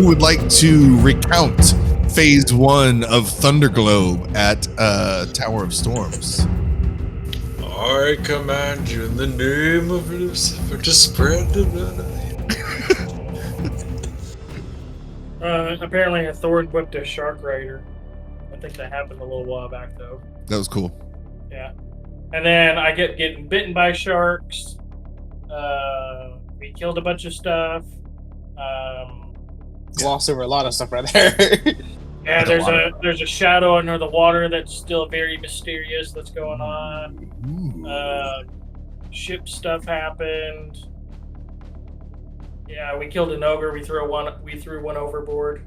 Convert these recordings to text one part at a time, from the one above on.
would like to recount phase 1 of Thunderglobe at Tower of Storms? I command you in the name of Lucifer to spread the light. Apparently a thorn whipped a shark rider. I think that happened a little while back though. That was cool. Yeah. And then I get getting bitten by sharks. We killed a bunch of stuff. Glossed over a lot of stuff right there. Yeah, there's a shadow under the water that's still very mysterious that's going on. Ship stuff happened. Yeah, we killed an ogre. We threw one overboard.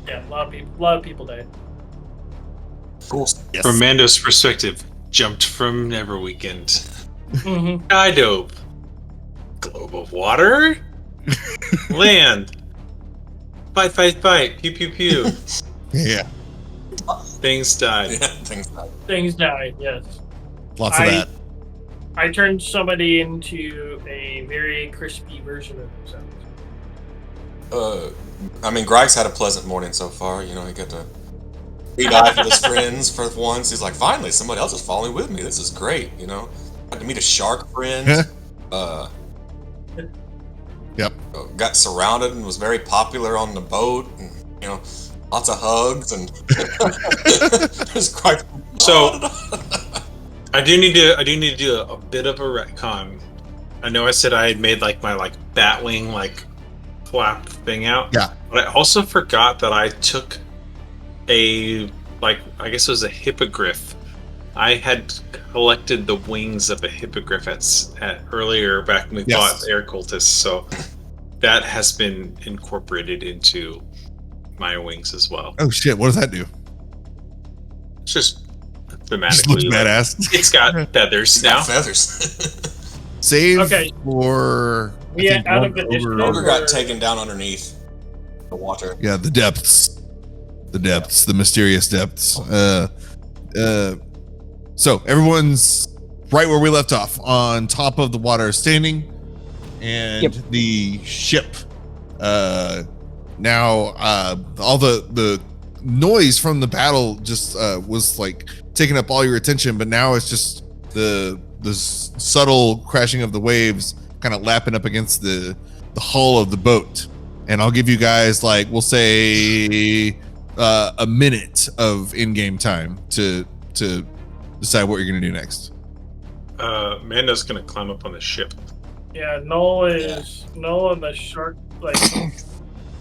Yeah, a lot of people died. Cool. Yes. From Mando's perspective, jumped from Neverweakened. Mm-hmm. I dope. Globe of water? Land. Fight. Pew, pew, pew. Yeah. Things died. Yeah, Things died, yes. Lots of that. I turned somebody into a very crispy version of themselves. I mean, Gryke's had a pleasant morning so far. You know, he got to re-dive with his friends for once. He's like, finally, somebody else is following with me. This is great, you know. Got to meet a shark friend. Yep. Got surrounded and was very popular on the boat. And, you know, lots of hugs and it was quite. So I do need to do a bit of a retcon. I know I said I had made like my batwing flap thing out. Yeah. But I also forgot that I took I guess it was a hippogriff. I had collected the wings of a hippogriff at earlier back when we fought air cultists, so that has been incorporated into my wings as well. Oh shit! What does that do? It's just Just thematically looks badass. It's got feathers He's now. got feathers. Save Okay. for. Yeah, out of initiative. Ogre got taken down underneath the water. Yeah, the depths, the mysterious depths. So everyone's right where we left off, on top of the water, standing, and the ship. Now, all the noise from the battle just was taking up all your attention, but now it's just the subtle crashing of the waves, kind of lapping up against the hull of the boat. And I'll give you guys we'll say a minute of in-game time to decide what you're gonna do next. Mando's gonna climb up on the ship. Yeah, Null and the shark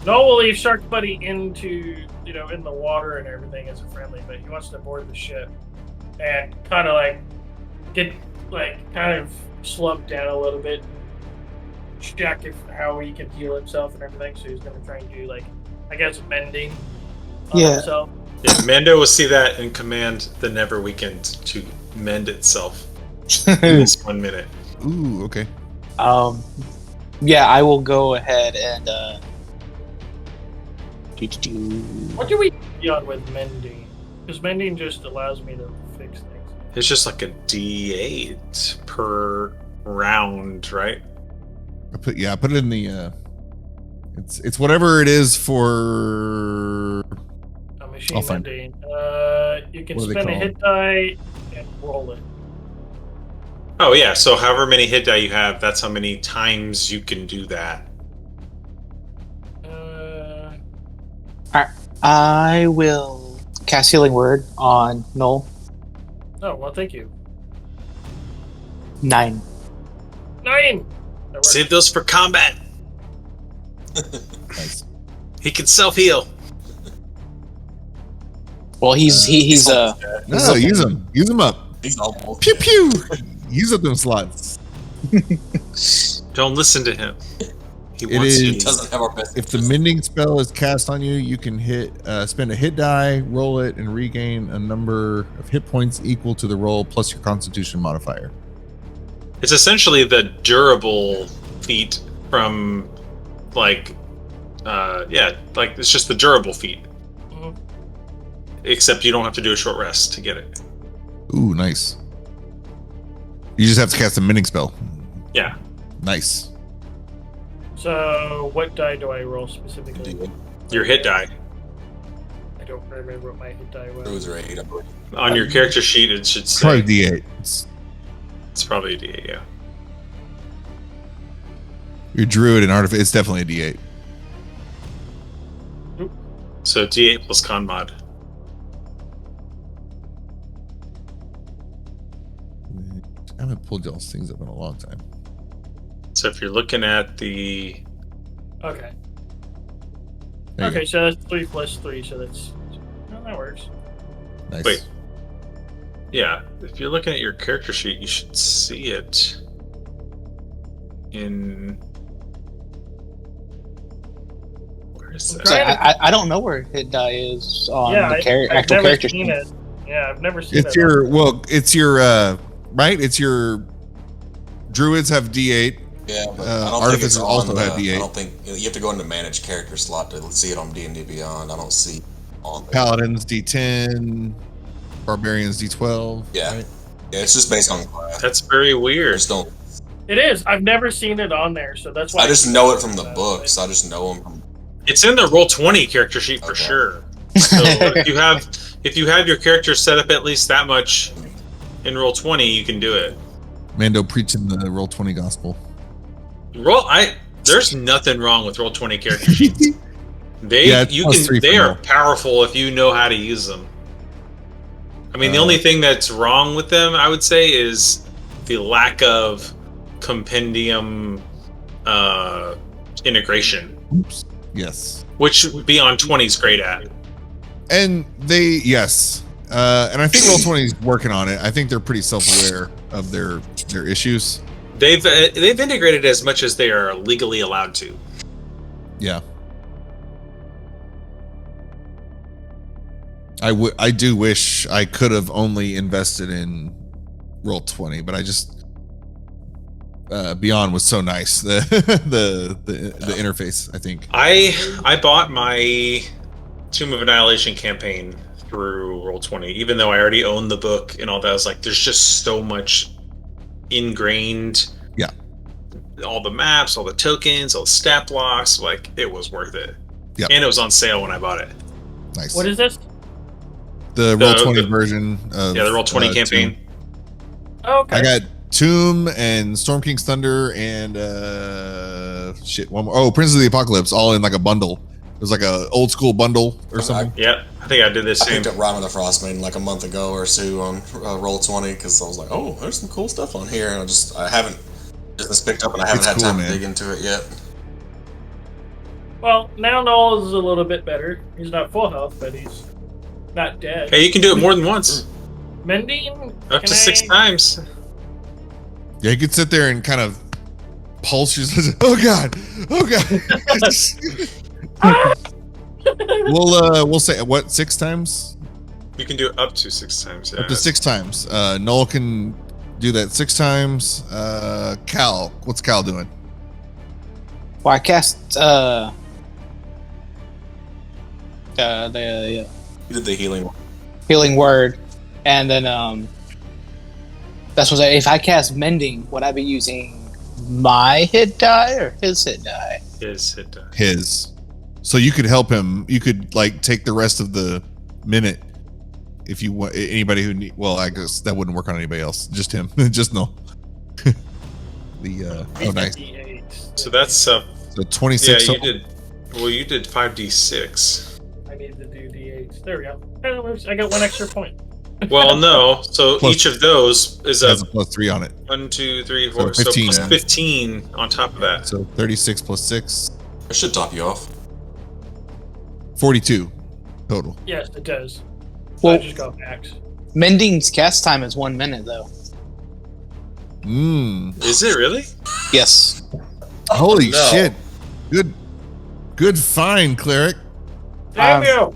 Null will leave Shark Buddy into in the water and everything as a friendly, but he wants to board the ship and kind of get kind of slump down a little bit, check how he can heal himself and everything. So he's gonna try and do I guess mending on himself. Yeah, Mando will see that and command the Neverweakened to mend itself in this 1 minute. Ooh, okay. Yeah, I will go ahead and What do we be on with mending? Because mending just allows me to fix things. It's just like a D8 per round, right? I put it in the it's whatever it is for Machine I'll find mending. You can What are they spend a called? hit die and roll it. Oh yeah, so however many hit die you have, that's how many times you can do that. I will cast Healing Word on Null. Oh, well, thank you. 9. 9! That works. Save those for combat. Nice. He can self-heal. Well, he's No, use them up. He's almost Pew pew. Use up them slots. Don't listen to him. He It wants is- you. He doesn't have our best. If the interest. mending spell is cast on you, you can spend a hit die, roll it, and regain a number of hit points equal to the roll plus your Constitution modifier. It's essentially the durable feat from it's just the durable feat. Mhm. Except you don't have to do a short rest to get it. Ooh, nice. You just have to cast a mending spell. Yeah. Nice. So, what die do I roll specifically? Your hit die. I don't remember what my hit die was. Those are 8, I believe. On your character sheet, it should say. Probably D8. It's probably a D8, yeah. Your druid and artifact. It's definitely a D8. So D8 plus con mod. I haven't pulled y'all's things up in a long time. So if you're looking at the... Okay. There you Okay, so that's 3 plus 3, so that's... Oh, that works. go. Nice. Wait. Yeah, if you're looking at your character sheet, you should see it in... Where is that? So I don't know where hit die is on Yeah, the I've actual never character seen sheet. it. Yeah, I've never seen It's it. your it's your right. It's your druids have D8. Yeah, but Uh, I don't think Artificers it's on also the, have D8. I don't think you have to go into manage character slot to see it on D&D Beyond. I don't see it on there. Paladins D10. Barbarians D12. Yeah. right? Yeah, it's just based on class. That's very I weird. just don't. It is. I've never seen it on there, so that's why. I just know it from the books. I just know them from. It's in the Roll20 character sheet for Okay. sure. So if you have your character set up at least that much in Roll20, you can do it. Mando preaching the Roll20 gospel. There's nothing wrong with Roll20 character sheets. Yeah, it's +3 They for are now. powerful if you know how to use them. I mean, the Uh, only thing that's wrong with them, I would say, is the lack of compendium integration, Oops. Yes. which Beyond 20 is great at. And yes. And I think Roll20 is working on it. I think they're pretty self-aware of their issues. They've integrated as much as they are legally allowed to. Yeah. I do wish I could have only invested in Roll20, but I just Beyond was so nice. The interface, I think. I bought my Tomb of Annihilation campaign through Roll20, even though I already owned the book and all that. I was like, there's just so much ingrained. Yeah. All the maps, all the tokens, all the stat blocks, like it was worth it. Yep. And it was on sale when I bought it. Nice. What is this? The Roll20 version of Yeah, the Roll20 campaign. Tomb. Oh, okay. I got Tomb and Storm King's Thunder and one more. Oh, Prince of the Apocalypse, all in like a bundle. It was like a old school bundle or something. Yeah, I think I did this I same. picked up Rime of the Frostmaiden like a month ago or so on Roll20 because I was like, oh, there's some cool stuff on here, and I haven't just picked up and I haven't It's had cool, time man. to dig into it yet. Well, now Null is a little bit better. He's not full health, but he's not dead. Hey, you can do it more than once, Mending? up to 6 times. Yeah, you could sit there and kind of pulse yourself. Oh god, oh god. We'll say what 6 times? You can do it up to 6 times. Yeah. Up to 6 times. Null can do that 6 times. Kal, what's Kal doing? Well, I cast the You did the healing one. healing word, and then that's what if I cast mending, would I be using my hit die or his hit die? His hit die. His. So you could help him. You could like take the rest of the minute if you want. Anybody who need. Well, I guess that wouldn't work on anybody else. Just him. Just Null. Oh nice. D8. So that's So yeah. 26. You did. Well, you did 5d6. I need to do D8. There we go. I got 1 extra point. Well, no. So Plus- each of those is a has a +3 on it. 1, 2, 3, So 4. So 15, plus yeah. 15 on top of that. So 36 plus 6, It should top you off. 42 total. Yes, it does. So Well- I just got max. Mending's cast time is 1 minute though. Is it really? Yes. Holy no. shit. Good find, cleric. Damn you!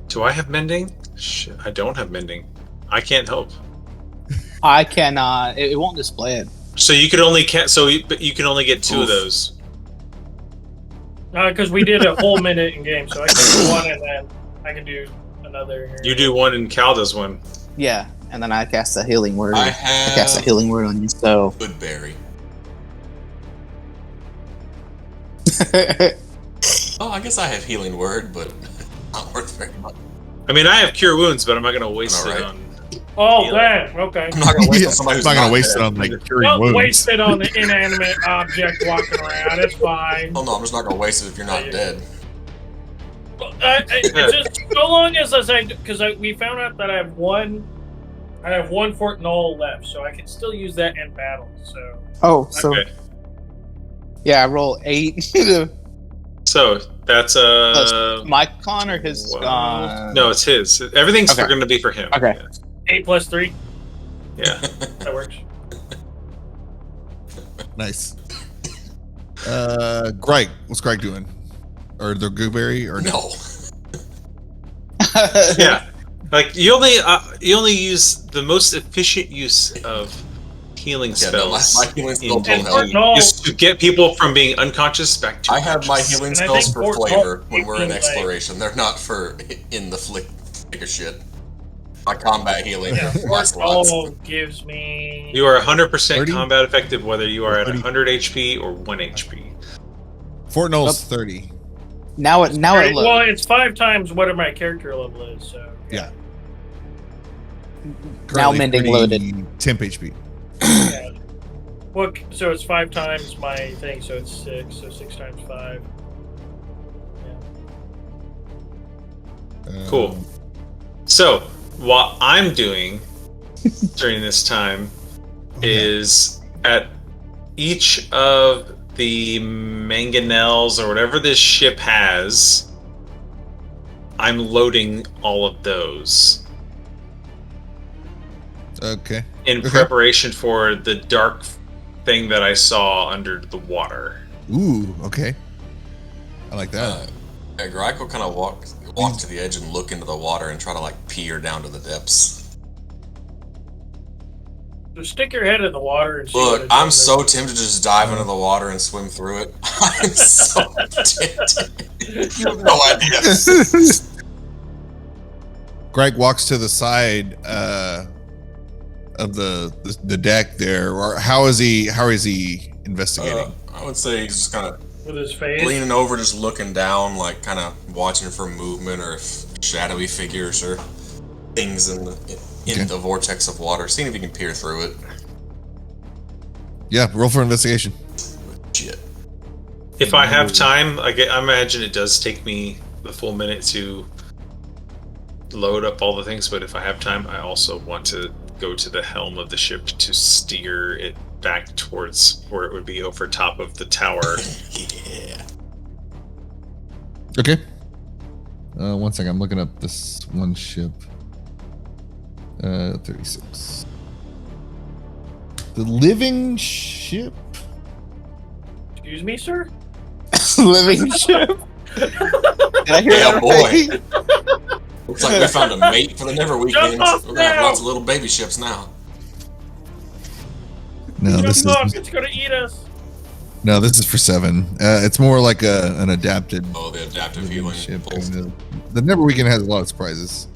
Do I have mending? Shit, I don't have mending. I can't help. I cannot. It won't display it. So you could only but you can only get 2 of those. Because we did a whole minute in game, so I can do 1 and then I can do another. Here. You do 1 and Kal does 1. Yeah, and then I cast a healing word. I cast a have healing word on you. So Goodberry. Oh, I guess I have healing word, but not worth very much. I mean, I have cure wounds, but I'm not going to waste it on. Oh, Healing. damn. Okay. I'm not gonna waste Yeah, on somebody I'm who's not gonna waste dead. it on like curing Don't wounds. waste it on the inanimate object walking around. It's fine. Oh no, I'm just not gonna waste it if you're not dead. Just so long as I say, because we found out that I have one Fort Null left, so I can still use that in battle. So so Okay. yeah, I roll 8. So that's My con or his? no, it's his. Everything's Okay. going to be for him. Okay. 8 plus 3, Yeah. that works. Nice. Gryke, what's Gryke doing? Or the gooberry or No. Yeah. Like you only use the most efficient use of healing Yeah, no, my spells healing in spells don't help. No. is to get people from being unconscious back to I have my conscious. healing And I spells think for Fort flavor Null when we're in is like- exploration. They're not for in the flick of shit. My combat healing Yeah, lasts Fort lots. Null gives me. You are 100% 30? combat effective whether you are at 30. 100 HP or 1 HP. Fort Null's 30. Now it Well, loads. it's 5 times whatever my character level is. So Yeah. Now Currently mending 30 loaded. Temp HP. yeah. Well, so it's 5 times my thing, so it's 6. So 6 times 5. Yeah. Cool. So, what I'm doing during this time is at each of the mangonels or whatever this ship has, I'm loading all of those Okay. in Okay. preparation for the dark thing that I saw under the water. Ooh, okay. I like that. Gryke will kind of walk to the edge and look into the water and try to like peer down to the depths. So stick your head in the water and see Look, what it I'm does. so tempted to just dive into the water and swim through it. I'm so tempted. You have no idea. Gryke walks to the side of the deck there. Or how is he investigating? I would say he's just kind of with his face. leaning over, just looking down, like kind of watching for movement or if shadowy figures or things in the vortex of water, seeing if you can peer through it. Yeah, roll for investigation. Shit. If I have time, I imagine it does take me the full minute to load up all the things, but if I have time, I also want to go to the helm of the ship to steer it back towards where it would be over top of the tower. Yeah. Okay. 1 second, I'm looking up this one ship. 36. The living ship? Excuse me, sir. Living ship. Did I hear Yeah, that boy. right? Looks like we found a mate for the Neverweakened. Jump off We're gonna have now! lots of little baby ships now. No, this Jump off, is it's gonna eat us. no, this is for 7. It's more like an adapted Oh, the adaptive living healing. ship. pulls. The Neverweekend has a lot of surprises.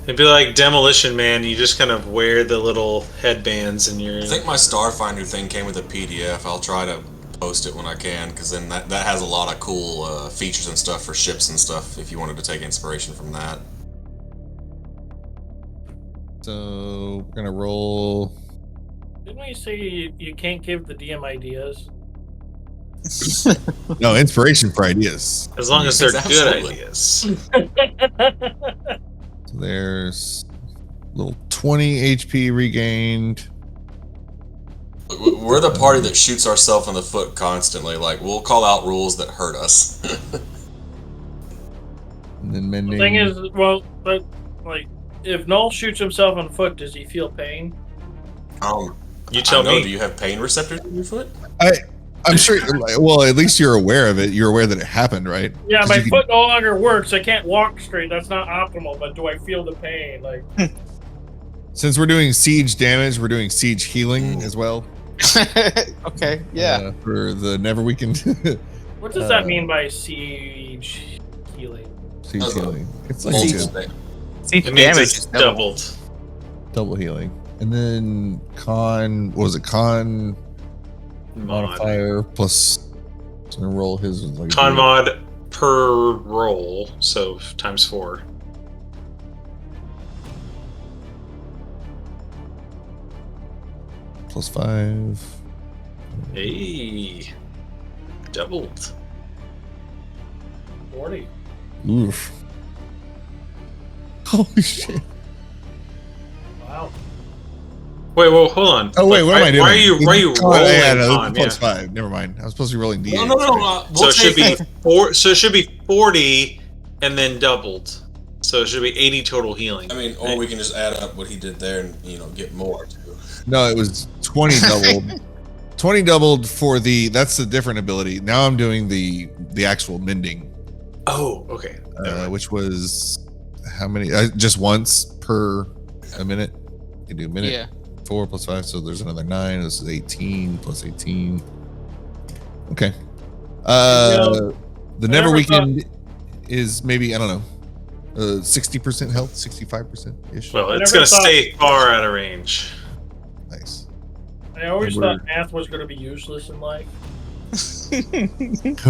It'd be like Demolition Man. You just kind of wear the little headbands and you're. I think my Starfinder thing came with a PDF. I'll try to post it when I can, because then that has a lot of cool features and stuff for ships and stuff, if you wanted to take inspiration from that. So we're gonna roll. Didn't we say you can't give the DM ideas? No, inspiration for ideas. As long as they're Absolutely. good ideas. So there's a little 20 HP regained. We're the party that shoots ourselves in the foot constantly. Like, we'll call out rules that hurt us. And then The mending. thing is, well, but like, if Null shoots himself on foot, does he feel pain? You tell I know, me. do you have pain receptors in your foot? I'm sure. Well, at least you're aware of it. You're aware that it happened, right? Yeah, 'Cause my you can- foot no longer works. I can't walk straight. That's not optimal. But do I feel the pain? Like, Since we're doing siege damage, we're doing siege healing as well. Okay, yeah. For the Neverweakened. what does that mean by siege healing? Siege That's a- healing. It's like Siege a thing. See, It means damage it's is double. doubled. double healing. And then con, what was it? Con Mod. modifier plus So I'm gonna roll his like Con mod per roll, so times 4. +5. Hey, doubled. 40. Oof. Holy shit. Wow. Wait, well, hold on. Oh wait, what am I doing? Why are you Oh, rolling? yeah, no, con? this is +5. Never mind. I was supposed to be rolling D8. No. So We'll it should take be 4. So it should be 40 and then doubled. So it should be 80 total healing. I mean, or we can just add up what he did there and get more too. No, it was 20 doubled. 20 doubled for that's the different ability. Now I'm doing the actual mending. Oh, okay. Which was how many? Just once per a minute. You do a minute. Yeah. 4 + 5, so there's another 9. This is 18 + 18. Okay. The Neverweakened is maybe, I don't know, 60% health, 65% ish. Well, I it's never going to thought- stay far out of range. Nice. I always Remember- thought math was going to be useless in life.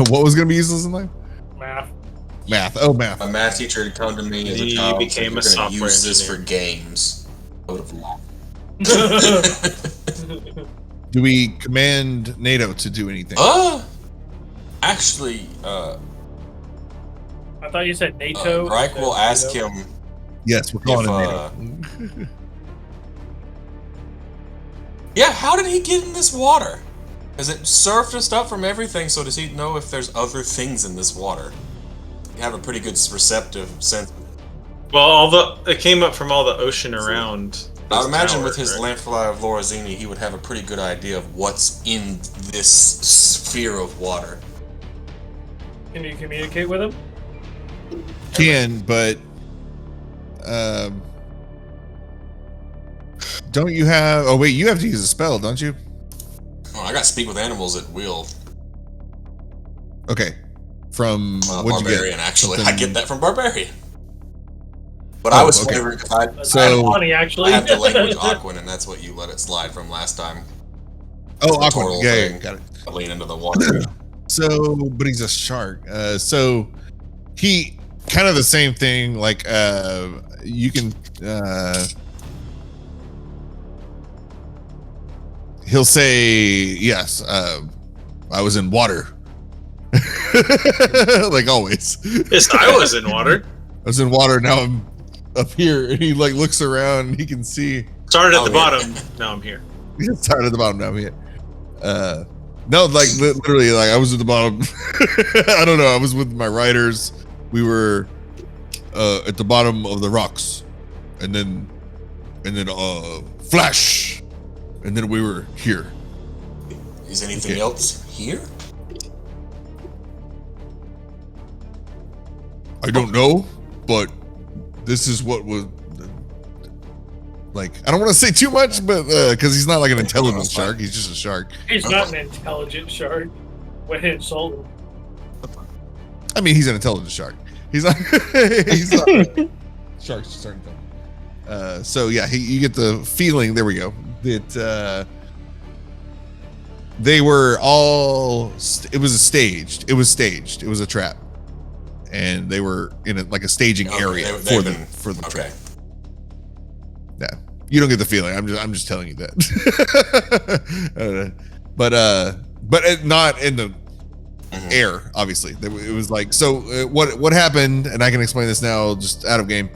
What was going to be useless in life? Math. Math. Oh, math. My math teacher had come to me as a He child. became and a said, "You're gonna software use this engineer." for games." I would have laughed. Do we command NATO to do anything? Actually, I thought you said NATO. Gryke will ask NATO. him. Yes, we're calling If, it NATO. Yeah, how did he get in this water? Has it surfaced up from everything? So does he know if there's other things in this water? You have a pretty good receptive sense. Well, it came up from all the ocean around. I would those imagine towers, with his right? Lamplight of Lorazini, he would have a pretty good idea of what's in this sphere of water. Can you communicate with him? Can, but don't you have? Oh wait, you have to use a spell, don't you? Oh, I got speak with animals at will. Okay, from what'd you Barbarian, get? actually. Something- I get that from Barbarian. But Oh, I was okay. flavoring because I So- Funny, actually. have the language Aquan, and that's what you let it slide from last time. Oh, the awkward. turtle Yeah, yeah, thing. got it. I lean into the water. So, but he's a shark. So he kind of the same thing. Like, you can. He'll say, "Yes, I was in water." Like always. Yes, I was in water. I was in water. Now I'm up here, and he like looks around. And he can see. Started at Oh, the yeah. bottom. Now I'm here. He started at the bottom. Now I'm here. No, like literally, like I was at the bottom. I don't know. I was with my riders. We were at the bottom of the rocks, and then flash, and then we were here. Is anything Okay. else here? I don't know, but this is what was like. I don't want to say too much, but because he's not like an intelligent That's fine. shark, he's just a shark. He's not an intelligent shark. When it insult him. I mean, he's an intelligent shark. He's not. He's not. Sharks just aren't intelligent. So yeah, you get the feeling. There we go. That they were all. It was staged. It was staged. It was a trap, and they were in like a staging Okay, area they've been- for the Okay. trap. Yeah, you don't get the feeling. I'm just telling you that. But not in the Mhm. air. Obviously, it was like so. What happened? And I can explain this now, just out of game.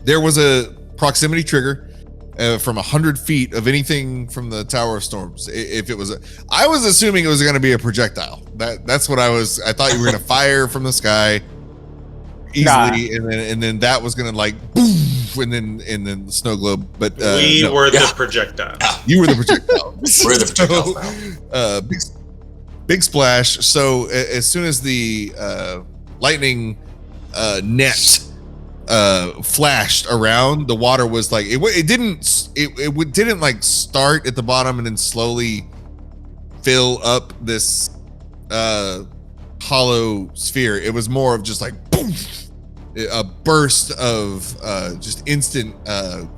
There was a proximity trigger from 100 feet of anything from the Tower of Storms. If it was, I was assuming it was going to be a projectile. That's what I was. I thought you were going to fire from the sky easily, and then that was going to like boom, and then the snow globe. But We no. were the Yeah. projectile. You were the projectile. We're the projectiles now. Big splash. So as soon as the lightning net flashed around, the water was like it didn't like start at the bottom and then slowly fill up this hollow sphere. It was more of just like boom, a burst of just instant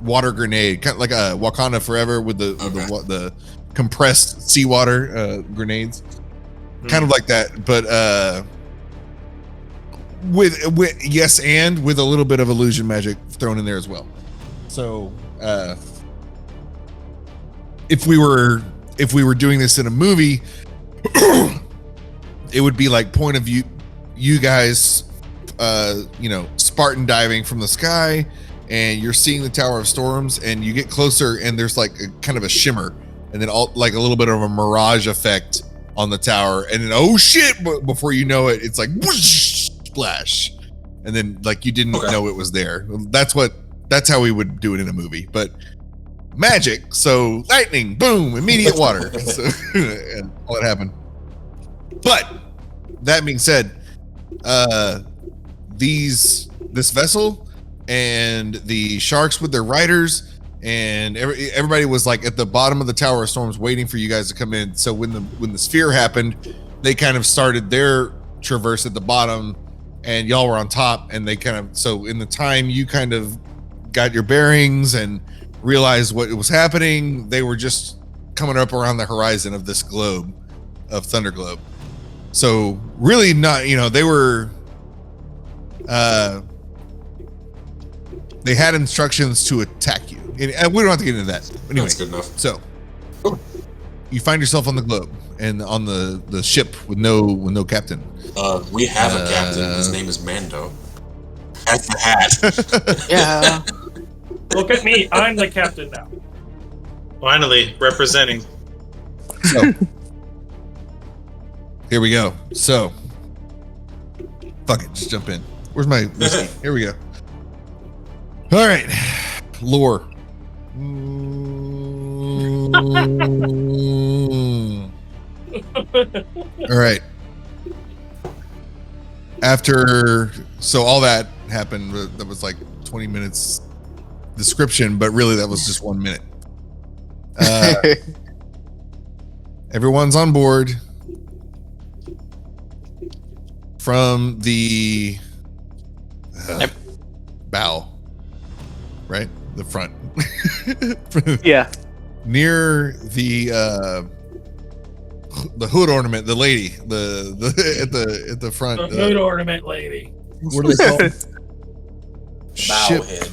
water grenade, kind of like a Wakanda Forever with the compressed seawater grenades. kind of like that, but with yes, and with a little bit of illusion magic thrown in there as well. So if we were doing this in a movie, it would be like point of view, you guys, Spartan diving from the sky, and you're seeing the Tower of Storms, and you get closer, and there's like a kind of a shimmer, and then like a little bit of a mirage effect on the tower, and then oh shit! But before you know it, it's like whoosh, splash, and then like you didn't know it was there. That's how we would do it in a movie, but magic. So lightning, boom, immediate water, so, and all that happened. But that being said, this vessel and the sharks with their riders and everybody was like at the bottom of the Tower of Storms waiting for you guys to come in. So when the sphere happened, they kind of started their traverse at the bottom, and y'all were on top, and they kind of, so in the time you kind of got your bearings and realized what was happening, they were just coming up around the horizon of this globe of THunderglobe. So really not, they were they had instructions to attack you, and we don't have to get into that. Anyway, That's good enough. So you find yourself on the globe and on the ship with no captain. We have a captain. His name is Mando. That's the hat. Yeah. Look at me. I'm the captain now. Finally, representing. So here we go. So fuck it, just jump in. Where's my whiskey? Here we go. All right, lore. All right. So all that happened. That was like 20 minutes description, but really that was just 1 minute. Everyone's on board from the bow, right? The front. Yeah. Near the hood ornament, the lady, the at the front. The hood ornament lady. What are they called? Bowhead.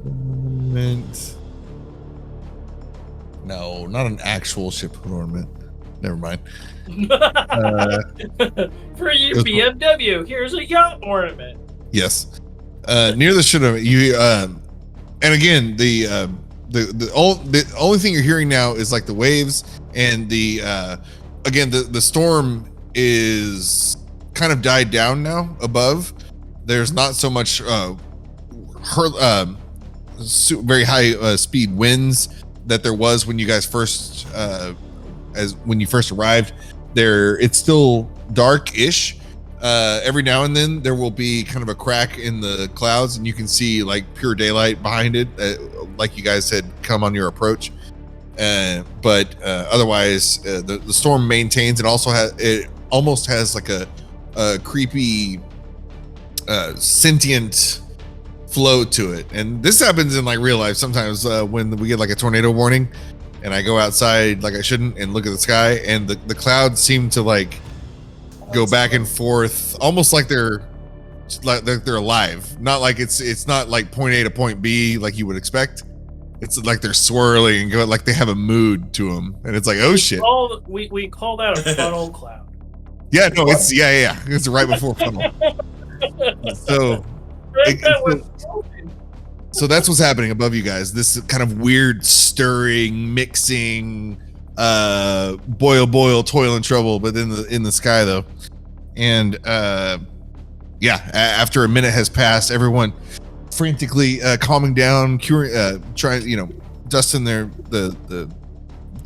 Ornament. No, not an actual ship hood ornament. Never mind. For you, BMW, here's a yacht ornament. Yes. Near the ship ornament, you and again the only thing you're hearing now is like the waves, and the storm is kind of died down now above. There's not so much very high speed winds that there was when you guys first when you first arrived. It's still dark-ish. Every now and then there will be kind of a crack in the clouds, and you can see like pure daylight behind it, like you guys had come on your approach. But otherwise, the storm maintains. It also almost has like a creepy, sentient flow to it. And this happens in like real life sometimes when we get like a tornado warning, and I go outside like I shouldn't and look at the sky, and the clouds seem to like go back and forth, almost like they're alive. Not like it's not like point A to point B like you would expect. It's like they're swirling and go like they have a mood to them, and it's like, oh shit. We call that a funnel cloud. Yeah, no, it's it's right before funnel. So that's what's happening above you guys. This kind of weird stirring, mixing, boil, toil and trouble, but in the sky though. And after a minute has passed, everyone frantically calming down, curing, trying, dusting the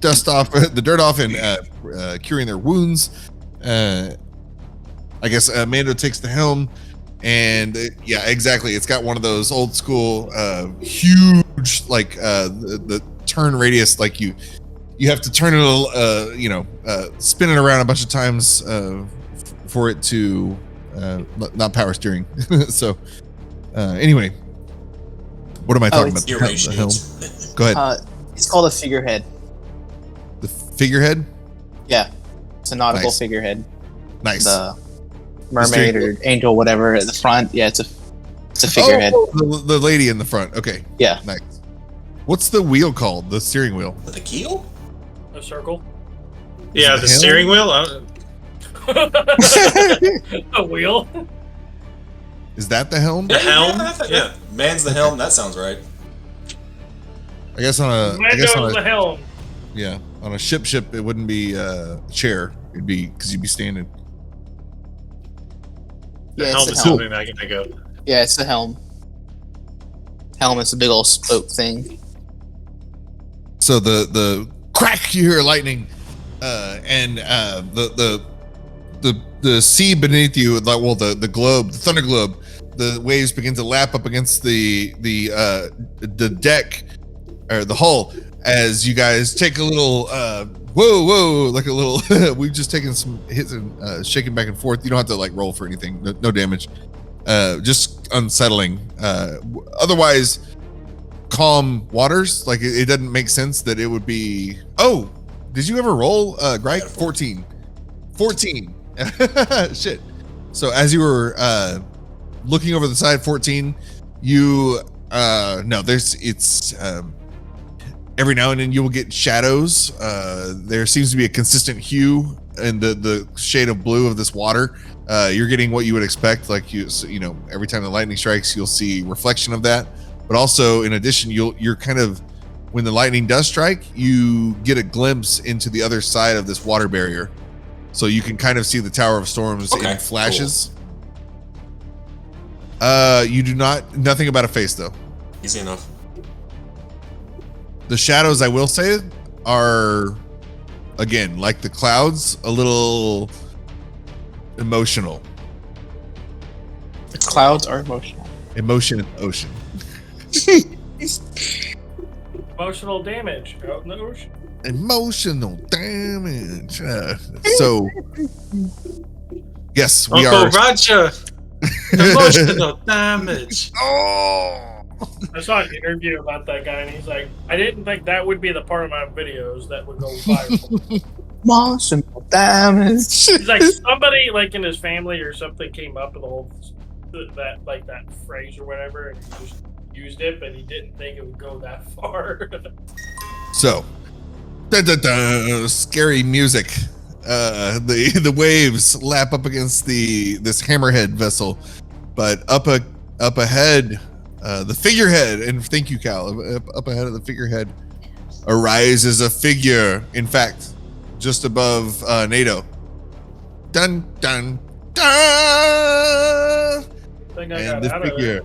dust off, the dirt off, and curing their wounds. I guess Mando takes the helm, and exactly, it's got one of those old school huge like the turn radius, like you have to turn it spin it around a bunch of times for it to not power steering. So anyway, what am I talking about? The helm. Go ahead. It's called a figurehead. The figurehead? Yeah. It's a nautical Nice. figurehead. Nice. The mermaid or angel, whatever, at the front. Yeah, it's a figurehead. Oh, the lady in the front. Okay. Yeah. Nice. What's the wheel called? The steering wheel. With a keel? A circle. Yeah, it the the helm? steering wheel. A wheel. Is that the helm? The helm. Yeah. Man's the helm. That sounds right. I guess on a. Mando's the helm. Yeah, on a ship, it wouldn't be a chair. It'd be because you'd be standing. The Yeah, helm it's is the helm. something I can think of. Yeah, it's the helm. Helm is a big old spoke thing. So the crack, you hear lightning, and the sea beneath you, the globe, the THunderglobe, the waves begin to lap up against the deck or the hull as you guys take a little whoa, like a little. We've just taken some hits and shaking back and forth. You don't have to like roll for anything, no damage. Just unsettling. Otherwise, calm waters. Like it doesn't make sense that it would be. Oh, did you ever roll, Gryke? 14. Shit. So as you were looking over the side, 14, you no, it's every now and then you will get shadows. There seems to be a consistent hue in the shade of blue of this water. You're getting what you would expect, like you know, every time the lightning strikes, you'll see reflection of that. But also, in addition, you're kind of, when the lightning does strike, you get a glimpse into the other side of this water barrier, so you can kind of see the Tower of Storms in flashes. Cool. You do nothing about a face though. Easy enough. The shadows, I will say, are, again, like the clouds, a little emotional. The clouds are emotional. Emotion in the ocean. Emotional damage out in the ocean. Emotional damage. So, yes, we Uncle are. Roger. Emotional damage. Oh. I saw an interview about that guy, and he's like, I didn't think that would be the part of my videos that would go viral. Emotional damage. He's like, somebody like in his family or something came up with the whole that phrase or whatever, and he just used it, but he didn't think it would go that far. So, scary music. The waves lap up against this hammerhead vessel, but up ahead, the figurehead, and thank you, Kal. Up ahead of the figurehead arises a figure. In fact, just above NATO. Dun dun dun. And this figure,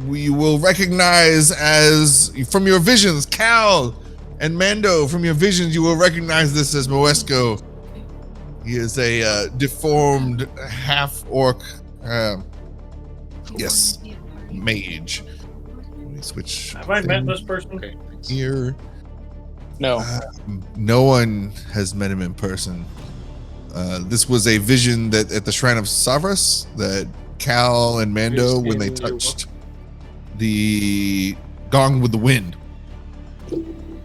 we will recognize as from your visions, Kal and Mando. From your visions, you will recognize this as Moesko. He is a deformed half-orc. Yes, mage. Let me switch. Have I met this person? Here. No. No one has met him in person. This was a vision that at the Shrine of Savras that Kal and Mando, when they touched the gong with the wind,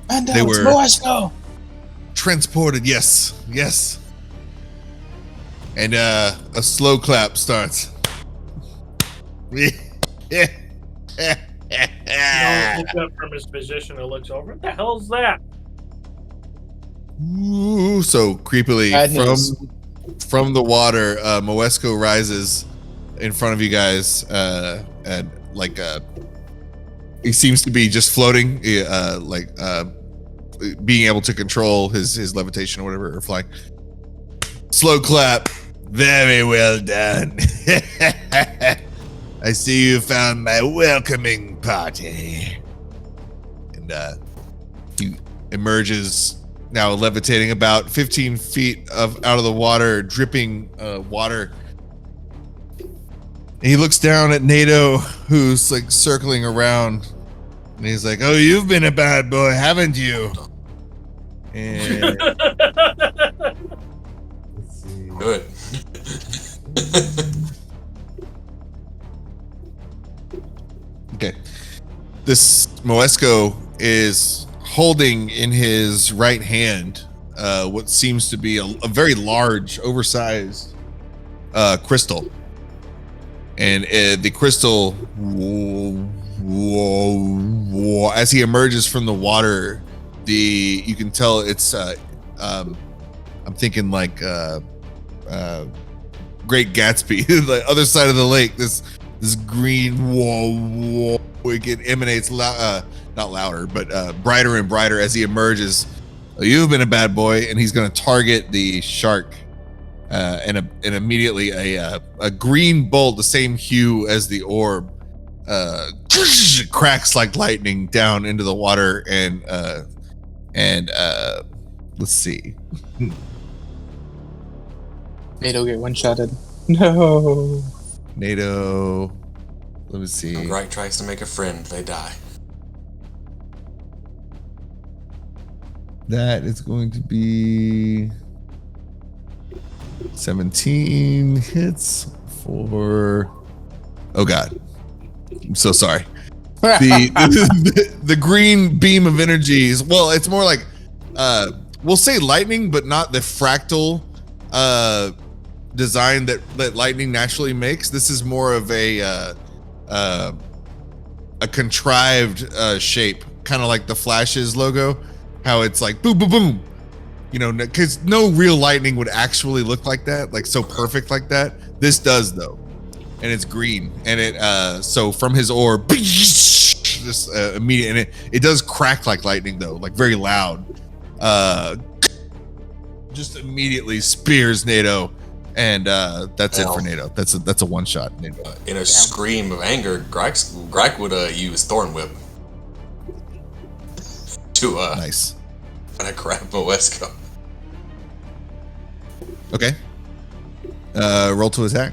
Mando, they it's were Moesko. transported. Yes. And a slow clap starts. No, looks up from his position and looks over. What the hell's that? Ooh, so creepily from the water, Moesko rises in front of you guys, and like he seems to be just floating, being able to control his levitation or whatever, or flying. Slow clap. Very well done. I see you found my welcoming party. And he emerges, now levitating about 15 feet out of the water, dripping water. And he looks down at NATO, who's like circling around, and he's like, "Oh, you've been a bad boy, haven't you?" And let's see. Good. Okay. This Moesko is holding in his right hand what seems to be a very large, oversized crystal. And the crystal, as he emerges from the water, you can tell it's I'm thinking like Great Gatsby, the other side of the lake. This green it emanates not louder, but brighter and brighter as he emerges. You've been a bad boy, and he's going to target the shark, and immediately a green bolt, the same hue as the orb, cracks like lightning down into the water, and let's see. Mando get one-shotted. No. NATO. Let me see. Gryke tries to make a friend. They die. That is going to be 17 hits for. Oh God, I'm so sorry. The green beam of energy is, well, it's more like we'll say lightning, but not the fractal design that lightning naturally makes. This is more of a contrived shape, kind of like the Flash's logo, how it's like boom, boom, boom. You know, because no real lightning would actually look like that, like so perfect like that. This does though, and it's green, and it so from his orb, just immediate, and it does crack like lightning though, like very loud. Just immediately spears NATO. And that's it for NATO. That's a one shot. In a scream of anger, Gryke would use Thorn Whip to nice. Kind of grab Moesko. Okay. Roll to attack.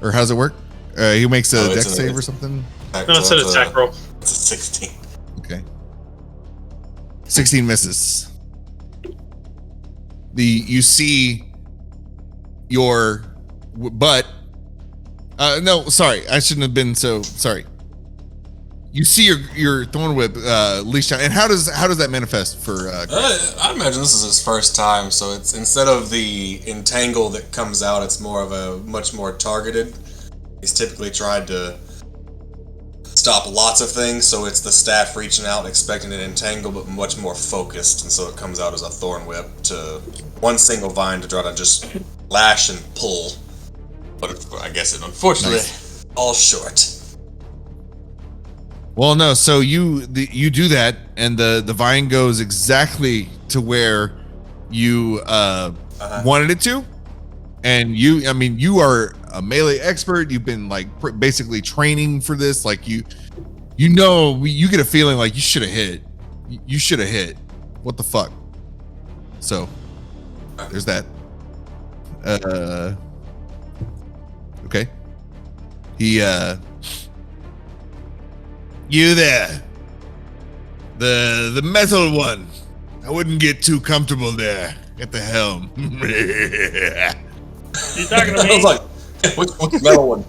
Or how's it work? He makes a dex save or something. No, it's an attack roll. It's a 16. Okay. 16 misses. You see your butt. No, sorry, I shouldn't have been so sorry. You see your thorn whip leash out, and how does that manifest for? I imagine this is his first time, so it's instead of the entangle that comes out, it's more of a much more targeted. He's typically tried to stop lots of things, so it's the staff reaching out, expecting an entangle, but much more focused, and so it comes out as a thorn whip to one single vine to try to just lash and pull. But I guess it unfortunately falls short. Well, no. So you do that, and the vine goes exactly to where you wanted it to, and you are a melee expert. You've been like basically training for this. Like you get a feeling like you should have hit. You should have hit. What the fuck? So there's that. Okay. You there. The metal one. I wouldn't get too comfortable there at the helm. You talking to I me? was like, which metal one?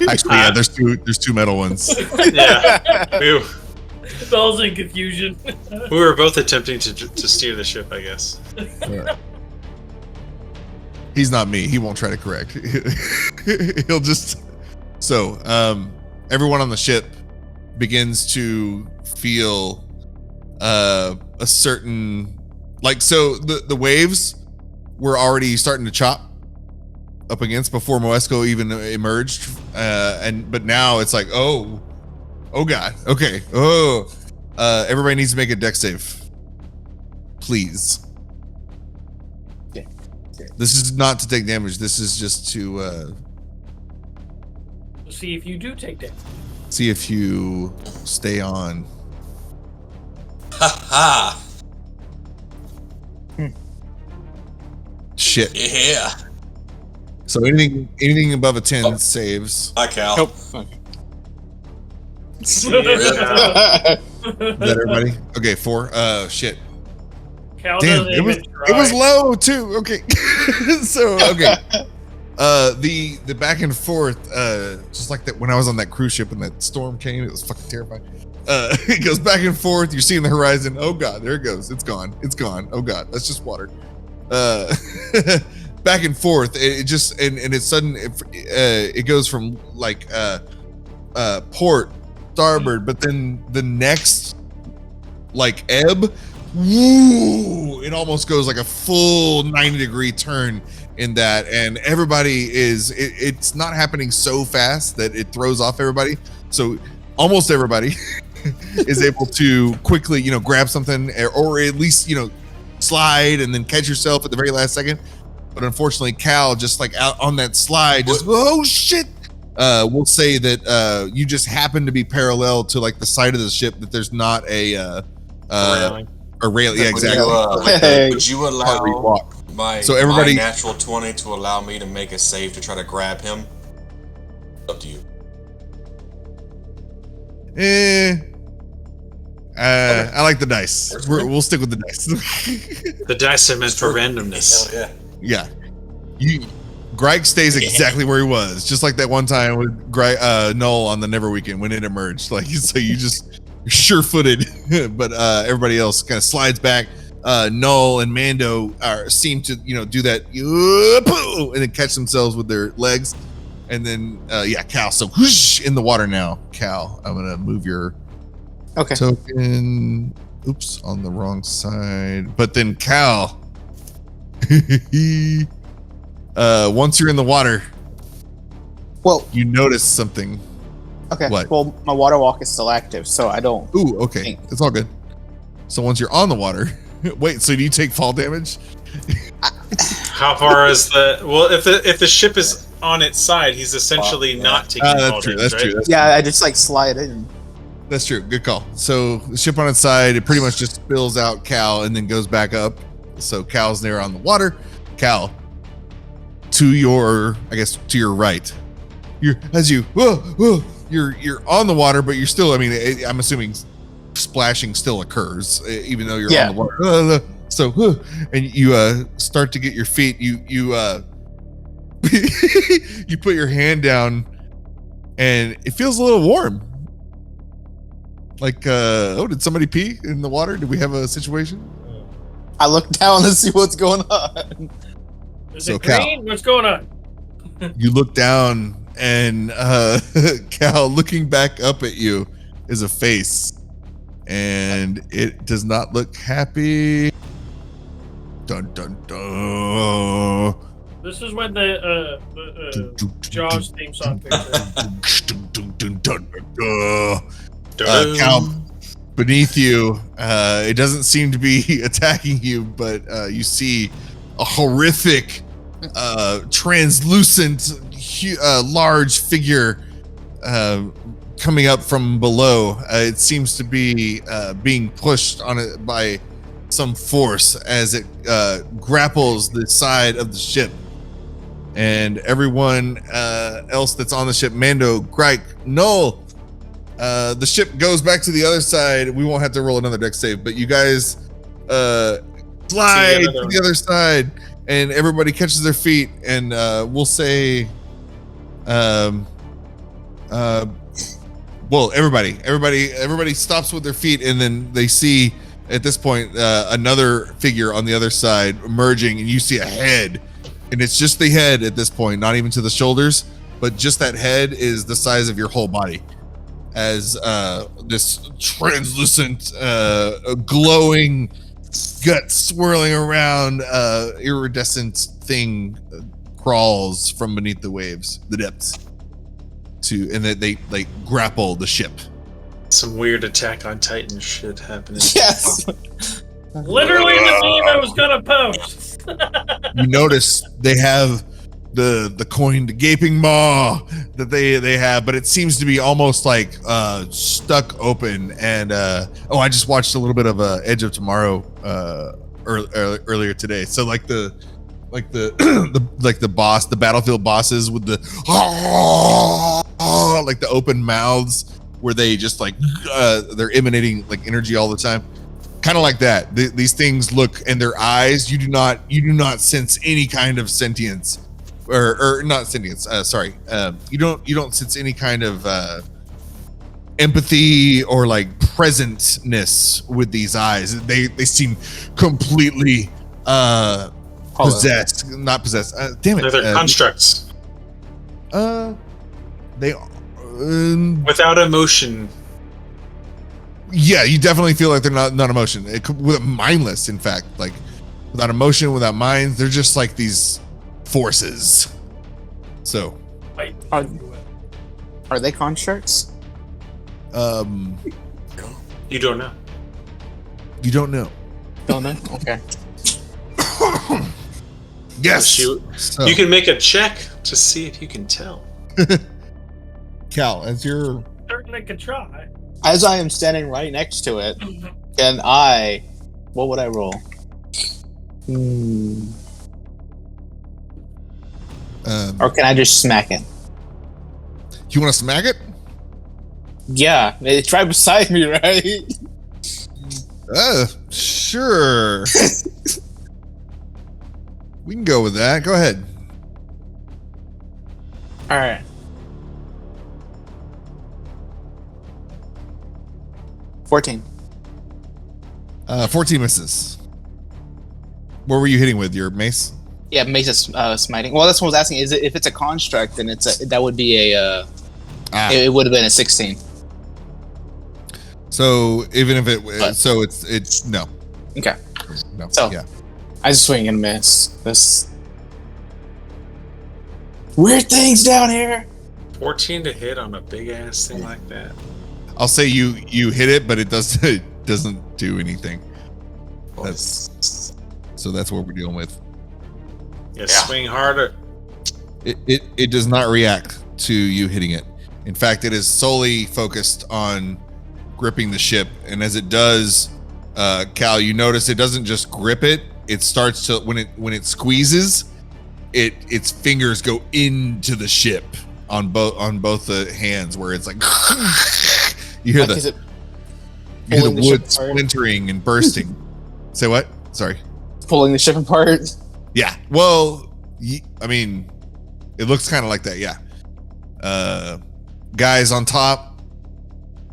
Actually, yeah, there's two metal ones. Yeah. Spells in confusion. We were both attempting to steer the ship, I guess. Yeah. He's not me. He won't try to correct. He'll just. So, everyone on the ship begins to feel a certain, like, so the waves were already starting to chop up against before Moesko even emerged, but now it's like, oh God, okay, everybody needs to make a dex save, please. This is not to take damage. This is just to see if you do take damage. See if you stay on. Ha ha! Shit. Yeah. So anything above a 10 saves. Hi, Kal. Nope. Is that everybody? Okay, 4. Shit. Kal Damn, doesn't even it was try. low too. Okay. So okay. The back and forth, just like that when I was on that cruise ship and that storm came, it was fucking terrifying. It goes back and forth. You're seeing the horizon. Oh God, there it goes. It's gone. It's gone. Oh God, that's just water. Back and forth. It just and it's sudden. It goes from like port, starboard, but then the next like ebb. Woo! It almost goes like a full 90-degree turn in that, and everybody is. It's not happening so fast that it throws off everybody. So almost everybody is able to quickly, grab something or at least, slide and then catch yourself at the very last second. But unfortunately, Kal just like out on that slide, just oh shit. We'll say that you just happen to be parallel to like the side of the ship that there's not a rail. Yeah, exactly. Would you allow my natural 20 to allow me to make a save to try to grab him? Up to you. I like the dice. We'll stick with the dice. The dice are meant for randomness. Hell yeah. Yeah. Gryke stays exactly where he was, just like that one time with Null on the Neverweakened when it emerged. Like, so you're sure-footed, but everybody else kind of slides back. Null and Mando seem to, do that, and then catch themselves with their legs. And then, Kal. So, whoosh, in the water now. Kal, I'm going to move your token. Oops, on the wrong side. But then, Kal, once you're in the water, you notice something. Okay. What? Well, my water walk is still active, so I don't. Ooh, okay. It's all good. So, once you're on the water, wait, so do you take fall damage? How far is the... Well, if the ship is on its side, he's essentially not taking fall damage, That's true. I just like slide in. That's true. Good call. So the ship on its side, it pretty much just spills out Kal and then goes back up. So Kal's there on the water. Kal, to your right. You're on the water, but you're still. I mean, I'm assuming splashing still occurs, even though you're on the water. So, and you start to get your feet. You you put your hand down, and it feels a little warm. Like, did somebody pee in the water? Did we have a situation? I look down to see what's going on. Is it green? What's going on? You look down, and Kal, looking back up at you, is a face, and it does not look happy. Dun dun dun. This is when the Jaws theme song Kal, beneath you, it doesn't seem to be attacking you, but you see a horrific, translucent, large figure coming up from below. It seems to be being pushed on it by some force as it grapples the side of the ship. And everyone else that's on the ship, Mando, Gryke, Null, the ship goes back to the other side. We won't have to roll another deck save, but you guys slide to the other side, and everybody catches their feet, and we'll say, everybody stops with their feet, and then they see at this point another figure on the other side emerging, and you see a head, and it's just the head at this point, not even to the shoulders, but just that head is the size of your whole body, as this translucent, glowing, gut swirling around, iridescent thing crawls from beneath the waves, the depths, and then they like grapple the ship. Some weird Attack on Titan shit happening. Yes. Literally the meme I was gonna post. You notice they have the coined gaping maw that they have, but it seems to be almost like stuck open. And I just watched a little bit of Edge of Tomorrow earlier today. So like the boss, the battlefield bosses with the like the open mouths where they just like they're emanating like energy all the time. Kind of like that. These things look, and their eyes, you do not sense any kind of sentience, or not sentience. You don't sense any kind of empathy or like presentness with these eyes. They seem completely possessed, not possessed. Damn it! They're constructs they without emotion. Yeah, you definitely feel like they're not emotion. Mindless, in fact, like without emotion, without minds. They're just like these forces. So, are they constructs? You don't know. You don't know. Don't know. Okay. Yes. So you can make a check to see if you can tell. Kal, as you're Certainly could try. As I am standing right next to it, can I? What would I roll? Or can I just smack it? You want to smack it? Yeah, it's right beside me, right? Sure. We can go with that. Go ahead. All right. 14. 14 misses. What were you hitting with? Your mace? Yeah, makes it smiting. Well, that's what I was asking. Is it if it's a construct, then that would be a it would have been a 16. So even if it's no. Okay. No. So yeah. I just swing and miss. This weird things down here. 14 to hit on a big ass thing like that. I'll say you hit it, but it doesn't do anything. So that's what we're dealing with. Yeah, swing harder. It does not react to you hitting it. In fact, it is solely focused on gripping the ship, and as it does, Kal, you notice it doesn't just grip it. It starts to when it squeezes, its fingers go into the ship on both the hands, where it's like you hear like, the wood splintering and bursting. Say what? Sorry. Pulling the ship apart. Yeah. Well, I mean, it looks kind of like that. Yeah. Guys on top.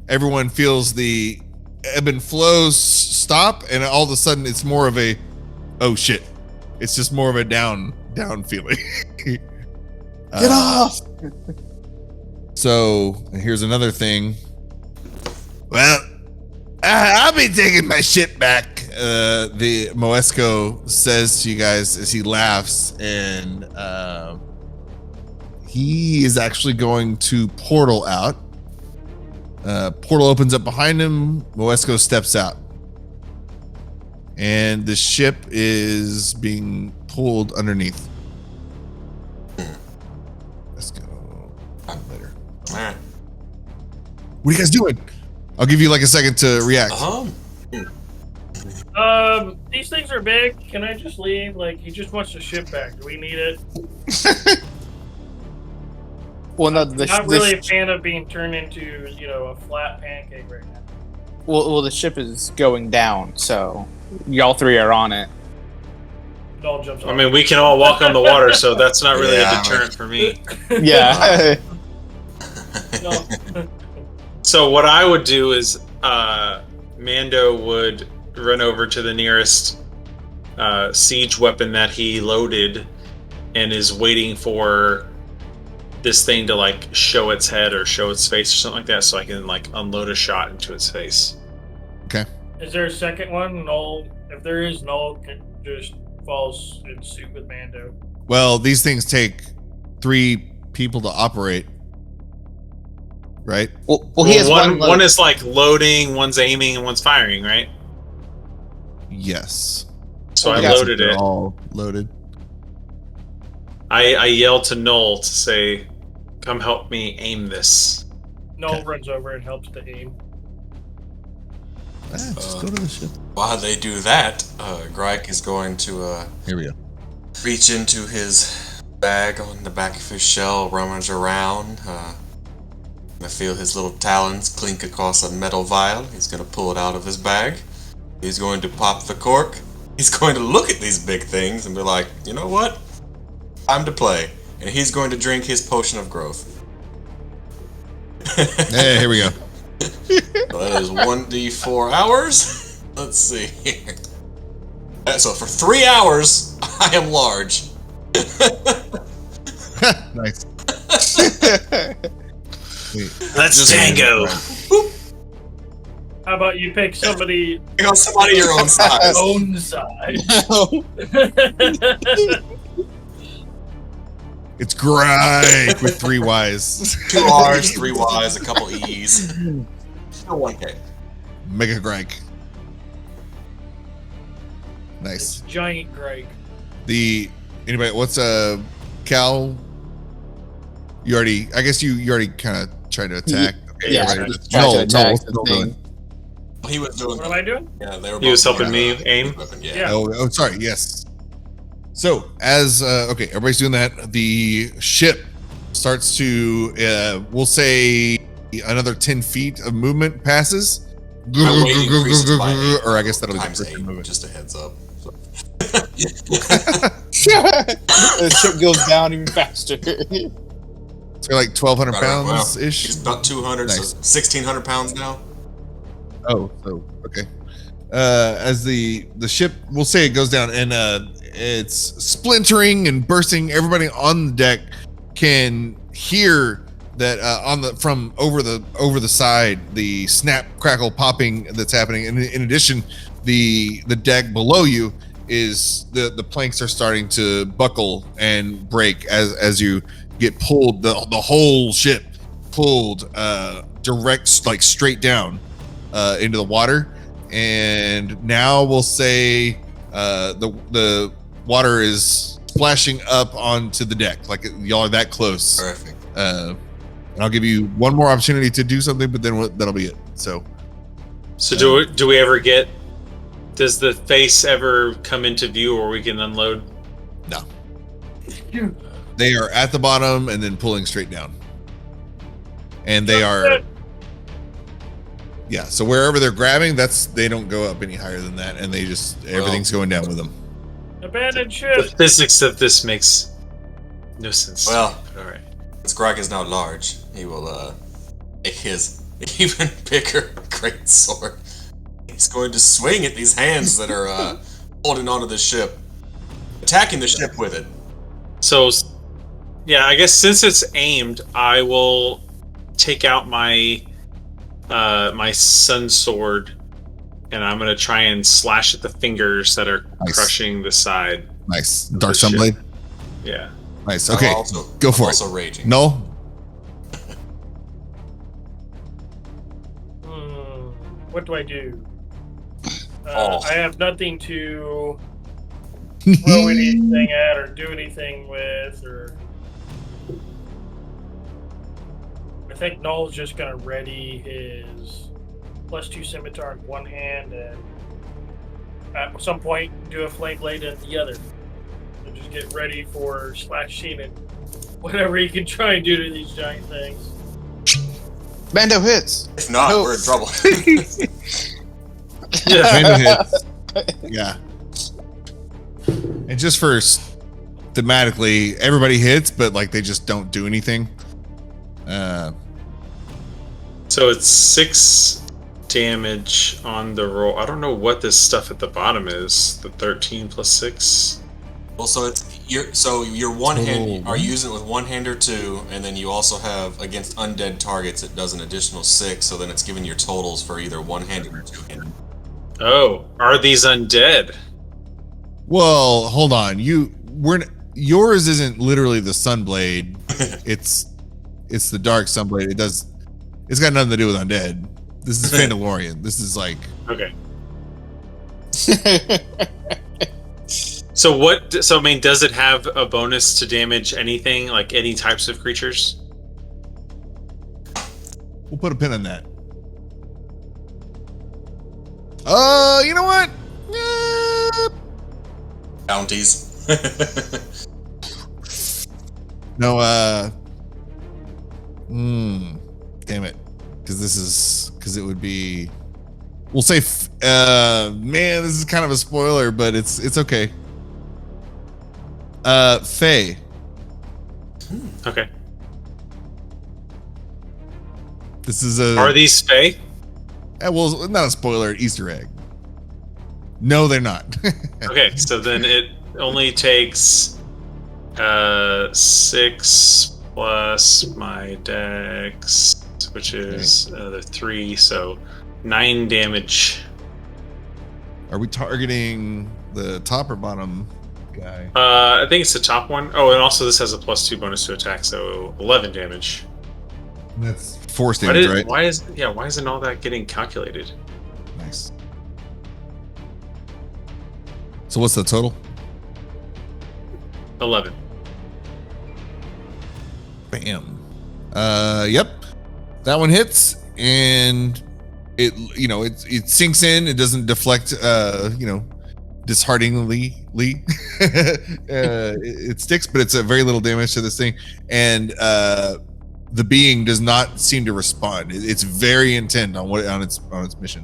Everyone feels the ebb and flows stop, and all of a sudden, it's more of a, oh shit! It's just more of a down feeling. Get off! So here's another thing. Well, I'll be taking my ship back. The Moesko says to you guys as he laughs, and he is actually going to portal out. Portal opens up behind him. Moesko steps out, and the ship is being pulled underneath. Let's go later. All right. What are you guys doing? I'll give you like a second to react. These things are big. Can I just leave? Like, he just wants the ship back. Do we need it? Well, no, I'm not really a fan of being turned into, a flat pancake right now. Well, the ship is going down, so y'all three are on it. It all jumps off. I mean, we can all walk on the water, so that's not really a deterrent for me. Yeah. No. So what I would do is, Mando would run over to the nearest siege weapon that he loaded, and is waiting for this thing to like show its head or show its face or something like that, so I can like unload a shot into its face. Okay. Is there a second one? Null. If there is, Null just falls in suit with Mando. Well, these things take 3 people to operate, right? Well, he has one is like loading, one's aiming, and one's firing, right? Yes. So I Yes, loaded they're it. all loaded. I yelled to Null to say, "Come help me aim this." Null runs over and helps to aim. Just go to the ship. While they do that, Gryke is going to Here we go. reach into his bag on the back of his shell, rummage around. I feel his little talons clink across a metal vial. He's going to pull it out of his bag. He's going to pop the cork. He's going to look at these big things and be like, you know what? Time to play. And he's going to drink his potion of growth. Hey, here we go. So that is 1d4 hours. Let's see here. So for 3 hours, I am large. Nice. Let's tango. How about you pick somebody You know, somebody your own size. own side? It's Gryke with 3 Ys. 2 R's, 3 Y's, a couple E's. Still 1K. Mega Gryke. It's Nice. giant Gryke. Anybody? What's Kal? You already? I guess you already kind of tried to attack. Okay, Yeah, you're ready. just tried to attack what's the Null thing. doing? He was doing. What am I doing? Yeah, they were. He was both helping doing me aim? Yeah. Yeah. Oh, sorry. Yes. So as okay, everybody's doing that. The ship starts to we'll say another 10 feet of movement passes. My weight increases by 8, Or I guess that'll be the times first 8, movement. just a heads up. The ship goes down even faster. So like 1,200 Right, pounds well, ish. He's about 200, Nice. so 1,600 pounds now. Oh, so okay. As the ship, we'll say it goes down and it's splintering and bursting. Everybody on the deck can hear that from over the side, the snap, crackle, popping that's happening. And in addition, the deck below you is the planks are starting to buckle and break as you get pulled. The whole ship pulled direct, like straight down into the water. And now we'll say the water is splashing up onto the deck, like y'all are that close. Perfect. And I'll give you one more opportunity to do something, but then that'll be it. So Do we ever get? Does the face ever come into view, or we can unload? no, they are at the bottom and then pulling straight down, and they are. Yeah, so wherever they're grabbing, they don't go up any higher than that, and they just everything's going down with them. Abandoned The ship. physics of this makes no sense. Well, all right. since Gryke is now large, he will make his even bigger great sword. He's going to swing at these hands that are holding onto the ship, attacking the ship with it. So, yeah, I guess since it's aimed, I will take out my my sun sword, and I'm gonna try and slash at the fingers that are Nice. crushing the side. Nice, Dark the ship. Sunblade. Yeah. Nice. Okay, go for I'm it. also raging. Null. What do I do? Oh. I have nothing to throw anything at or do anything with, or I think Null's just gonna ready his +2 scimitar in one hand and at some point do a flame blade in the other, and just get ready for slashing and whatever he can try and do to these giant things. Mando hits. If not, No. we're in trouble. Random hits. Yeah. And just for thematically, everybody hits, but like they just don't do anything. So it's 6 damage on the roll. I don't know what this stuff at the bottom is. The 13 plus 6. Well, so your one hand, are you using it with one hand or two, and then you also have against undead targets it does an additional 6, so then it's giving your totals for either one-handed or two-handed. Oh, are these undead? Well, hold on. Yours isn't literally the Sunblade. it's the Dark Sunblade. It's got nothing to do with undead. This is Mandalorian. This is like Okay. So I mean, does it have a bonus to damage anything, like any types of creatures? we'll put a pin on that. You know what? Bounties. No, damn it. Because it would be. We'll say, man, this is kind of a spoiler, but it's okay. Faye. Okay. This is a. Are these Fae? Well, not a spoiler. Easter egg. No, they're not. Okay, so then it only takes 6 plus my dex, which is the 3, so 9 damage. Are we targeting the top or bottom guy? I think it's the top one. Oh, and also this has a +2 bonus to attack, so 11 damage. That's force damage, right? Why isn't all that getting calculated? Nice. So what's the total? 11. Bam. Yep. That one hits, and it sinks in. It doesn't deflect. Dishearteningly. It sticks, but it's a very little damage to this thing, and the being does not seem to respond. It's very intent on its mission.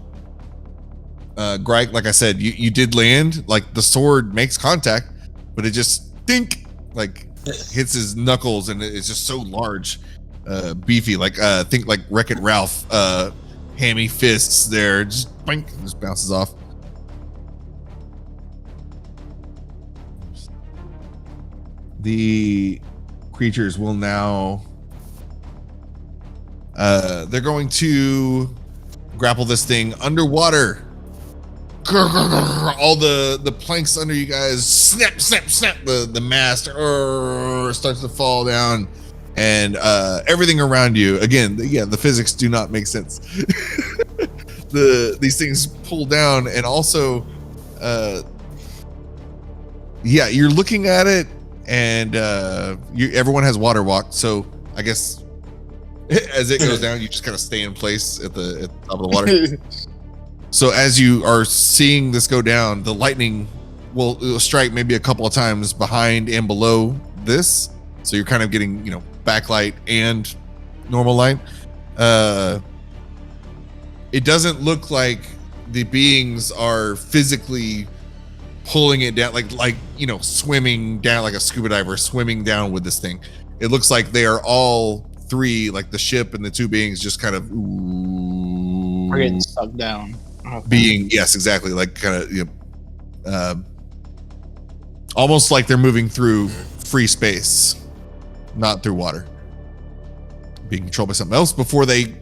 Gryke, like I said, you did land. Like the sword makes contact, but it just like hits his knuckles, and it's just so large, beefy. Like think like Wreck-It Ralph, hammy fists there. Just boink, just bounces off. The creatures will now. They're going to grapple this thing underwater. All the planks under you guys snap. The mast starts to fall down, and everything around you. Again, the physics do not make sense. These things pull down, and also, you're looking at it, and everyone has water walk. So I guess as it goes down, you just kind of stay in place at the top of the water. So as you are seeing this go down, the lightning will strike maybe a couple of times behind and below this. So you're kind of getting, backlight and normal light. It doesn't look like the beings are physically pulling it down, like swimming down like a scuba diver swimming down with this thing. It looks like they are all three, like the ship and the two beings, just kind of We're getting sucked down. Being, yes, exactly, like kind of almost like they're moving through free space, not through water, being controlled by something else before they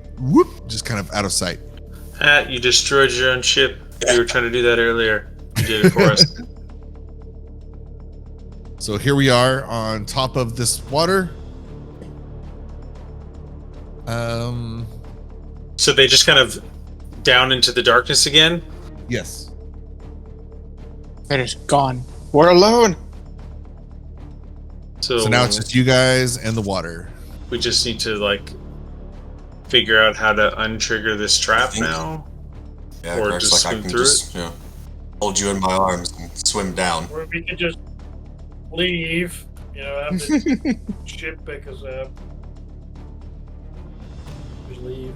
just kind of out of sight. You destroyed your own ship. You were trying to do that earlier. You did it for us. So here we are on top of this water. So they just kind of down into the darkness again? Yes. They're just gone. We're alone. So now it's just you guys and the water. We just need to figure out how to untrigger this trap now. Yeah, or Greg's just like, I swim can through just hold you in my arms and swim down. Or we could just leave, have the ship pick us up. Just leave.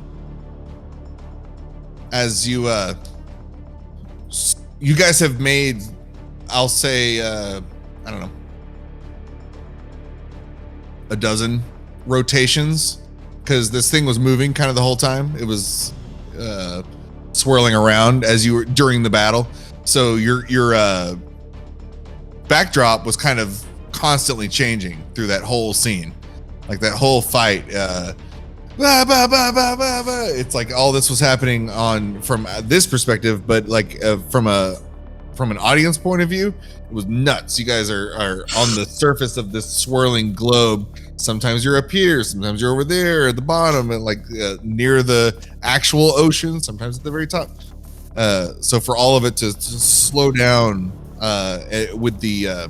As you guys have made, I'll say, I don't know, a dozen rotations, because this thing was moving kind of the whole time. It was swirling around as you were during the battle. So your backdrop was kind of constantly changing through that whole scene, like that whole fight. It's like all this was happening from this perspective, but from an audience point of view, it was nuts. You guys are on the surface of this swirling globe. Sometimes you're up here, sometimes you're over there at the bottom, and near the actual ocean, sometimes at the very top. So for all of it to slow down with the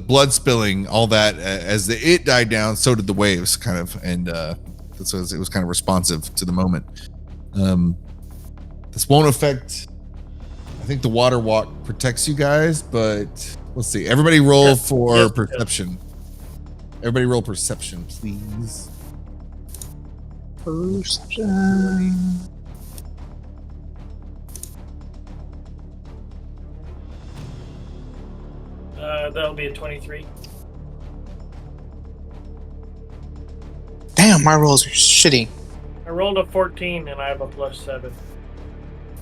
blood spilling, all that, as it died down, so did the waves, kind of, and it was kind of responsive to the moment. This won't affect. I think the water walk protects you guys, but let's see. Everybody roll for perception. Everybody roll perception, please. Perception. That'll be a 23. my rolls are shitty. I rolled a 14 and I have a +7.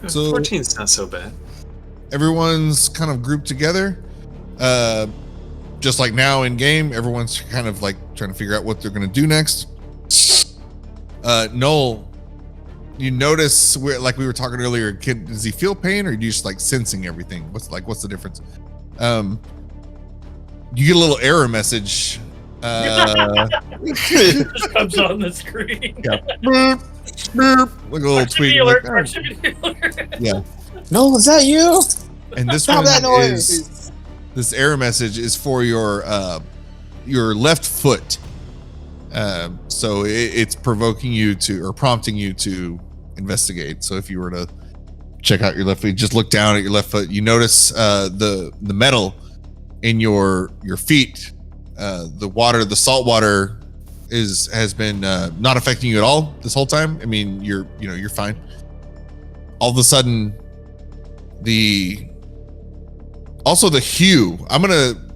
So 14's not so bad. everyone's kind of grouped together. Just like now in game, everyone's kind of like trying to figure out what they're going to do next. Null, you notice where, like we were talking earlier, does he feel pain or are you just like sensing everything? What's the difference? You get a little error message. It just comes on the screen. Yeah. Boop, boop, like a little tweet. Proximity alert, Like, proximity alert. yeah. No, is that you? And this Stop one that noise. is this error message is for your left foot. So it's provoking you to, or prompting you to investigate. So if you were to check out your left foot, just look down at your left foot, you notice the metal in your feet. The salt water has been not affecting you at all this whole time. I mean, you're fine. All of a sudden, the hue.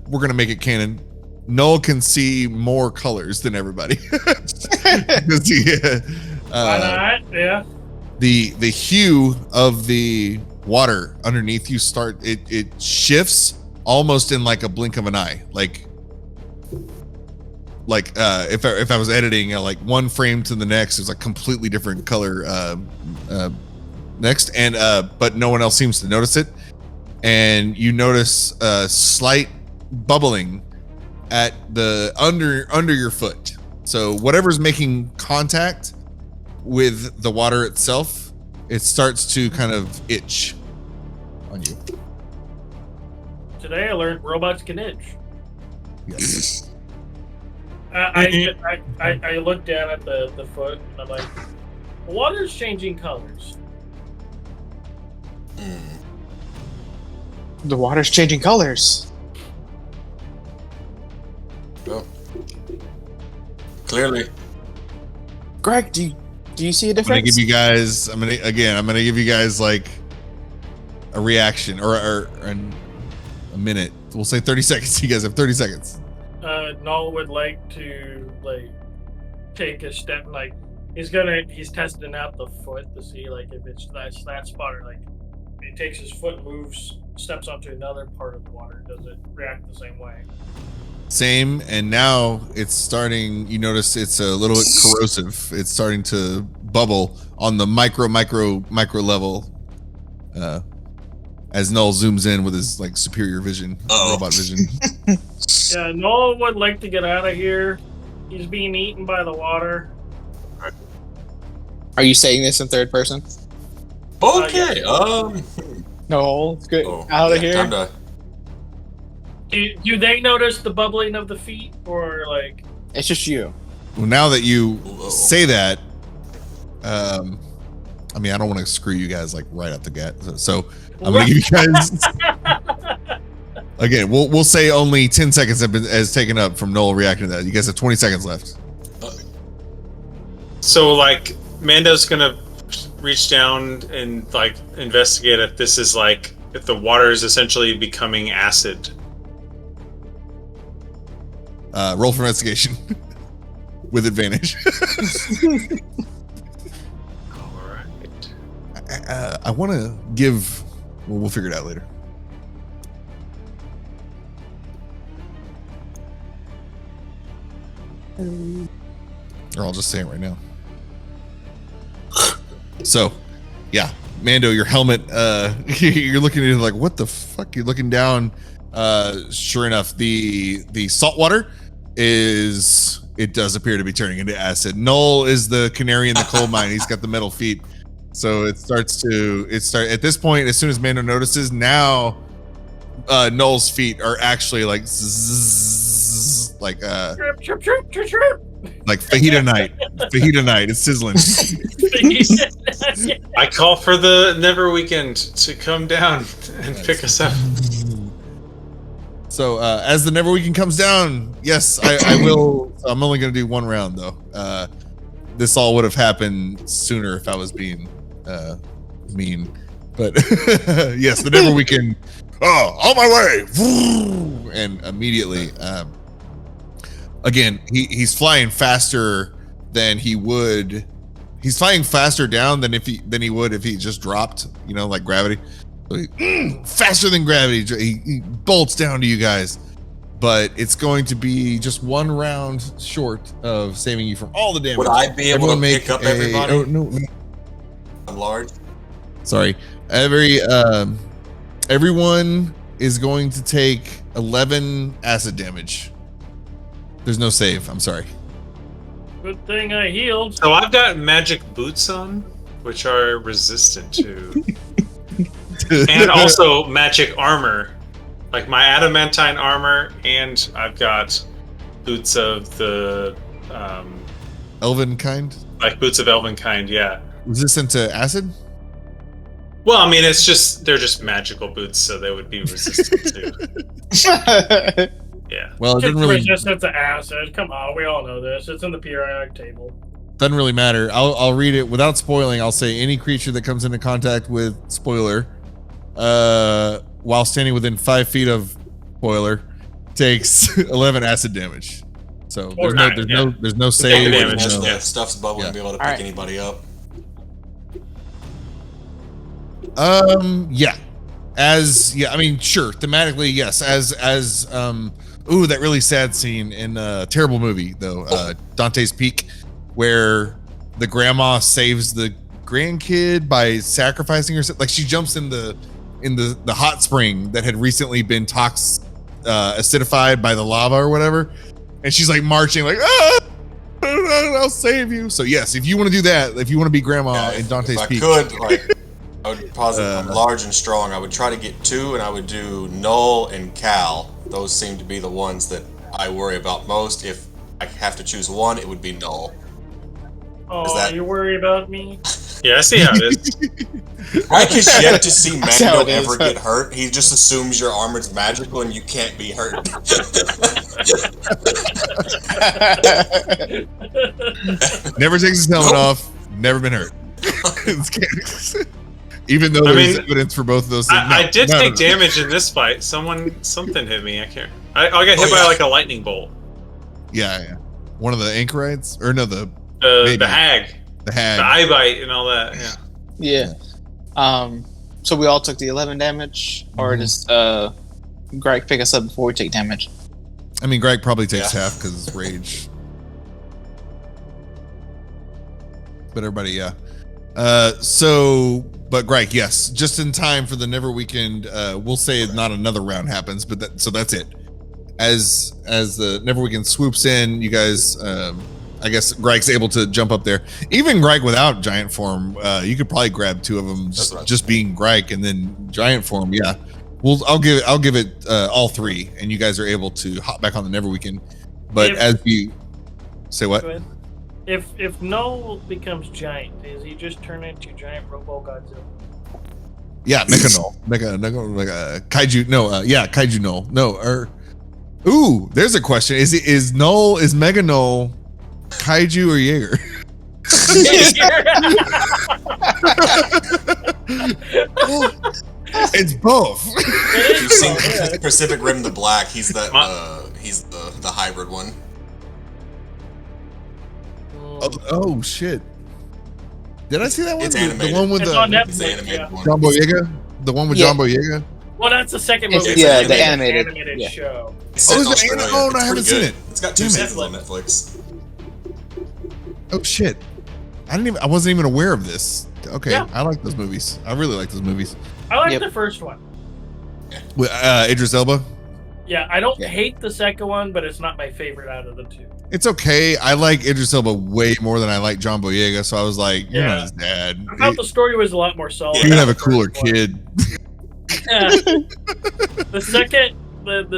We're gonna make it canon. Null can see more colors than everybody. Because Why not? Yeah. the hue of the water underneath you it shifts almost in like a blink of an eye. Like if I was editing like one frame to the next, it's like completely different color next, and but no one else seems to notice it. And you notice a slight bubbling at the under your foot. So whatever's making contact with the water itself, it starts to kind of itch on you. Today I learned robots can itch. Yes. I look down at the foot and I'm like, the water's changing colors. The water's changing colors. Well, clearly. Greg, do you see a I'm gonna difference? give you guys. I'm gonna give you guys like a reaction or a minute. We'll say 30 seconds. You guys have 30 seconds. Null would like to take a step, he's testing out the foot to see if it's that spot, or he takes his foot, moves, steps onto another part of the water. Does it react the same way? Same, and now it's starting. You notice it's a little bit corrosive. It's starting to bubble on the micro level. As Null zooms in with his superior vision, robot vision. Yeah, Null would like to get out of here. He's being eaten by the water. Are you saying this in third person? Okay. No, it's good. Oh, Out of yeah, here. time to- Do they notice the bubbling of the feet, or It's just you. Well, now that you Whoa. say that, I mean, I don't want to screw you guys right out the gate. So I'm gonna give you guys. Again, we'll say only 10 seconds has taken up from Null reacting to that. You guys have 20 seconds left. So Mando's gonna reach down and investigate if this is if the water is essentially becoming acid. Roll for investigation with advantage. All right. I want to give. Well, we'll figure it out later. Or I'll just say it right now. So, yeah, Mando, your helmet. You're looking at it what the fuck? You're looking down. Sure enough, the salt water it does appear to be turning into acid. Null is the canary in the coal mine. He's got the metal feet. So it starts at this point, as soon as Mando notices, now Null's feet are actually zzz, trip, trip, trip, trip, trip. like fajita night. It's sizzling. I call for the Neverweakened to come down and pick us up. So as the Neverweakened comes down, yes, I will. I'm only going to do one round though. This all would have happened sooner if I was being mean. But yes, the Neverweakened. Oh, on my way! And immediately, again, he's flying faster than he would. He's flying faster down than he would if he just dropped, you know, like gravity. So faster than gravity. He bolts down to you guys, but it's going to be just one round short of saving you from all the damage. Would I be able to pick up everybody? Oh no! I'm large. Sorry. Everyone is going to take 11 acid damage. There's no save. I'm sorry. Good thing I healed. So I've got magic boots on, which are resistant to, and also magic armor, like my adamantine armor, and I've got boots of the Elven kind? like boots of elven kind. Yeah. Resistant to acid? Well, I mean, they're just magical boots, so they would be resistant to. Yeah. Well, it It's doesn't really resistant to acid. Come on, we all know this. It's in the periodic table. doesn't really matter. I'll read it without spoiling. I'll say any creature that comes into contact with spoiler, while standing within 5 feet of spoiler, takes 11 acid damage. So Or there's no save. damage, there's no- yeah. Stuff's bubbling to be able to pick Alright. anybody up. Yeah. I mean, sure. Thematically, yes. That really sad scene in a terrible movie though, Dante's Peak, where the grandma saves the grandkid by sacrificing herself. Like she jumps in the hot spring that had recently been acidified by the lava or whatever, and she's like marching like, I'll save you. So yes, if you want to do that, if you want to be grandma in Dante's if I Peak, could, I would posit I'm large and strong. I would try to get 2, and I would do Null and Kal. Those seem to be the ones that I worry about most. If I have to choose one, it would be Null. Oh, you worry about me? Yeah, I see how it is. Gryke has yet to see That's how Mando it is. ever get hurt. He just assumes your armor's magical and you can't be hurt. never takes his helmet off, never been hurt. Even though there's evidence for both of those things. I did take damage in this fight. Something hit me. I can't. I got hit by like a lightning bolt. Yeah. One of the anchorites, or no, the hag, the hag, the eye bite, and all that. Yeah. Yeah. So we all took the 11 damage, or does Gryke pick us up before we take damage? I mean, Gryke probably takes half because it's rage. But everybody, yeah. But Gryke, yes, just in time for the Neverweakened. We'll say not another round happens, but that's it. As the Neverweakened swoops in, you guys, I guess Gryke's able to jump up there. Even Gryke without giant form, you could probably grab 2 of them just being Gryke, and then giant form. Yeah, I'll give it all 3, and you guys are able to hop back on the Neverweakened. But as you say, what? Go ahead. If Null becomes giant, does he just turn into giant Robo Godzilla? Yeah, Mecha Null, Mecha Kaiju. No, Kaiju Null. No, ooh, there's a question. Is Mega Null Kaiju or Jaeger? It's both. You've seen Pacific Rim: The Black. He's the hybrid one. Oh shit! Did I see that one? It's animated. The one with It's the on Netflix, It's the animated one. John Boyega? The one with Yeah. John Boyega? Well, that's the second It's- movie. yeah, It's the an animated, yeah. show. It's set in is it Australia. animated? Oh, no, I It's haven't pretty seen good. it. It's got 2 Damn it. seasons on Netflix. Oh shit! I wasn't even aware of this. Okay, Yeah. I like those movies. I really like those movies. I like Yep. the first one. With Idris Elba. Yeah, I don't Yeah. hate the second one, but it's not my favorite out of the 2. It's okay. I like Idris Elba way more than I like John Boyega, so I was like, you're Yeah. not his dad. I thought the story was a lot more solid. You can have a than the cooler first one. kid. Yeah. The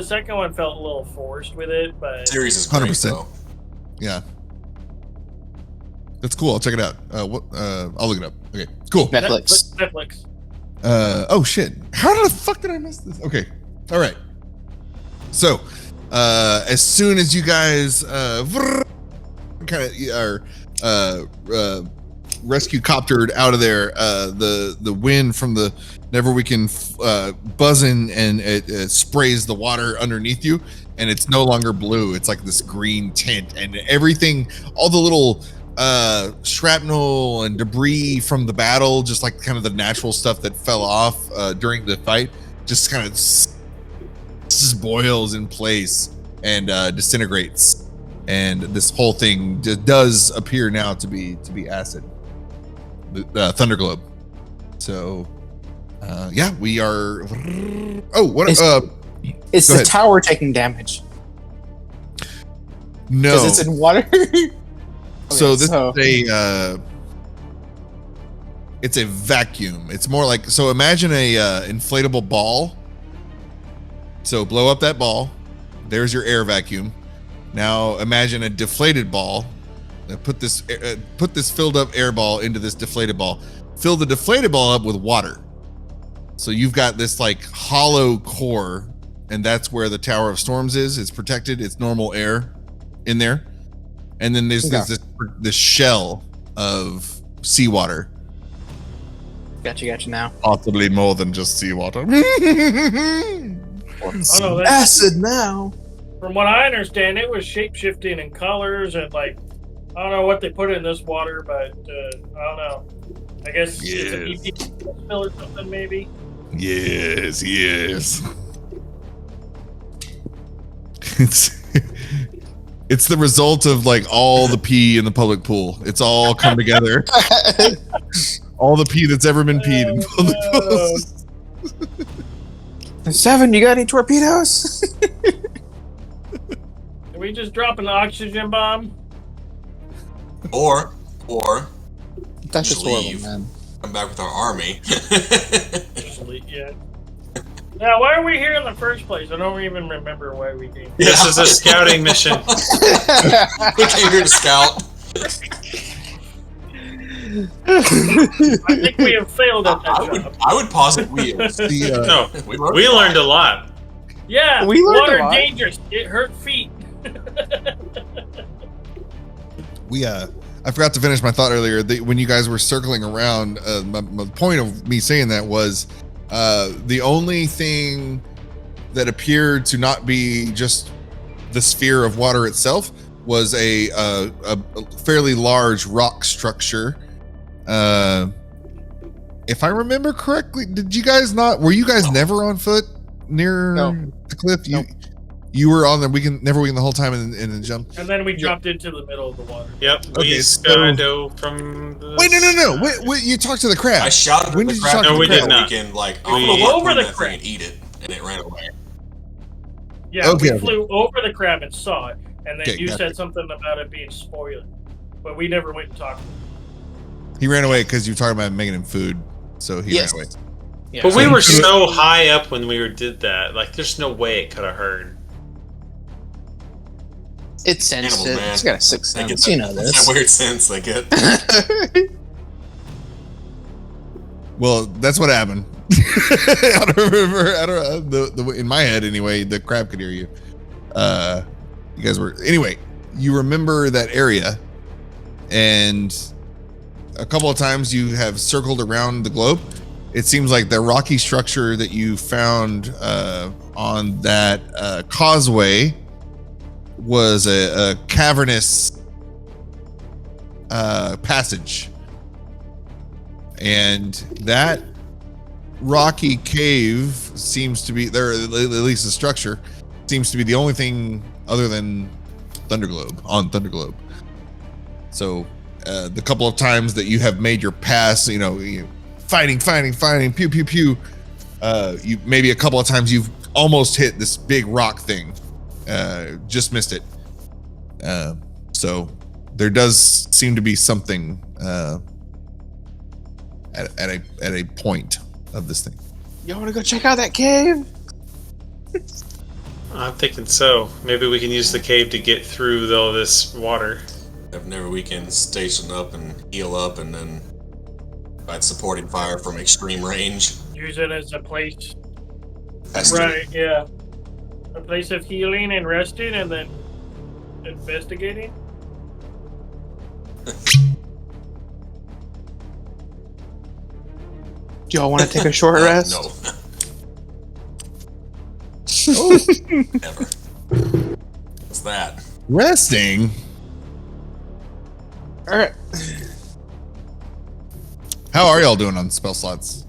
second one felt a little forced with it, but Series is great 100%. though. Yeah. That's cool. I'll check it out. I'll look it up. Okay, cool. Netflix. Netflix. Oh shit. How the fuck did I miss this? Okay. All right. So, as soon as you guys kind of are rescue coptered out of there, the wind from the Neverweakened buzzing, and it sprays the water underneath you, and it's no longer blue. It's like this green tint, and everything, all the little shrapnel and debris from the battle, just like kind of the natural stuff that fell off during the fight, just kind of just boils in place and disintegrates, and this whole thing does appear now to be acid, the THunderglobe. So yeah, we are. Oh, what? It's go the ahead. tower taking damage No. because it's in water. So this Okay, is it's a vacuum. It's more like, so imagine a inflatable ball. So blow up that ball. There's your air vacuum. Now imagine a deflated ball. Put this filled up air ball into this deflated ball. Fill the deflated ball up with water. So you've got this like hollow core, and that's where the Tower of Storms is. It's protected. It's normal air in there. And then there's this shell of seawater. Gotcha now. Possibly more than just seawater. Oh, no, that's, Acid now. from what I understand, it was shape-shifting in colors and like, I don't know what they put in this water, but I don't know. I guess it's an EP spill or something, maybe. Yes. It's the result of like all the pee in the public pool. It's all come together. All the pee that's ever been peed in public pools. 7, you got any torpedoes? Can we just drop an oxygen bomb? Or That's just horrible, leave. man. Come back with our army. Yeah. Now, why are we here in the first place? I don't even remember why we came. This is a scouting mission. We came here to scout. I think we have failed at that job. I would posit we. No, we learned a lot. Yeah, We learned water a lot. dangerous. It hurt feet. I forgot to finish my thought earlier. When you guys were circling around, my point of me saying that was the only thing that appeared to not be just the sphere of water itself was a fairly large rock structure. If I remember correctly, were you guys never on foot near the cliff? You were on the Neverweakened the whole time and then jumped. And then we jumped into the middle of the water. Yep, Okay, we so- skydove from the... Wait, no. Wait, you talked to the crab. I shouted When at did the you crab. talk to No, we the did crab? not. Weekend, like, We I'm gonna flew walk over over the that crab. thing and eat it, and it ran away. Yeah, Okay, we okay. flew over the crab and saw it, and then Okay, you gotcha. said something about it being spoiled, but we never went and talked. He ran away because you were talking about making him food, so he Yes. ran away. Yeah. But we So were you could've- so high up when we did that. Like, there's no way it could have heard. It's sensed Animal, it. man. It's got a sixth They get sense. You know that this. weird sense they get. Well, that's what happened. I don't remember. I don't the in my head anyway. The crab could hear you. You guys were anyway. You remember that area, and a couple of times you have circled around the globe. It seems like the rocky structure that you found on that causeway was a cavernous passage. And that rocky cave seems to be there, at least the structure seems to be the only thing other than THunderglobe. So the couple of times that you have made your pass, fighting, pew, pew, pew. You maybe a couple of times you've almost hit this big rock thing, just missed it. So there does seem to be something at a point of this thing. You want to go check out that cave? I'm thinking so. Maybe we can use the cave to get through all this water. Have Neverweakened station up and heal up, and then provide supporting fire from extreme range. Use it as a place, That's right? Yeah, a place of healing and resting, and then investigating. Do y'all want to take a short rest? No. Never. What's that? Resting. All right. How are y'all doing on spell slots?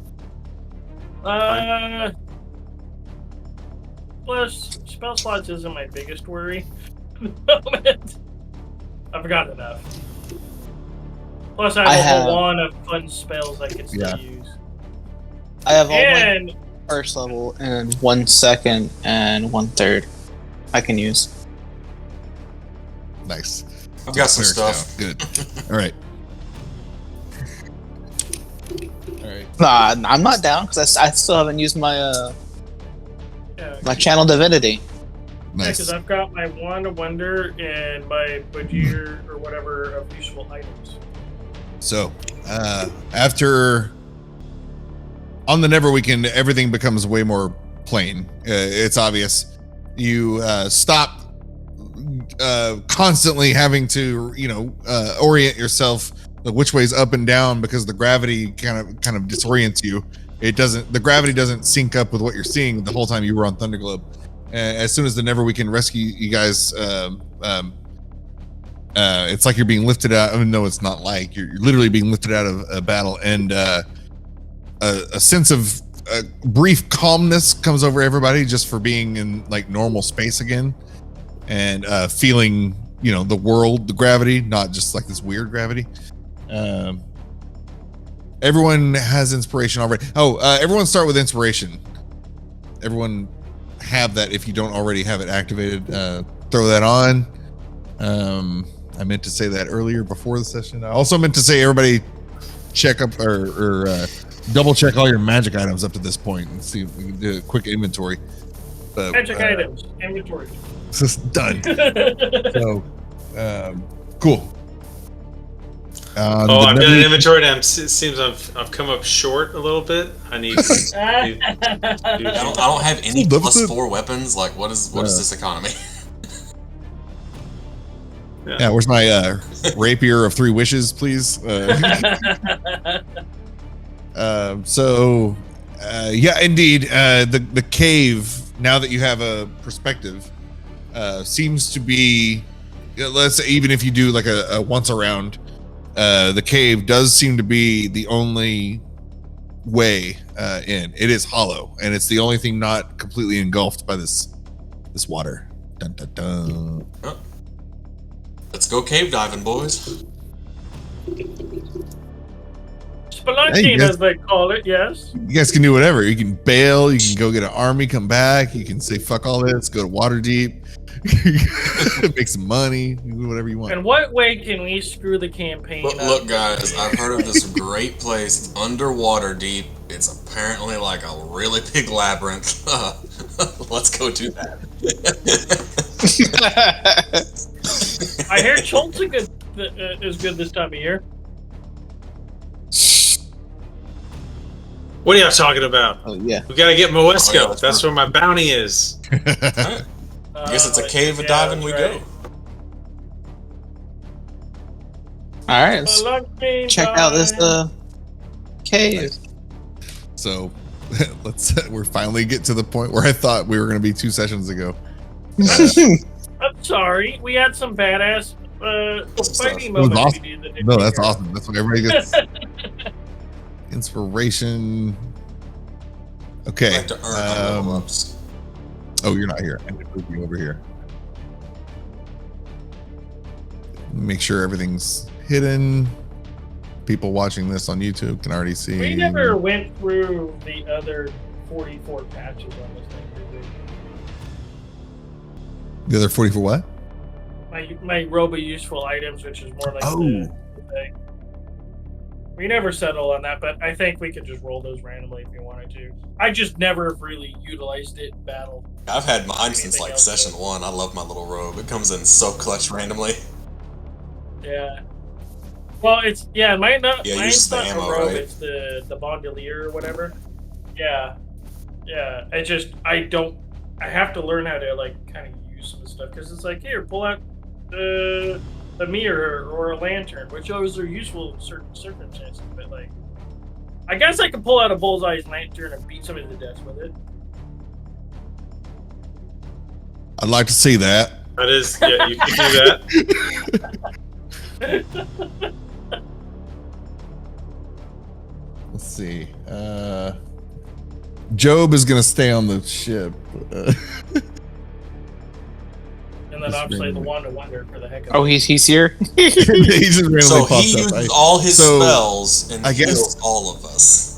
Plus, spell slots isn't my biggest worry at the moment. I've got enough. Plus, I have a wand of fun spells I can still use. I have all And my first level and 1 second and 1/3 I can use. Nice. I've got some stuff. Good. All right. Nah, I'm not down because I still haven't used my my channel divinity. Nice. because I've got my wand of wonder and my bajir or whatever of useful items. So, after on the Neverweakened, everything becomes way more plain. It's obvious. You stop constantly having to, orient yourself like which way's up and down because the gravity kind of disorients you. The gravity doesn't sync up with what you're seeing the whole time you were on THunderglobe. As soon as the Neverweakened rescue you guys, it's like you're being lifted out. I mean, no, it's not like you're literally being lifted out of a battle, and a sense of brief calmness comes over everybody just for being in like normal space again, and feeling the world, the gravity, not just like this weird gravity. Everyone has inspiration already. Everyone start with inspiration. Everyone have that if you don't already have it activated. Throw that on. I meant to say that earlier before the session. I also meant to say everybody check up or double check all your magic items up to this point and see if we can do a quick inventory. Magic items, inventory. This is done. So, cool. I've got an inventory and it seems I've come up short a little bit. I need. I don't have any +4 weapons. Like, what is this economy? Yeah, where's my rapier of 3 wishes, please? So, indeed, the cave, now that you have a perspective, seems to be, let's say, even if you do like a once around, the cave does seem to be the only way in. It is hollow, and it's the only thing not completely engulfed by this water. Dun, dun, dun. Oh. Let's go cave diving, boys. Spelunking, as they call it, yes. You guys can do whatever. You can bail, you can go get an army, come back, you can say fuck all this, go to Waterdeep, make some money, do whatever you want. And what way can we screw the campaign up? Look, guys, I've heard of this great place underwater deep. It's apparently like a really big labyrinth. Let's go do that. I hear Schultz is good this time of year. What are y'all talking about? Oh yeah, we gotta get Moesko. Oh, yeah, that's where my bounty is. I guess it's a cave of diving we go. All right, let's check out this cave. So we're finally get to the point where I thought we were going to be 2 sessions ago. I'm sorry, we had some badass fighting was moments. awesome. No, that's awesome. That's what everybody gets. Inspiration. Okay. I have to earn level ups. Oh, you're not here. I need to move you over here. Make sure everything's hidden. People watching this on YouTube can already see. We never went through the other 44 patches on this thing, did we? The other 44 what? My robo useful items, which is more like the thing. We never settled on that, but I think we could just roll those randomly if you wanted to. I just never really utilized it in battle. I've had mine since like session 1. I love my little robe. It comes in so clutch randomly. Yeah. Well, it's mine's not the a ammo, robe. right? It's the bandolier or whatever. Yeah. It's just I have to learn how to like kind of use some of the stuff because it's like here, pull out a mirror or a lantern, which always are useful in certain circumstances. But like, I guess I could pull out a bullseye's lantern and beat somebody to death with it. I'd like to see that. That is, yeah, you can do that. Let's see. Job is gonna stay on the ship. And then obviously the Wanda Wonder for the heck of it. Oh, he's here. He just randomly So pops he up. uses all his so, spells and I guess- heals all of us.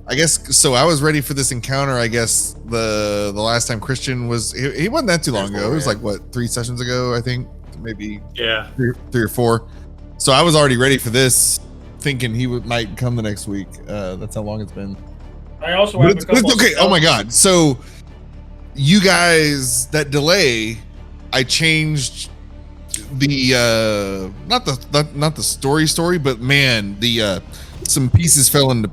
I guess so. I was ready for this encounter. I guess the last time Christian was he wasn't that too long ago. It was like what 3 sessions ago, I think, maybe Yeah. three or 4. So I was already ready for this, thinking he might come the next week. That's how long it's been. I also have a couple Okay. of Oh my God. So you guys, that delay, I changed the not the story, but man, the some pieces fell into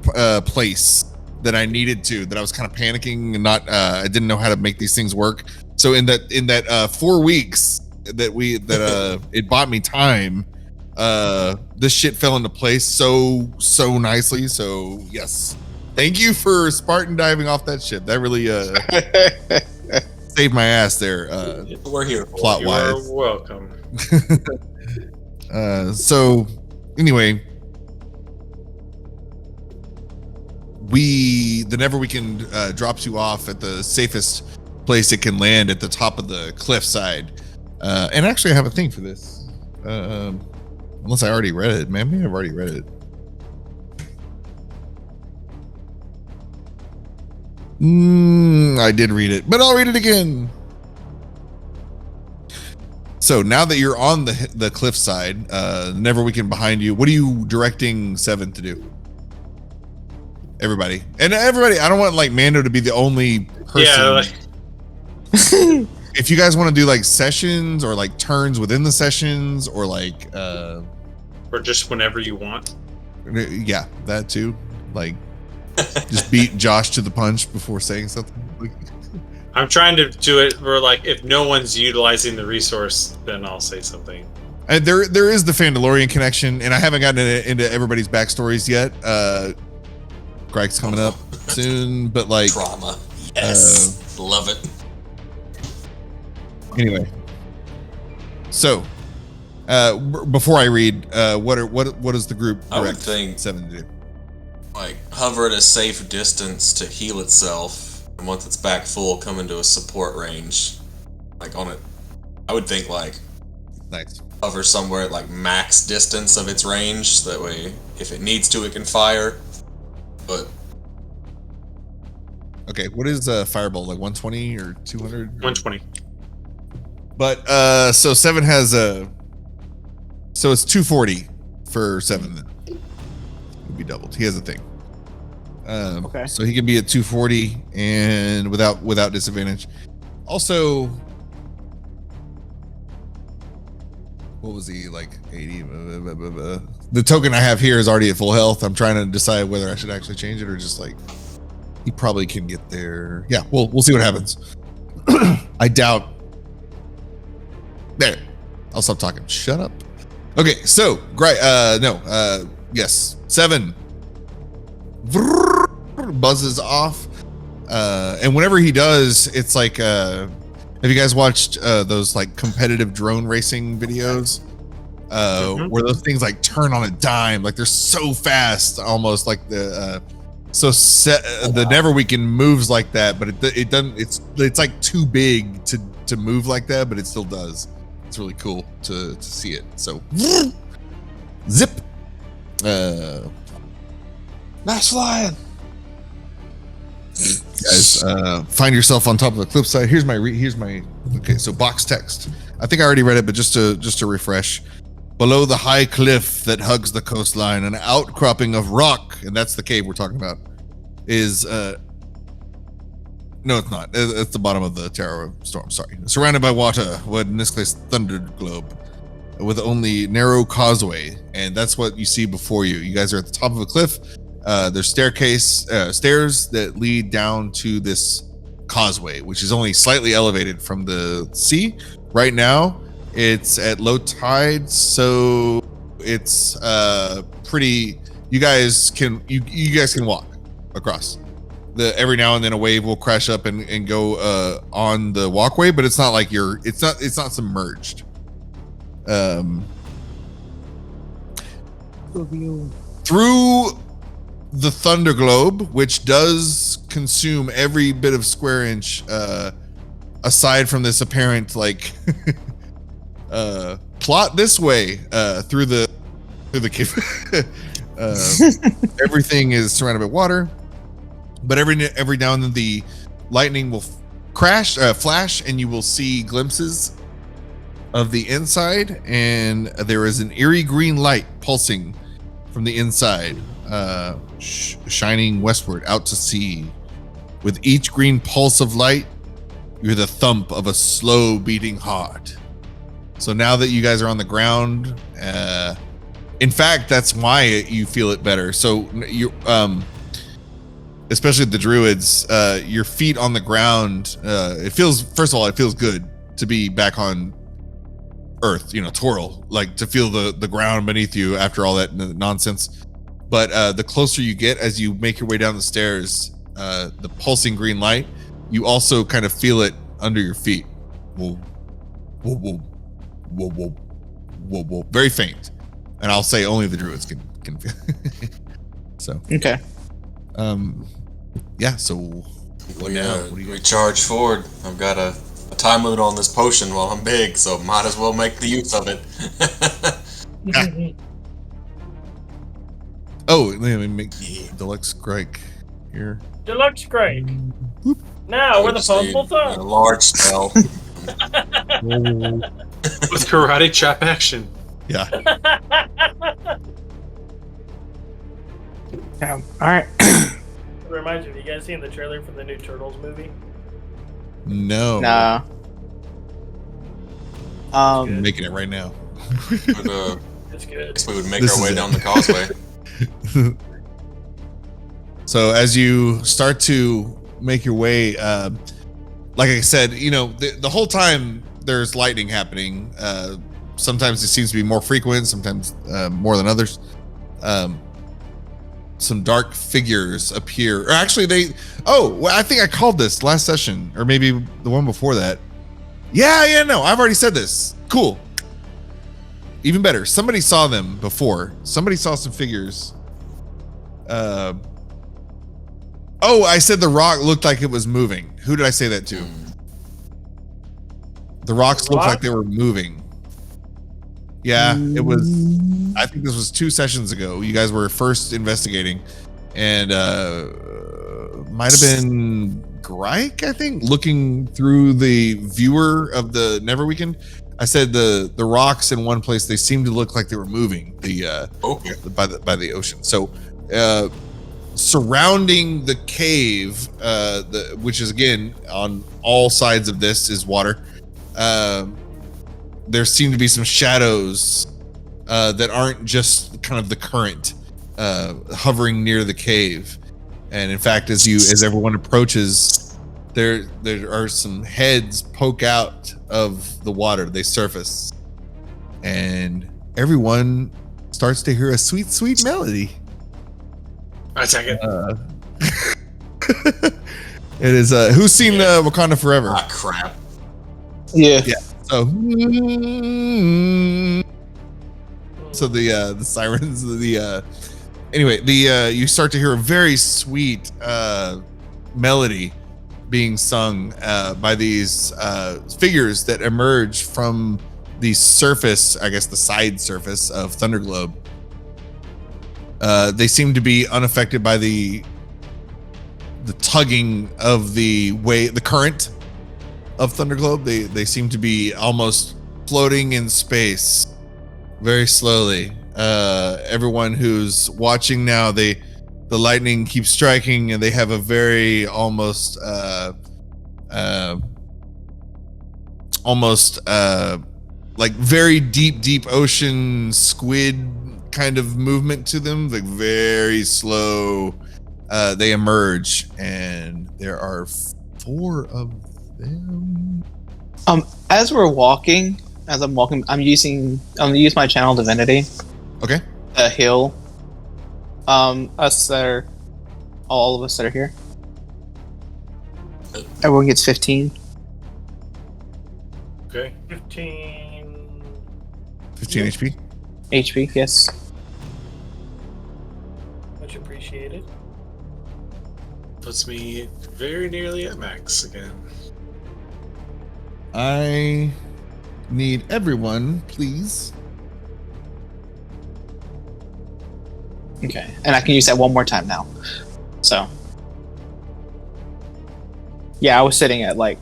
place that I needed to. That I was kind of panicking and not. I didn't know how to make these things work. So in that 4 weeks that it bought me time. This shit fell into place so nicely. So yes, thank you for Spartan diving off that ship. That really saved my ass there. We're here for Plot You're wise. welcome. So anyway, the Neverweakened drops you off at the safest place it can land at the top of the cliffside. And actually, I have a thing for this. Unless I already read it. Maybe I've already read it. I did read it, but I'll read it again. So now that you're on the cliffside, Neverweakened behind you, what are you directing Seven to do? Everybody. I don't want like Mando to be the only person. Yeah. Like, If you guys want to do like sessions or like turns within the sessions or like or just whenever you want. yeah, that too. Like just beat Josh to the punch before saying something. I'm trying to do it where, like, if no one's utilizing the resource, then I'll say something. And there is the Fandalorian connection, and I haven't gotten into everybody's backstories yet. Gryke's coming up soon, but like Trauma. Yes. Love it. Anyway, so before I read, what does the group I would direct think- Seven to do? Like, hover at a safe distance to heal itself, and once it's back full, come into a support range. Like, on it. I would think, like, Nice. hover somewhere at, like, max distance of its range, so that way, if it needs to, it can fire. But Okay, what is Fireball, like 120 or 200? 120. But so Seven has so it's 240 for Seven then. It'll be doubled. He has a thing. Okay. So he can be at 240 and without disadvantage. Also, what was he like 80? The token I have here is already at full health. I'm trying to decide whether I should actually change it or just like he probably can get there. Yeah, we'll see what happens. I doubt. There. I'll stop talking. Shut up. Okay, so great. Yes. Seven buzzes off. And whenever he does, it's like have you guys watched those like competitive drone racing videos? Where those things like turn on a dime, like they're so fast, almost like the the Neverweakened moves like that, but it doesn't. It's like too big to move like that, but it still does. It's really cool to see it. So zip. Max flying. Guys, find yourself on top of a cliffside. Here's my okay. So box text. I think I already read it, but just to refresh. Below the high cliff that hugs the coastline, an outcropping of rock, and that's the cave we're talking about, is no, it's not. It's the bottom of the Tower of Storm. Sorry, surrounded by water, what in this case THunderglobe, with only narrow causeway, and that's what you see before you. You guys are at the top of a cliff. There's stairs that lead down to this causeway, which is only slightly elevated from the sea. Right now, it's at low tide, so it's pretty. You guys can walk across. Every now and then a wave will crash up and go on the walkway, but it's not like it's not submerged. through the Thunderglobe, which does consume every bit of square inch, aside from this apparent like plot this way through the cave. Everything is surrounded by water, but every now and then the lightning will flash, and you will see glimpses of the inside, and there is an eerie green light pulsing from the inside, shining westward out to sea. With each green pulse of light, you hear the thump of a slow beating heart. So now that you guys are on the ground, in fact, that's why you feel it better. So you, especially the druids, your feet on the ground, it feels, first of all, it feels good to be back on Earth, Toril, like to feel the ground beneath you after all that nonsense. But the closer you get as you make your way down the stairs, the pulsing green light, you also kind of feel it under your feet. Whoa, whoa, whoa, whoa, whoa, whoa, whoa. Very faint. And I'll say only the druids can feel. So okay. Yeah. So what now? What do you we charge forward. I've got a time limit on this potion while I'm big, so might as well make the use of it. Oh, let me make Deluxe Gryke here. Deluxe Gryke. Now we're the puzzle A thumb. large spell. With karate chop action. Yeah. Yeah. All right. It reminds me, have you guys seen the trailer for the new Turtles movie? No. Nah. I'm making it right now. But, It's good. guess we would make This our is way it. down the causeway. So as you start to make your way, like I said, the whole time there's lightning happening. Sometimes it seems to be more frequent, sometimes more than others. Some dark figures appear. Or actually, I think I called this last session, or maybe the one before that. Yeah, no, I've already said this. Cool. Even better, somebody saw them before. Somebody saw some figures. I said the rock looked like it was moving. Who did I say that to? The rocks looked like they were moving. Yeah, it was. I think this was 2 sessions ago. You guys were first investigating, and might have been Gryke, I think, looking through the viewer of the Neverweakened. I said the rocks in one place, they seemed to look like they were moving. By the ocean. So surrounding the cave, which is again on all sides of this is water. There seem to be some shadows that aren't just kind of the current hovering near the cave. And in fact, as everyone approaches, there are some heads poke out of the water. They surface, and everyone starts to hear a sweet, sweet melody. I take it. It is who's seen Wakanda Forever? Ah, crap. Yeah. So the sirens, anyway, you start to hear a very sweet melody being sung by these figures that emerge from the surface, I guess the side surface of THunderglobe. They seem to be unaffected by the tugging of the current of THunderglobe. They seem to be almost floating in space very slowly. Everyone who's watching now, the lightning keeps striking, and they have a very almost like very deep ocean squid kind of movement to them, like very slow. They emerge, and there are 4 of them. As I'm walking, I'm gonna use my channel divinity. Okay. A heal. All of us that are here. Everyone gets 15. Okay. 15. 15 HP. HP, yes. Much appreciated. Puts me very nearly at max again. I need everyone, please. Okay, and I can use that one more time now. So, yeah, I was sitting at like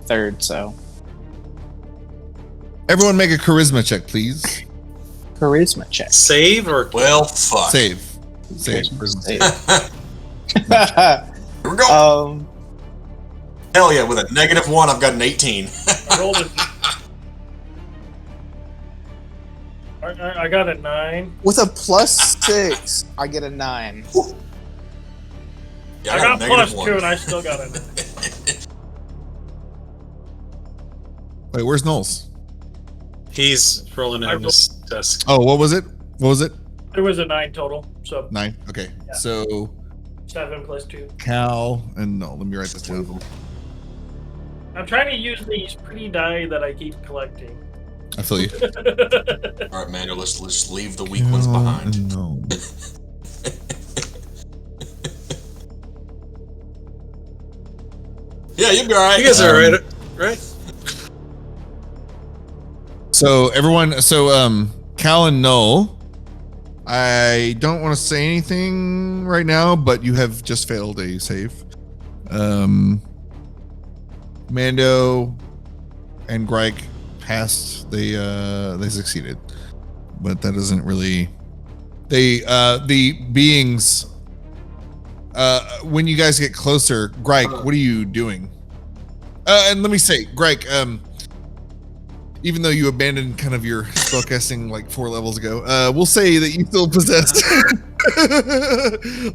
third. So, Everyone make a charisma check, please. charisma check. Save or Well, fuck. Save. Charisma Save. Here we go. um, Hell yeah, with a -1, I've got an 18. I rolled it. I got a 9. with a +6, I get a 9. Yeah, I got a +2 -1. and I still got a 9. Wait, where's Knowles? he's rolling on his desk. Oh, what was it? What was it? It was a 9 total, so 9. Okay. Yeah. So 7 plus 2. Cal and no, let me write this down. I'm trying to use these pretty die that I keep collecting. I feel you. All right, Mando, let's just leave the weak ones behind. No. Yeah, you'll be all right. You guys are right? Right? So everyone, Cal and Null, I don't want to say anything right now, but you have just failed a save. Mando and Gryke passed. They succeeded, but that doesn't really. The beings. When you guys get closer, Gryke, what are you doing? And let me say, Gryke, even though you abandoned kind of your spellcasting like 4 levels ago, we'll say that you still possess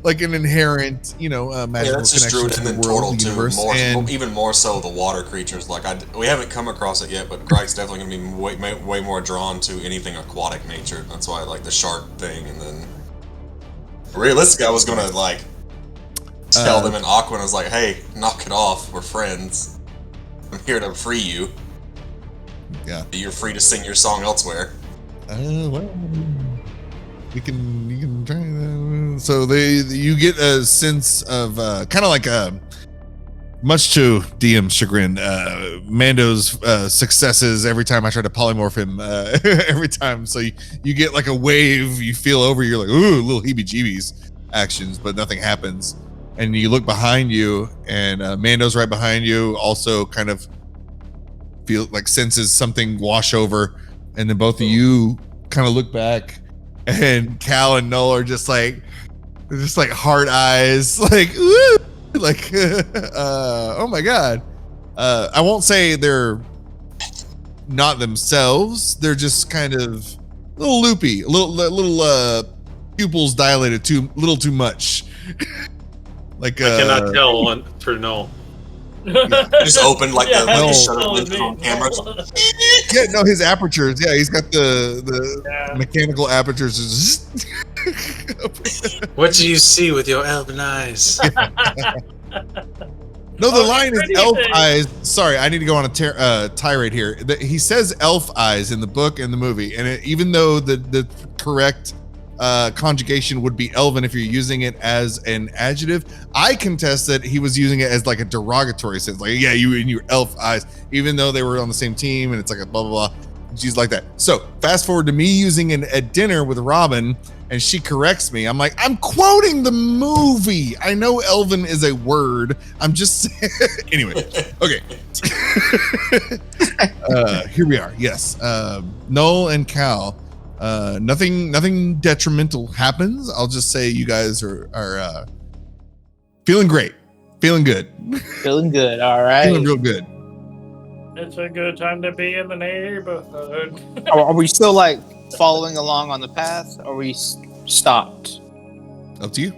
like an inherent, magical that's just connection druid to and the then world, total the too. universe, More, and even more so the water creatures. Like we haven't come across it yet, but Gryke's definitely going to be way more drawn to anything aquatic nature. That's why I like the shark thing. And then realistically, I was going to like tell them in Aqua, and I was like, "Hey, knock it off. We're friends. I'm here to free you. yeah. You're free to sing your song elsewhere." Well, you can try that. So you get a sense of kind of like much to DM's chagrin, Mando's successes every time I try to polymorph him, every time. So you get like a wave, you feel over, you're like, ooh, little heebie-jeebies actions, but nothing happens. And you look behind you, and Mando's right behind you, also kind of feel like senses something wash over, and then both of you kind of look back, and Cal and Null are just like hard eyes, like ooh, like oh my god. I won't say they're not themselves, they're just kind of a little loopy, a little pupils dilated little too much. Like I cannot tell for no. Just opened like the no. shutter lid on cameras. Yeah, no, his apertures. Yeah, he's got the mechanical apertures. What do you see with your elven eyes? No, the line is pretty elf big. eyes. Sorry, I need to go on a tirade here. He says elf eyes in the book and the movie, and even though the correct conjugation would be elven if you're using it as an adjective, I contest that he was using it as like a derogatory sense. Like, yeah, you and your elf eyes, even though they were on the same team, and it's like a blah blah blah. She's like that. So fast forward to me using it at dinner with Robin, and she corrects me. I'm like, I'm quoting the movie. I know elven is a word. I'm just anyway. Okay. Here we are. Yes. Null and Cal. Nothing detrimental happens. I'll just say you guys are feeling great, feeling good, Feeling good. All right. feeling real good. It's a good time to be in the neighborhood. Are we still like following along on the path? Or are we stopped? Up to you.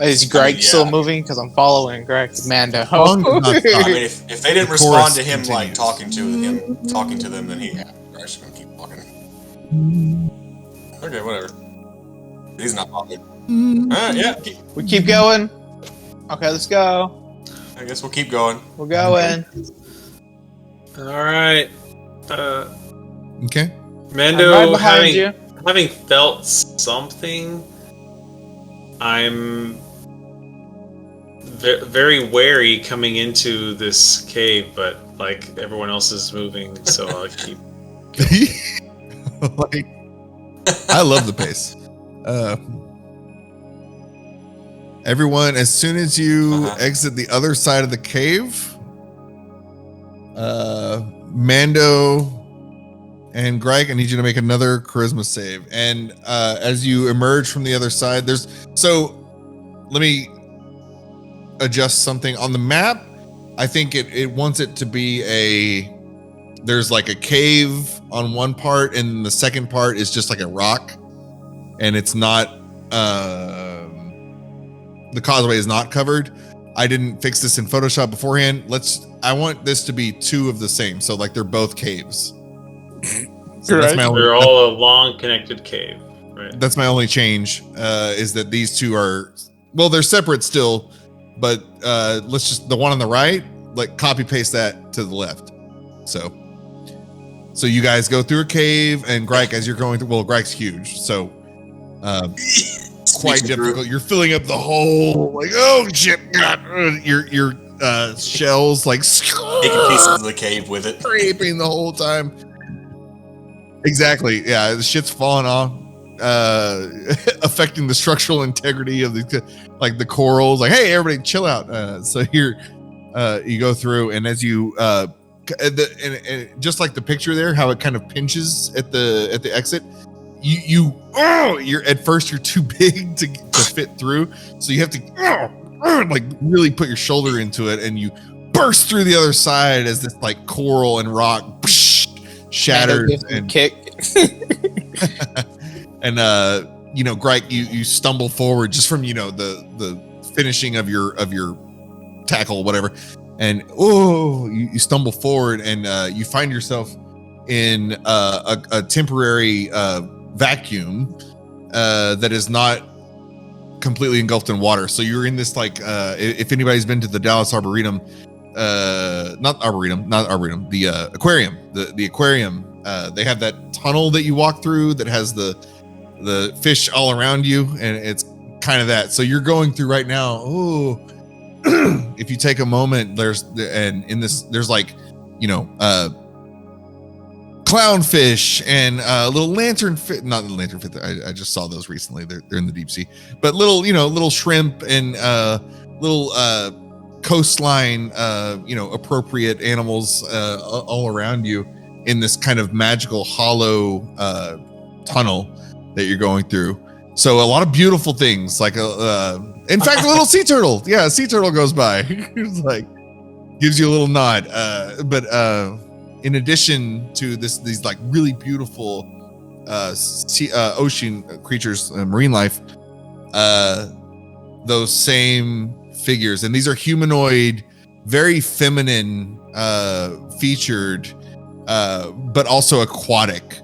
Is Greg yeah. still moving? Because I'm following Greg. Mando. Long does not stop. I mean, if they didn't The respond chorus to him like continues. talking to them, then they're just gonna keep walking. Okay, whatever. He's not bothered. Alright, yeah. We keep going. Okay, let's go. I guess we'll keep going. We're going. All right. Okay. Mando, I'm right behind you. having felt something, I'm very wary coming into this cave, but like everyone else is moving, so I'll keep. Like, I love the pace. Everyone, as soon as you exit the other side of the cave, Mando and Gryke, I need you to make another charisma save. And as you emerge from the other side, let me adjust something on the map. I think it wants it to be there's like a cave on one part, and the second part is just like a rock, and it's not the causeway is not covered. I didn't fix this in Photoshop beforehand. I want this to be two of the same, so like they're both caves. So they're all a long connected cave, right? That's my only change, is that these two they're separate still, but let's just, the one on the right, like copy paste that to the left. So you guys go through a cave, and Gryke, as you're going through, well, Gryke's huge, so quite difficult. You're filling up the hole, like, oh shit, God, your shells like taking pieces of the cave with it, scraping the whole time. Exactly, yeah, the shit's falling off, affecting the structural integrity of the corals. Like, hey, everybody, chill out. So you go through, and as you and just like the picture there, how it kind of pinches at the exit. You're at first you're too big to fit through, so you have to like really put your shoulder into it, and you burst through the other side as this like coral and rock shatters and kick. And Gryke, you stumble forward just from the finishing of your tackle, whatever, and you stumble forward, and you find yourself in a temporary vacuum that is not completely engulfed in water. So you're in this like if anybody's been to the Dallas Arboretum, not Arboretum, the aquarium, the aquarium, they have that tunnel that you walk through that has the fish all around you, and it's kind of that. So you're going through right now. If you take a moment, there's like clownfish and little lanternfish, not the lanternfish. I just saw those recently. They're in the deep sea, but little shrimp and little coastline, appropriate animals all around you in this kind of magical hollow tunnel that you're going through. So a lot of beautiful things, like in fact, a little sea turtle. Yeah, a sea turtle goes by. It's like gives you a little nod. But in addition to these like really beautiful ocean creatures, marine life, those same figures, and these are humanoid, very feminine featured, but also aquatic.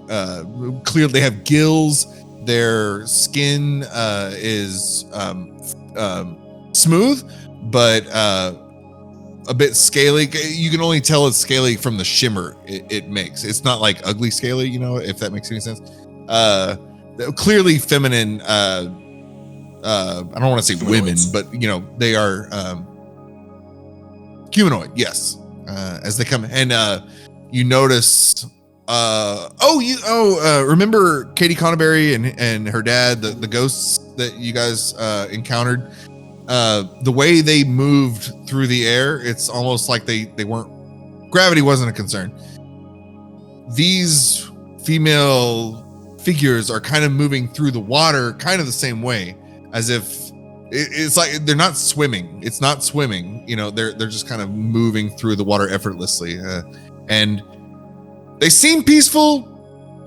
Clearly, they have gills. Their skin is smooth, but a bit scaly. You can only tell it's scaly from the shimmer it makes. It's not like ugly scaly, if that makes any sense. Clearly feminine. I don't want to say women, but they are humanoid. Yes, as they come, and you notice. Remember Katie Connerberry and her dad, the ghosts that you guys encountered? The way they moved through the air, it's almost like they weren't, gravity wasn't a concern. These female figures are kind of moving through the water kind of the same way, as if it's like they're not swimming. It's not swimming, they're just kind of moving through the water effortlessly. And they seem peaceful.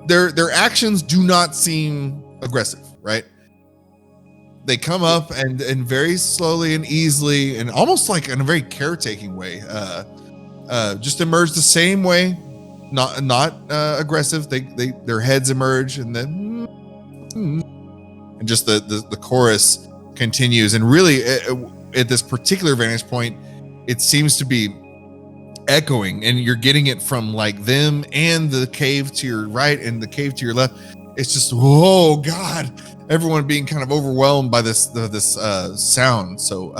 Their actions do not seem aggressive, right? They come up and very slowly and easily, and almost like in a very caretaking way, just emerge the same way, not aggressive. Their heads emerge, and then and just the chorus continues. And really, at this particular vantage point, it seems to be echoing, and you're getting it from like them and the cave to your right and the cave to your left. It's just, oh God, everyone being kind of overwhelmed by this sound. So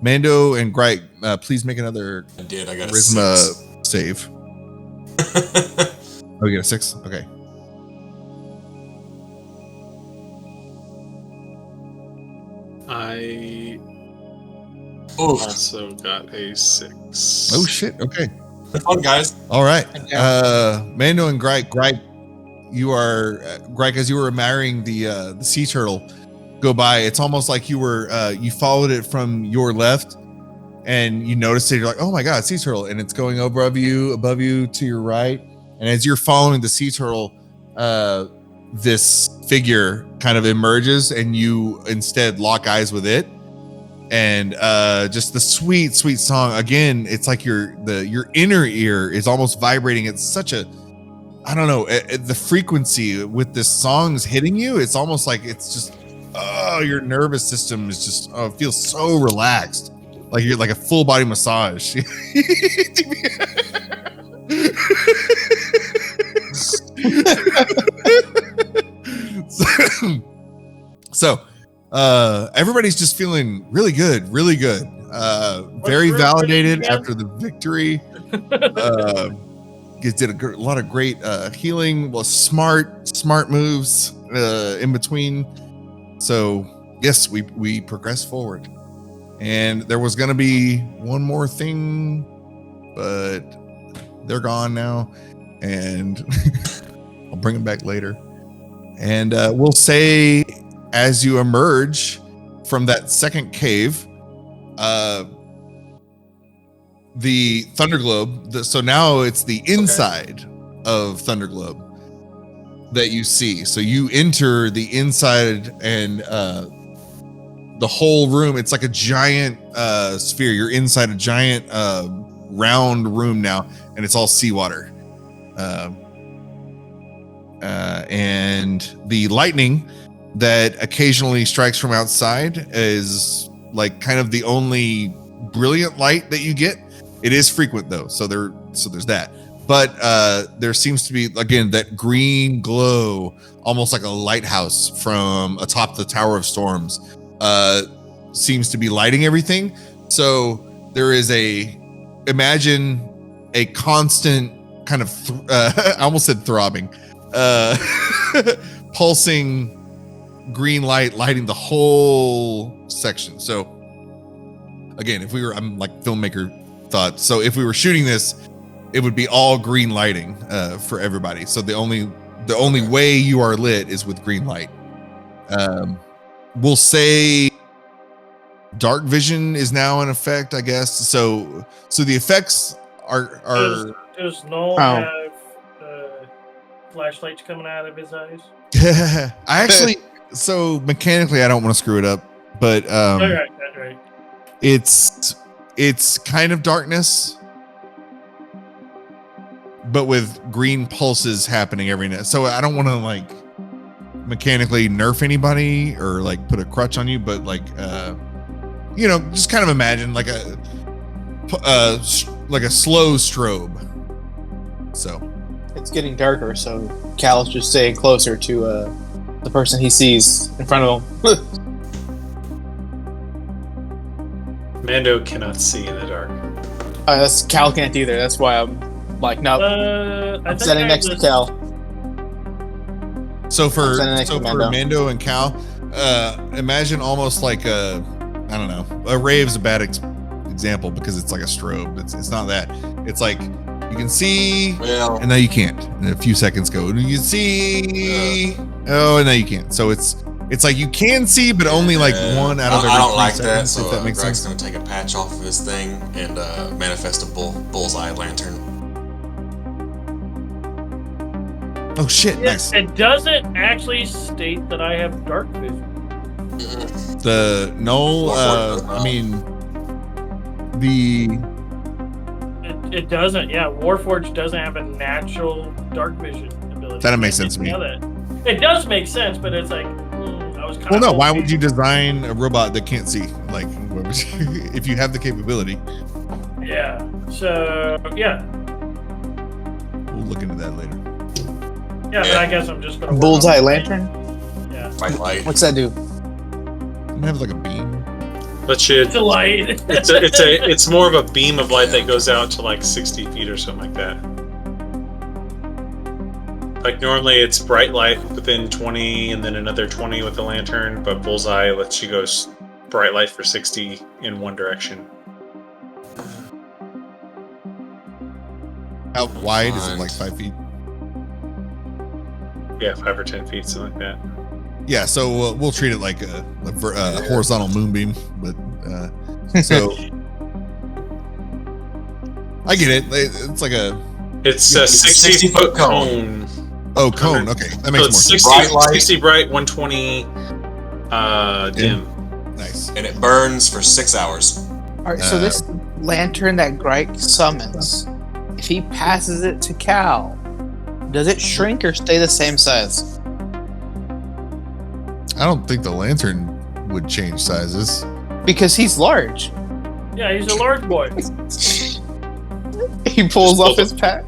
Mando and Gryke, please make another I did. I got a charisma 6. save. Oh, you got a 6? Okay. I Oof. also got a 6. Oh shit. Okay. Good fun, guys. All right. Mando and Gryke, you are Gryke, as you were admiring the sea turtle go by. It's almost like you were you followed it from your left, and you noticed it. You're like, oh my God, sea turtle, and it's going above you to your right. And as you're following the sea turtle, this figure kind of emerges, and you instead lock eyes with it. And just the sweet song again. It's like your inner ear is almost vibrating. It's such a, I don't know, the frequency with this song's hitting you. It's almost like it's just, oh, your nervous system is just, oh, it feels so relaxed, like you're like a full body massage. So everybo's just feeling really good. Very validated after the victory. Did a lot of great healing, well, smart moves in between. So yes, we progress forward, and there was going to be one more thing, but they're gone now, and I'll bring them back later. And we'll say, as you emerge from that second cave, the THunderglobe, so now it's the inside of THunderglobe that you see. So you enter the inside, and the whole room, it's like a giant sphere. You're inside a giant round room now, and it's all seawater. And the lightning that occasionally strikes from outside is like kind of the only brilliant light that you get. It is frequent though, so there's that. But there seems to be, again, that green glow, almost like a lighthouse from atop the Tower of Storms, seems to be lighting everything. So there is imagine a constant kind of I almost said throbbing, pulsing green light lighting the whole section. So again, I'm like filmmaker thought, so if we were shooting this, it would be all green lighting for everybody. So the only way you are lit is with green light. We'll say dark vision is now in effect, I guess. So the effects are does Null have flashlights coming out of his eyes? I actually, so mechanically I don't want to screw it up, but Right. it's kind of darkness, but with green pulses happening every now. So I don't want to like mechanically nerf anybody or like put a crutch on you, but like just kind of imagine like a slow strobe. So It's getting darker, so Kal's just staying closer to the person he sees in front of him. Mando cannot see in the dark. That's Kal can't either. That's why I'm like, no, I'm standing next to Kal. So for Mando. Mando and Kal, imagine almost like a ray is a bad example because it's like a strobe. It's not that. It's like you can see, and now you can't. And a few seconds go, and you can see, and now you can't. So it's like you can see, but only like one out of every 3 seconds. I don't like that. So if that makes Greg's sense. gonna take a patch off of his thing and manifest a bullseye lantern. Oh shit! Nice. It doesn't actually state that I have dark vision. The Null. I mean, It doesn't. Yeah, Warforged doesn't have a natural dark vision ability. That makes sense to me. It does make sense, but it's like I was kind well, of. no. Why would you design a robot that can't see? Like, if you have the capability. Yeah. So yeah, We'll look into that later. yeah. But I guess I'm just gonna work Bullseye on- lantern. Yeah, Bright light. What's that do? I'm gonna have like a beam. But you, it's a light. it's more of a beam of light that goes out to like 60 feet or something like that. Like normally it's bright light within 20 and then another 20 with the lantern, but bullseye lets you go bright light for 60 in one direction. How wide is it? Like 5 feet? Yeah, 5 or 10 feet, something like that. Yeah, so we'll treat it like a horizontal moonbeam, but so I get it. It's like a It's Yeah, a it's 60-foot cone. cone. Okay, that makes So more it's sense. 60 Bright light. 60 bright, 120 dim. Nice. And it burns for 6 hours. Alright, so this lantern that Gryke summons, if he passes it to Kal, does it shrink or stay the same size? I don't think the lantern would change sizes. Because he's large. Yeah, he's a large boy. He pulls off his pack.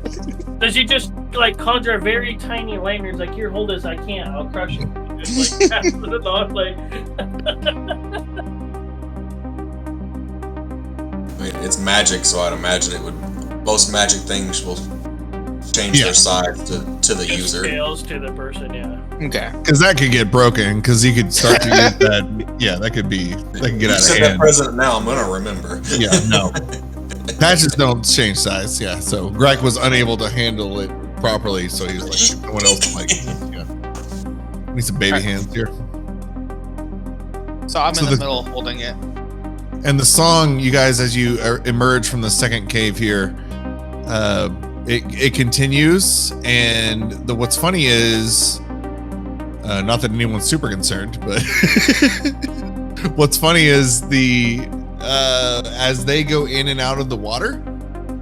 Does he just like conjure very tiny lanterns? Like, here, hold this. I can't. I'll crush it. Just like passes it off. Like, I mean, it's magic, so I'd imagine it would. Most magic things will change their size to the it user. scales to the person. Yeah. Okay. Because that could get broken. Because he could start to use that. Yeah, that could get You out of said that hand. president now. I'm gonna remember. Yeah, no. Patches don't change size. Yeah, so Gryke was unable to handle it properly, so he was like, no one else like, yeah. Need some baby hands here. So I'm So in the the- middle holding it. And the song, you guys, as you emerge from the second cave here, it continues. And what's funny is, not that anyone's super concerned, but what's funny is as they go in and out of the water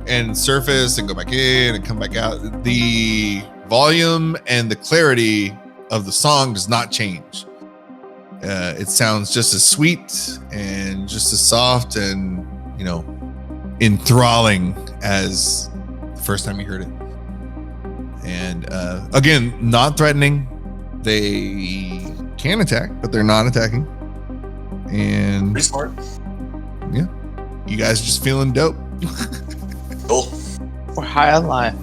and surface and go back in and come back out, the volume and the clarity of the song does not change. It sounds just as sweet and just as soft and, enthralling as the first time you heard it. And again, not threatening. They can attack, but they're not attacking. And Pretty smart. you guys are just feeling dope. Cool. We're high on life.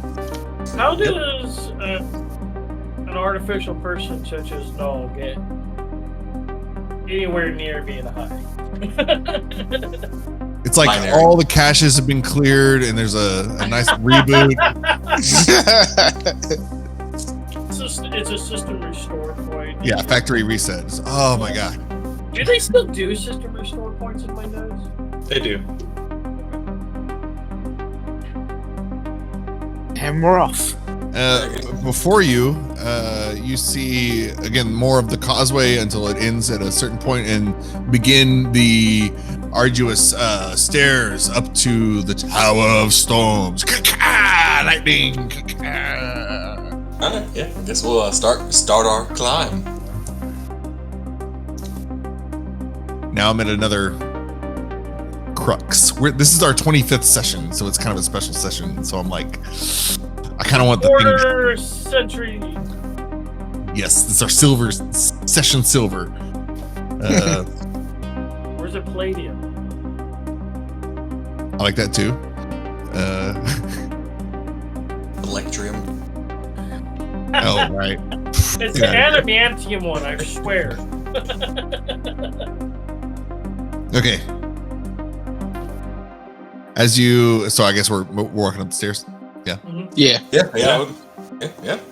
How does an artificial person such as Null get anywhere near being high? It's like Binary. all the caches have been cleared and there's a nice reboot. It's a system restore point. Yeah, factory resets. Oh my god. Do they still do system restore points in Windows? They do. And we're off. Before you, you see again more of the causeway until it ends at a certain point and begin the arduous stairs up to the Tower of Storms. Lightning. Alright, yeah. I guess we'll start our climb. Now I'm at another crux. This is our 25th session, so it's kind of a special session. So I'm like, I kind of want the thing. Quarter century. Yes, this is our silver session silver. Where's it palladium? I like that too. Electrium. Oh right. It's the adamantium one, I swear. Okay. So I guess we're walking up the stairs. Yeah. Yeah,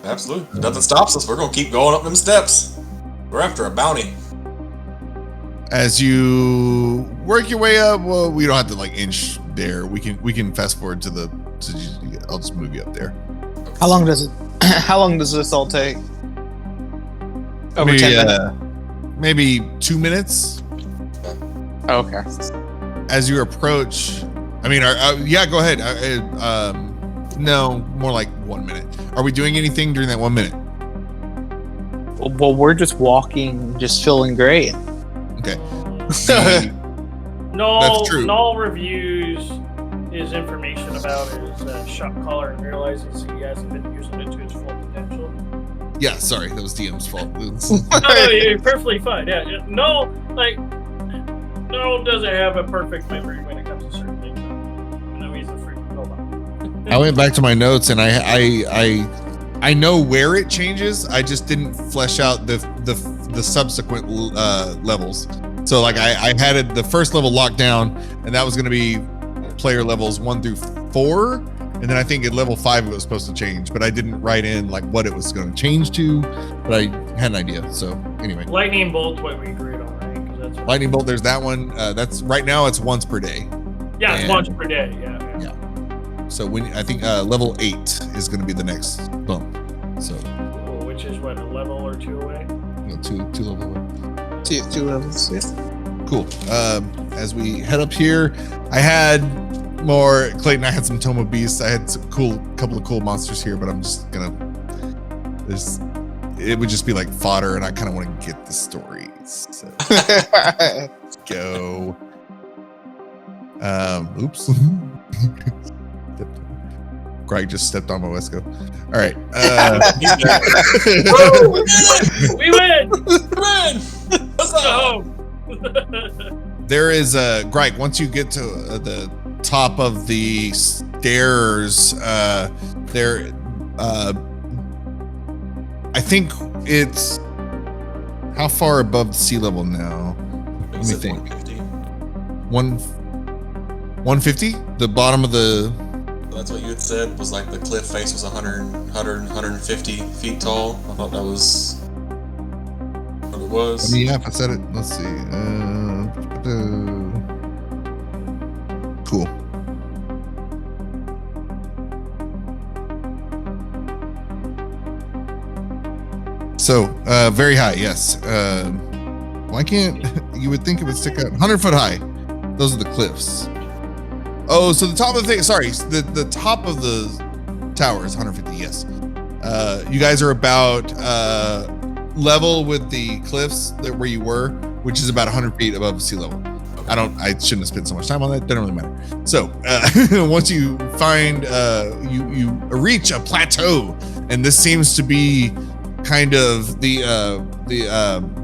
absolutely. Nothing stops us. We're gonna keep going up them steps. We're after a bounty. As you work your way up, well, we don't have to like inch there. We can fast forward to I'll just move you up there. How long does this all take? Over Maybe, 10 minutes. maybe 2 minutes. Oh, okay. As you approach, I mean, yeah, go ahead. No, more like 1 minute. Are we doing anything during that 1 minute? Well, we're just walking, just feeling great. Okay. Null, That's true. Null reviews his information about his shot caller and realizes he hasn't been using it to his full potential. Yeah, sorry, that was DM's fault. No, you're perfectly fine. Yeah, no doesn't have a perfect memory when it comes to certain things. He's a freak. Hold on. I went back to my notes and I know where it changes. I just didn't flesh out the subsequent levels. So like I had it, the first level locked down, and that was going to be player levels 1 through 4, and then I think at level 5 it was supposed to change, but I didn't write in like what it was going to change to, but I had an idea. So anyway, Lightning Bolt, what we agreed on, right? 'Cause that's Lightning Bolt. There's that one. That's right now. It's once per day. Yeah, it's And- once per day. Yeah. So when I think level 8 is going to be the next bump. So Cool, which is what, a level or 2 away? two level away. Two levels. Yeah. Cool. As we head up here, I had more Clayton. I had some Toma Beasts. I had some couple of cool monsters here, but I'm just gonna. It would just be like fodder, and I kind of want to get the stories. So go. Oops. Gryke just stepped on Moesko. All right. We win! Come in! What's up? There is a Gryke. Once you get to the top of the stairs, there. I think it's how far above sea level now? Let me think. 150. 150? The bottom of the. That's what you had said, was like the cliff face was 150 feet tall. I thought that was what it was. Yeah, if I said it. Let's see. Cool. So, very high, yes. Why can't you would think it would stick out 100 foot high? Those are the cliffs. Oh, so the top of the thing, sorry, the top of the tower is 150, yes. You guys are about level with the cliffs that where you were, which is about 100 feet above sea level. I shouldn't have spent so much time on that. Doesn't really matter. So once you find, you reach a plateau, and this seems to be kind of the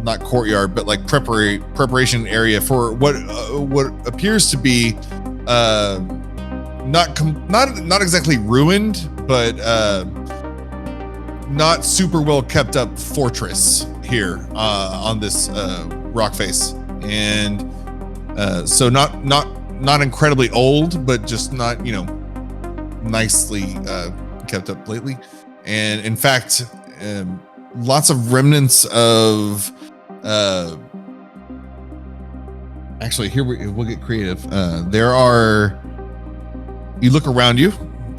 not courtyard, but like preparation area for what appears to be not exactly ruined, but not super well kept up fortress here on this rock face, and so not incredibly old, but just not nicely kept up lately, and in fact lots of remnants of actually here we'll get creative. You look around you,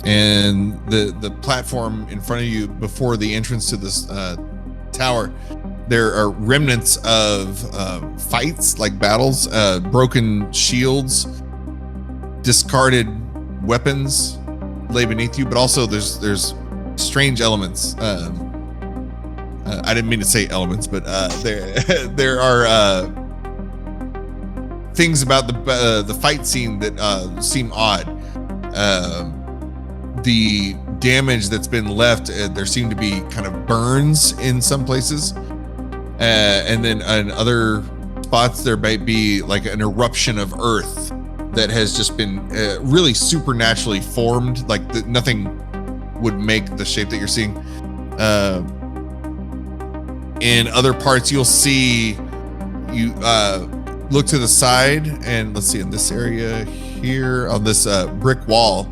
and the platform in front of you before the entrance to this tower, there are remnants of fights, like battles, broken shields, discarded weapons lay beneath you, but also there's strange elements. I didn't mean to say elements, but there are things about the fight scene that seem odd. The damage that's been left, there seem to be kind of burns in some places, and then in other spots there might be like an eruption of earth that has just been really supernaturally formed, like nothing would make the shape that you're seeing. In other parts you'll see, you look to the side, and let's see, in this area here on this brick wall,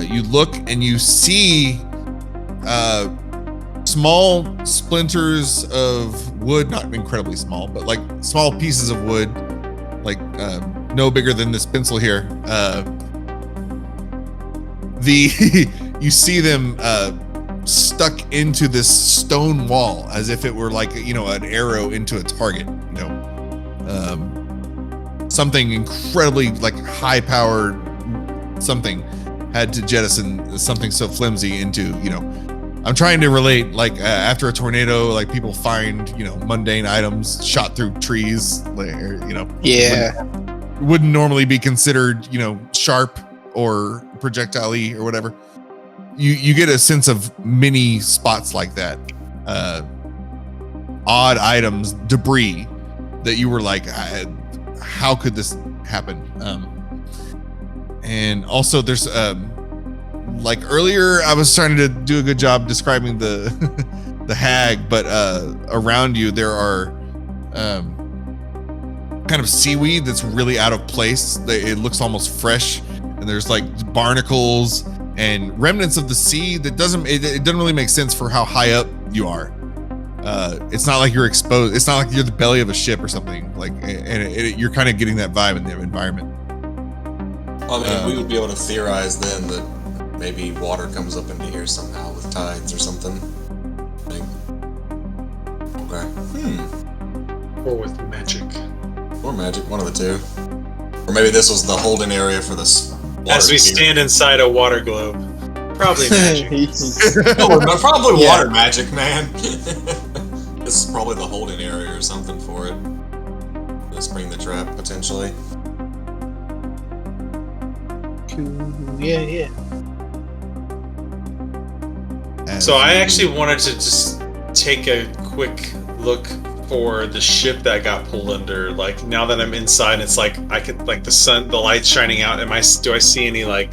you look and you see small splinters of wood, not incredibly small, but like small pieces of wood, like no bigger than this pencil here. You see them stuck into this stone wall as if it were like an arrow into a target. Something incredibly like high powered something had to jettison something so flimsy into I'm trying to relate, like after a tornado, like people find mundane items shot through trees, Yeah, wouldn't normally be considered sharp or projectile or whatever, you get a sense of many spots like that, odd items, debris that you were like, how could this happen? And also there's like earlier I was trying to do a good job describing the the hag, but around you there are kind of seaweed that's really out of place. It looks almost fresh, and there's like barnacles and remnants of the sea that doesn't really make sense for how high up you are. It's not like you're exposed. It's not like you're the belly of a ship or something. Like, and you're kind of getting that vibe in the environment. I mean, we would be able to theorize then that maybe water comes up into here somehow with tides or something. Like, okay. Or with magic. Or magic, one of the two. Or maybe this was the holding area for this water. As we stand inside a water globe. Probably magic. No, probably water magic, man. This is probably the holding area or something for it. Let's bring the trap, potentially. Yeah. So I actually wanted to just take a quick look for the ship that got pulled under. Like, now that I'm inside, it's like I could, like, the light's shining out. Do I see any like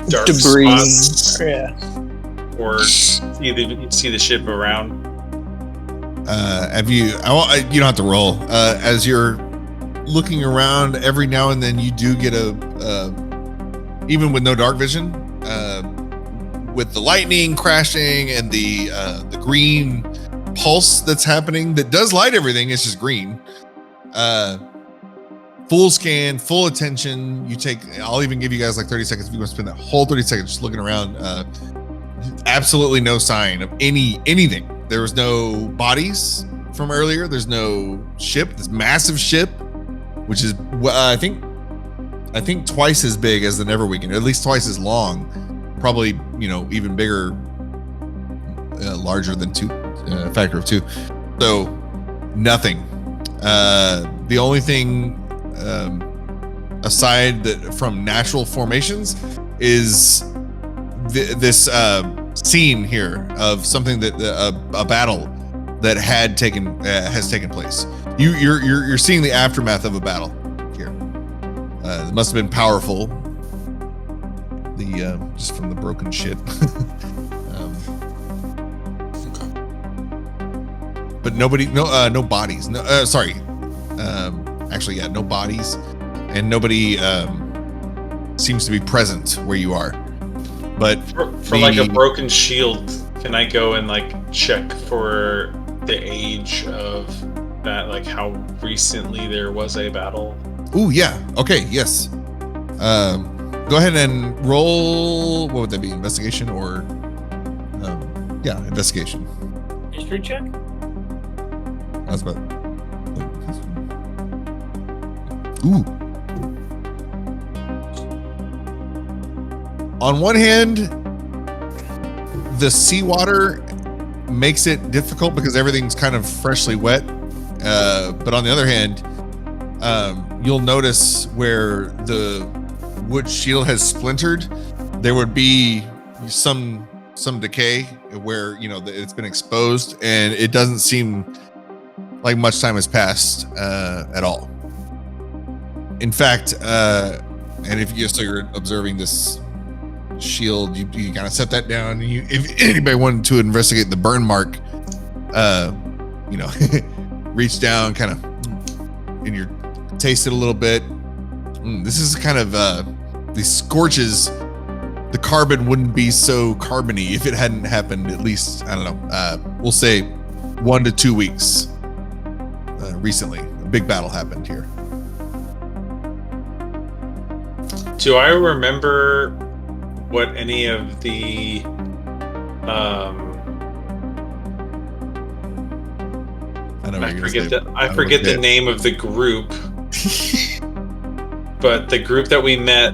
dark debris? spots? Yeah. Or either see the ship around? You don't have to roll. As you're looking around, every now and then you do get even with no dark vision, with the lightning crashing and the green pulse that's happening that does light everything. It's just green. Full scan, full attention. I'll even give you guys like 30 seconds if you want to spend that whole 30 seconds just looking around. Absolutely no sign of anything. There was no bodies from earlier. There's no ship, this massive ship, which is I think twice as big as the Neverweakened, at least twice as long, probably, even bigger, larger than a factor of 2. So nothing. The only thing aside from natural formations is this scene here of something that a battle that has taken place. You're seeing the aftermath of a battle here. It must have been powerful. Just from the broken shit. But no bodies. No bodies, and nobody seems to be present where you are. But for like a broken shield, can I go and like check for the age of that? Like how recently there was a battle? Ooh, yeah. Okay, yes. Go ahead and roll. What would that be? Investigation or? Investigation. History check? That's about. Ooh. On one hand, the seawater makes it difficult because everything's kind of freshly wet. But on the other hand, you'll notice where the wood shield has splintered, there would be some decay where it's been exposed, and it doesn't seem like much time has passed at all. In fact, and if you're observing this shield, you kind of set that down. If anybody wanted to investigate the burn mark, reach down, kind of, and you taste it a little bit. This is kind of these scorches. The carbon wouldn't be so carbony if it hadn't happened. At least, I don't know. We'll say 1 to 2 weeks recently. A big battle happened here. Do I remember what any of the I forget the name of the group, but the group that we met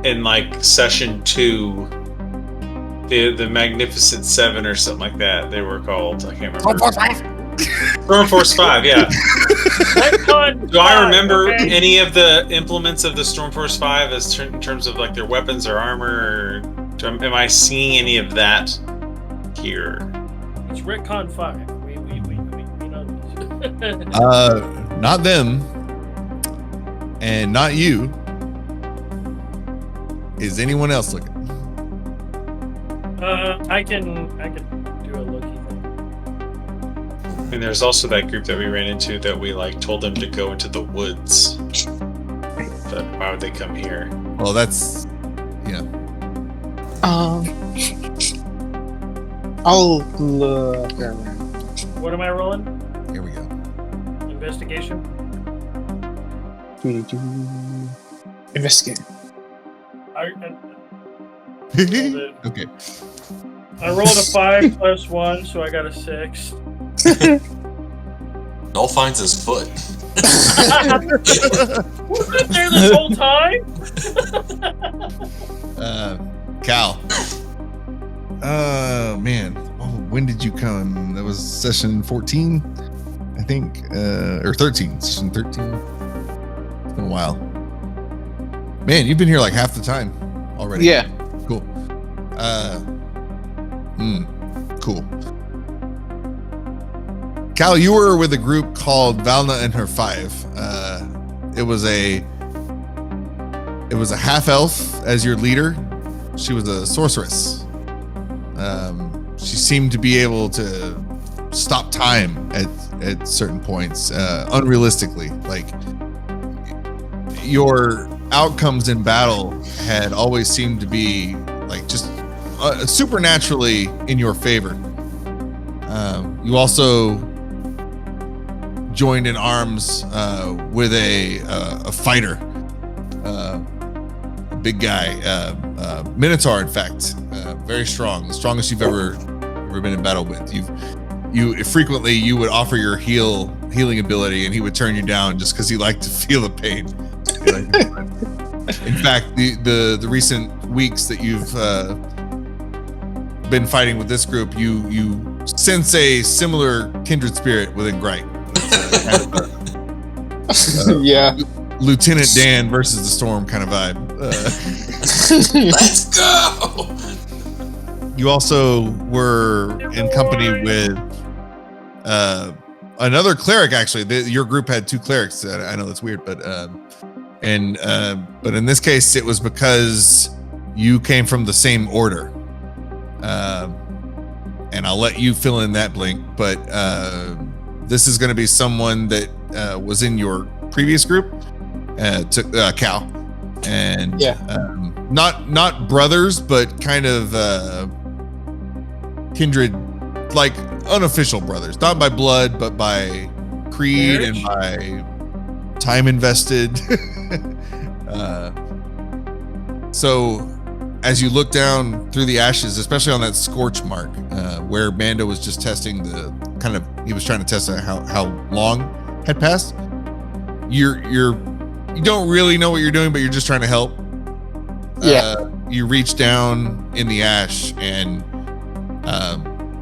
in like session 2, the Magnificent Seven or something like that, they were called. I can't remember. Storm Force 5, yeah. Retcon Do I 5, remember okay? any of the implements of the Storm Force 5 as in terms of like their weapons or armor? Or am I seeing any of that here? It's Retcon 5. We know this. Not them, and not you. Is anyone else looking? I can do a looky thing. And there's also that group that we ran into that we like told them to go into the woods. But why would they come here? Well, that's I'll look around. What am I rolling? here we go. Investigation. Investigate. Okay. I rolled a 5 plus 1, so I got a 6. Null finds his foot. Was it there this whole time? Kal. Man. Oh, when did you come? That was session 14, I think, or 13. Session 13. It's been a while. Man, you've been here like half the time already. Yeah. Cool. Cool. Kal, you were with a group called Valna and her 5. It was a half elf as your leader. She was a sorceress. She seemed to be able to stop time at certain points, unrealistically. Like, your outcomes in battle had always seemed to be like just supernaturally in your favor. You also joined in arms with a fighter, a big guy, Minotaur, in fact, very strong, the strongest you've ever been in battle with. You frequently you would offer your healing ability, and he would turn you down just because he liked to feel the pain. In fact, the recent weeks that you've been fighting with this group, you sense a similar kindred spirit within Gryke. Yeah. Lieutenant Dan versus the Storm kind of vibe. Let's go! You also were in company with another cleric. Actually, your group had 2 clerics. I know that's weird, but in this case, it was because you came from the same order. And I'll let you fill in that blank. But this is going to be someone that was in your previous group, Kal, and not brothers, but kind of kindred, like unofficial brothers, not by blood, but by creed and by time invested. So as you look down through the ashes, especially on that scorch mark, where Mando was just testing he was trying to test how long had passed. You don't really know what you're doing, but you're just trying to help. You reach down in the ash, and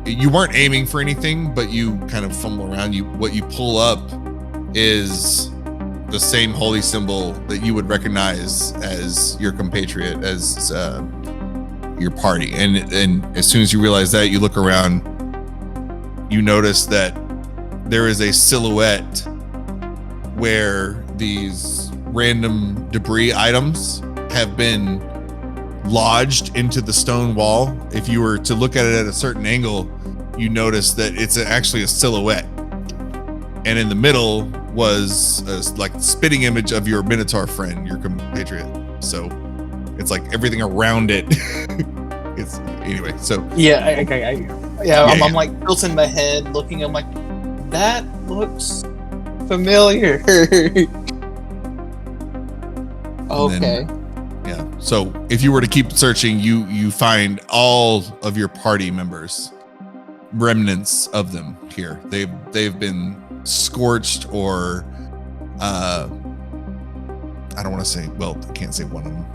you weren't aiming for anything, but you kind of fumble around. What you pull up is the same holy symbol that you would recognize as your compatriot, as your party. And as soon as you realize that, you look around, you notice that there is a silhouette where these random debris items have been lodged into the stone wall. If you were to look at it at a certain angle, you notice that it's actually a silhouette. And in the middle was like the spitting image of your Minotaur friend, your compatriot. So it's like everything around it. It's anyway. So I'm like tilting my head, looking. I'm like, that looks familiar. Okay. So if you were to keep searching, you find all of your party members, remnants of them here. They've been scorched, or I don't want to say, well, I can't say one of them,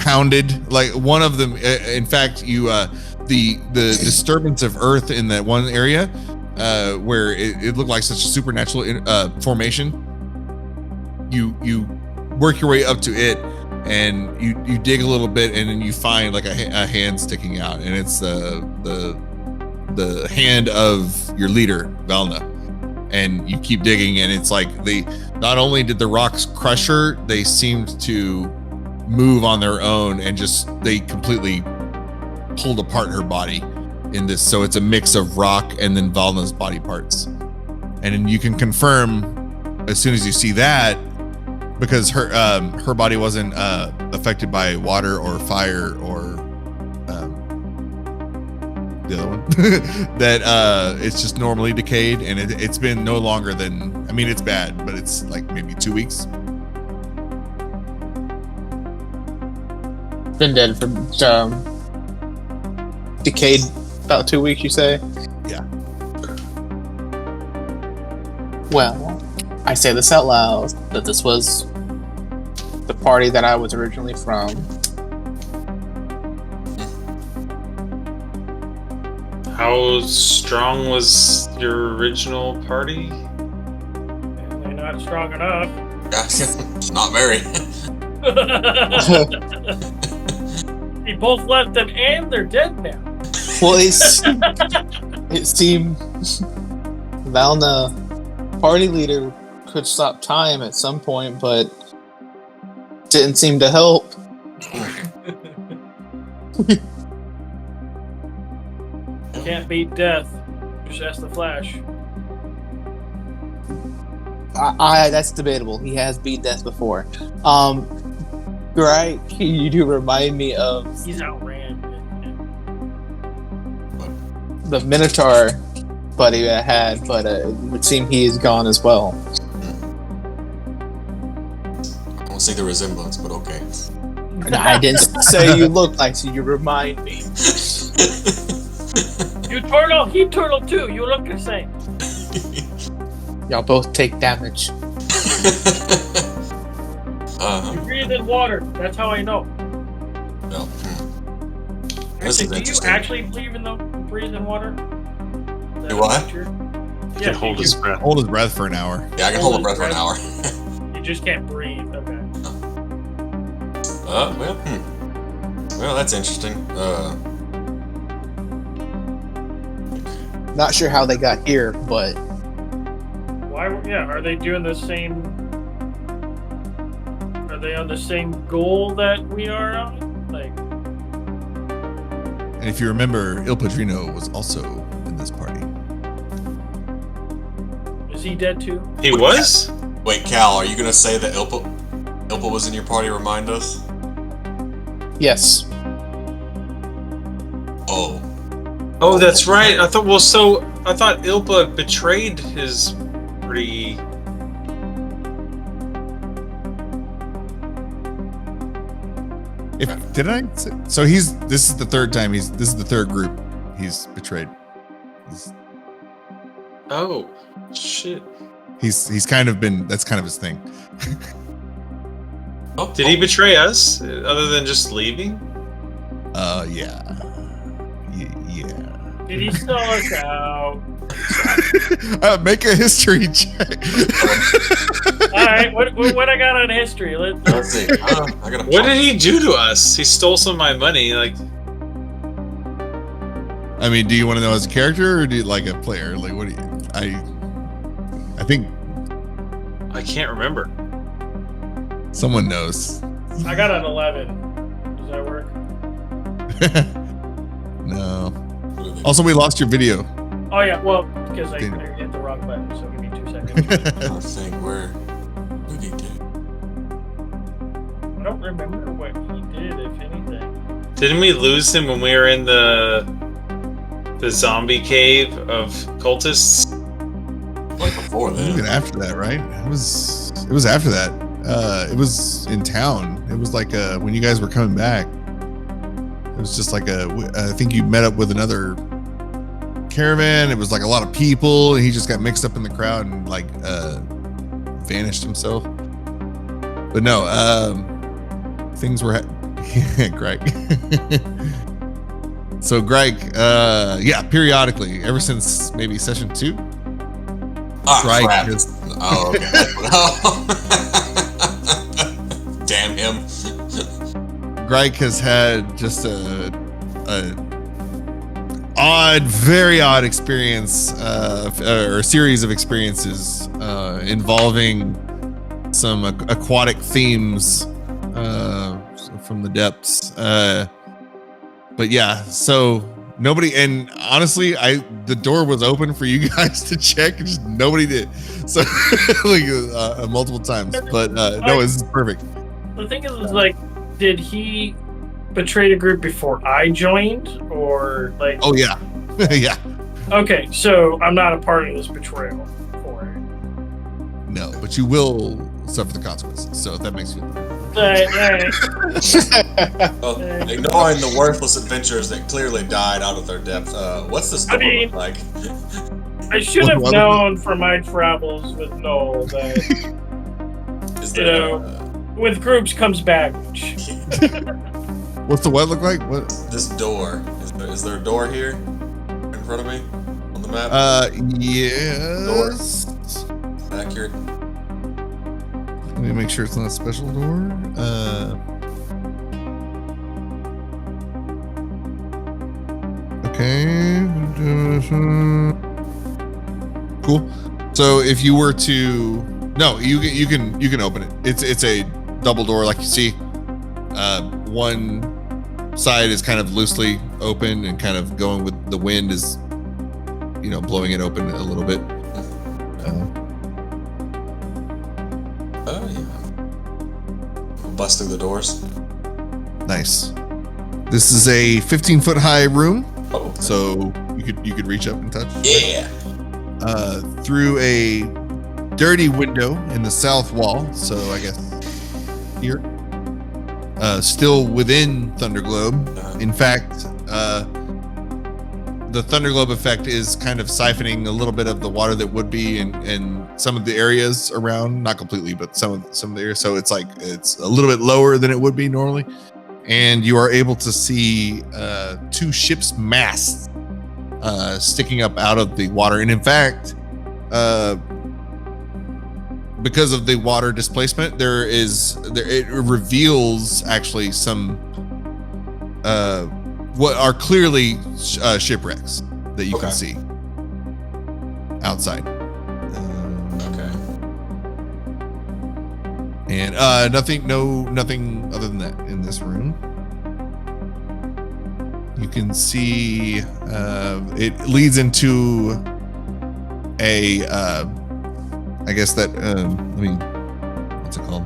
pounded. Like one of them, in fact, you the disturbance of Earth in that one area where it looked like such a supernatural formation. You work your way up to it, and you dig a little bit, and then you find like a hand sticking out, and it's the hand of your leader, Valna. And you keep digging, and it's like not only did the rocks crush her, they seemed to move on their own, and they completely pulled apart her body in this. So it's a mix of rock and then Valna's body parts. And then you can confirm as soon as you see that, because her body wasn't affected by water or fire or the other one, that it's just normally decayed, and it's been no longer than, I mean, it's bad, but it's like maybe 2 weeks. Been dead for decayed about 2 weeks, you say? Yeah. Well, I say this out loud, that this was the party that I was originally from. How strong was your original party? They're not strong enough. Not very. You both left them, and they're dead now. Well, it seemed Valna, party leader, could stop time at some point, but didn't seem to help. Can't beat death. Just ask the Flash. That's debatable. He has beat death before. Right? You do remind me of He's outran. the Minotaur buddy I had, but it would seem he is gone as well. I don't see the resemblance, but okay. No, I didn't say you look like, so you remind me. You turtle, he turtle too. You look the same. Y'all both take damage. You breathe in water. That's how I know. Well, This Actually, is do you interesting. actually breathe in water? Do I? He can hold his breath. Hold his breath for an hour. Yeah, I can hold my breath for an hour. You just can't breathe. Okay. Well, that's interesting. Not sure how they got here, but Why? Yeah. Are they doing the same? Are they on the same goal that we are on? Like, And if you remember, Il Padrino was also in this party. is he dead too? He was? Wait, Cal, are you gonna say that Ilpa was in your party? Remind us. yes. Oh, Oh, that's right. I thought Ilpa betrayed his pretty. Did I? So this is the third time this is the third group he's betrayed. Oh, shit. He's kind of been, that's kind of his thing. Did he betray us other than just leaving? Yeah. Did he sell us out? Make a history check. All right. What I got on history? let's see. I gotta. What did he do to us? He stole some of my money. Like, I mean, do you want to know as a character or do you like a player? Like, what do you? I think I can't remember. someone knows. I got an 11. Does that work? No. Also, we lost your video. Oh yeah. Well, because I hit the wrong button. So give me 2 seconds. I think where did he do? I don't remember what he did, if anything. Didn't we lose him when we were in the zombie cave of cultists? Like before Even then. after that, right? It was after that. It was in town. It was like when you guys were coming back. It was just like I think you met up with another caravan. It was like a lot of people, and he just got mixed up in the crowd and like vanished himself. But no, things were Gryke. So Gryke, yeah, periodically, ever since maybe session 2, Gryke crap. has, Oh, okay. Damn him. Gryke has had just a very odd experience, or a series of experiences involving some aquatic themes from the depths. But yeah, so nobody, and honestly, the door was open for you guys to check, and just nobody did. So like multiple times, but no, this is perfect. The thing is like, did he betray the group before I joined, or like? Oh yeah, yeah. Okay, so I'm not a part of this betrayal for it. No, but you will suffer the consequences. So if that makes you. Well, ignoring the worthless adventurers that clearly died out of their depth, what's this door look like? I should have known from my travels with Null that with groups comes baggage. What's the what look like? What? This door. Is there a door here in front of me on the map? Yes. Accurate. Let me make sure it's not a special door. Okay. Cool. So if you were to, no, you can open it. It's a double door like you see. One side is kind of loosely open and kind of going with the wind is, blowing it open a little bit. Oh yeah. Bust through the doors. Nice. This is a 15-foot high room. Oh. So you could reach up and touch. Yeah. Through a dirty window in the south wall. So I guess here. Still within THunderglobe. In fact, the THunderglobe effect is kind of siphoning a little bit of the water that would be in some of the areas around, not completely, but some of the areas. So it's like it's a little bit lower than it would be normally, and you are able to see 2 ships' masts sticking up out of the water. And in fact, because of the water displacement, it reveals actually some what are clearly shipwrecks that you can see outside. Okay. And nothing other than that in this room. You can see it leads into a I guess that what's it called?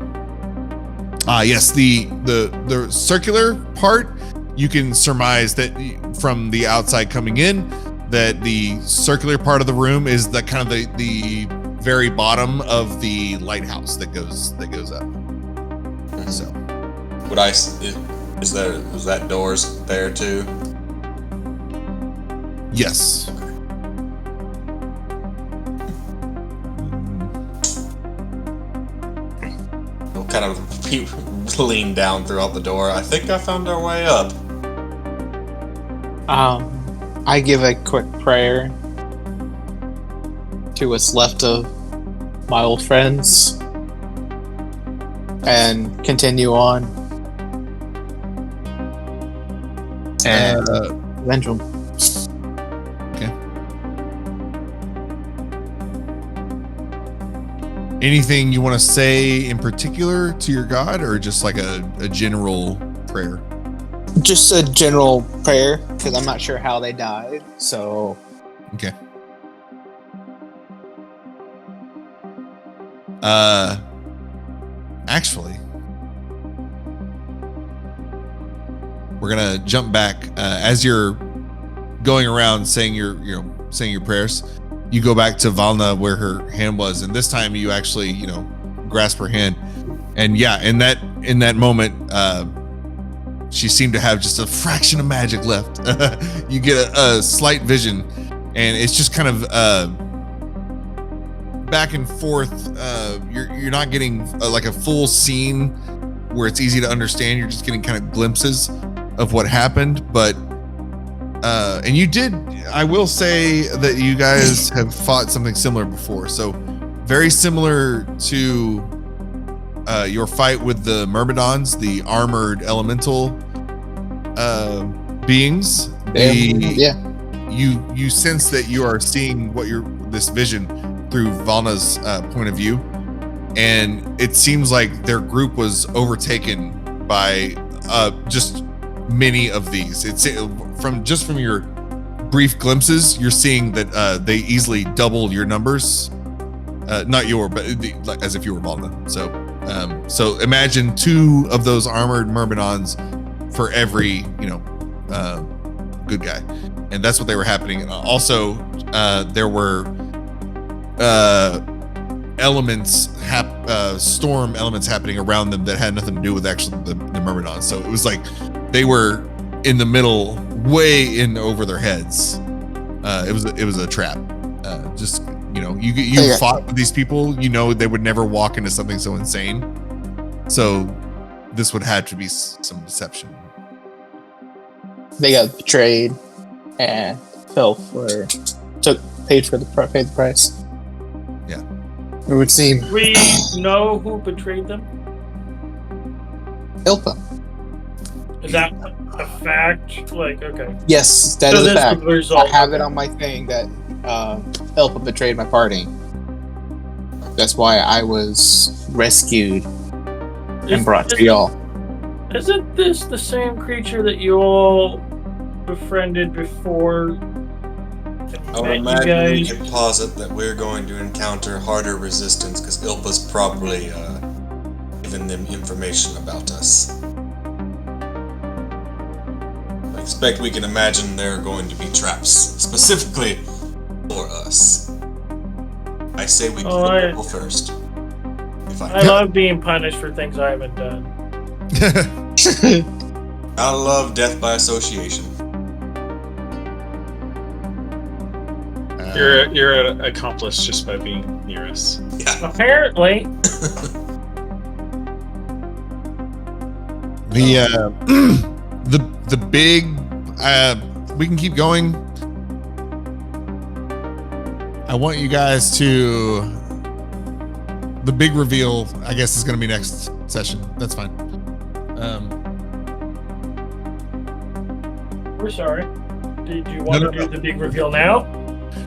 Yes, the circular part. You can surmise that from the outside coming in, that the circular part of the room is the kind of the very bottom of the lighthouse that goes up. So, is that doors there too? Yes. We'll kind of lean down throughout the door. I think I found our way up. I give a quick prayer to what's left of my old friends and continue on and avenge them. Okay. Anything you want to say in particular to your god, or just like a general prayer? Just a general prayer, because I'm not sure how they died, so... Okay. Actually, we're gonna jump back as you're going around saying your prayers. You go back to Valna where her hand was, and this time you actually grasp her hand, and yeah, in that moment, she seemed to have just a fraction of magic left. You get a slight vision, and it's just kind of back and forth. You're not getting like a full scene where it's easy to understand. You're just getting kind of glimpses of what happened, but and you did. I will say that you guys have fought something similar before, so very similar to your fight with the Myrmidons, the armored elemental beings. You sense that you are seeing this vision through Valna's point of view, and it seems like their group was overtaken by just many of these. It's from your brief glimpses, you're seeing that they easily double your numbers. Not your, but as if you were Valna. So imagine 2 of those armored Myrmidons for every good guy, and that's what they were happening. And also, there were storm elements happening around them that had nothing to do with actually the Myrmidons. So it was like they were in the middle, way in over their heads. It was a trap. You fought with these people. They would never walk into something so insane. So this would have to be some deception. They got betrayed and paid the price. Yeah. It would seem. We know who betrayed them. Ilpa. Is that a fact? Like, okay. Yes, that is a fact. Result. I have it on my thing that Ilpa betrayed my party. That's why I was rescued and brought to y'all. Isn't this the same creature that you all befriended before? I would imagine we can posit that we're going to encounter harder resistance because Ilpa's probably given them information about us. I expect we can imagine there are going to be traps specifically for us. I say we kill Ilpa first. I love being punished for things I haven't done. I love death by association. You're an accomplice just by being near us. Yeah. Apparently. The big we can keep going. I want you guys to the big reveal, I guess, is going to be next session. That's fine. We're sorry. Did you want to do the big reveal now?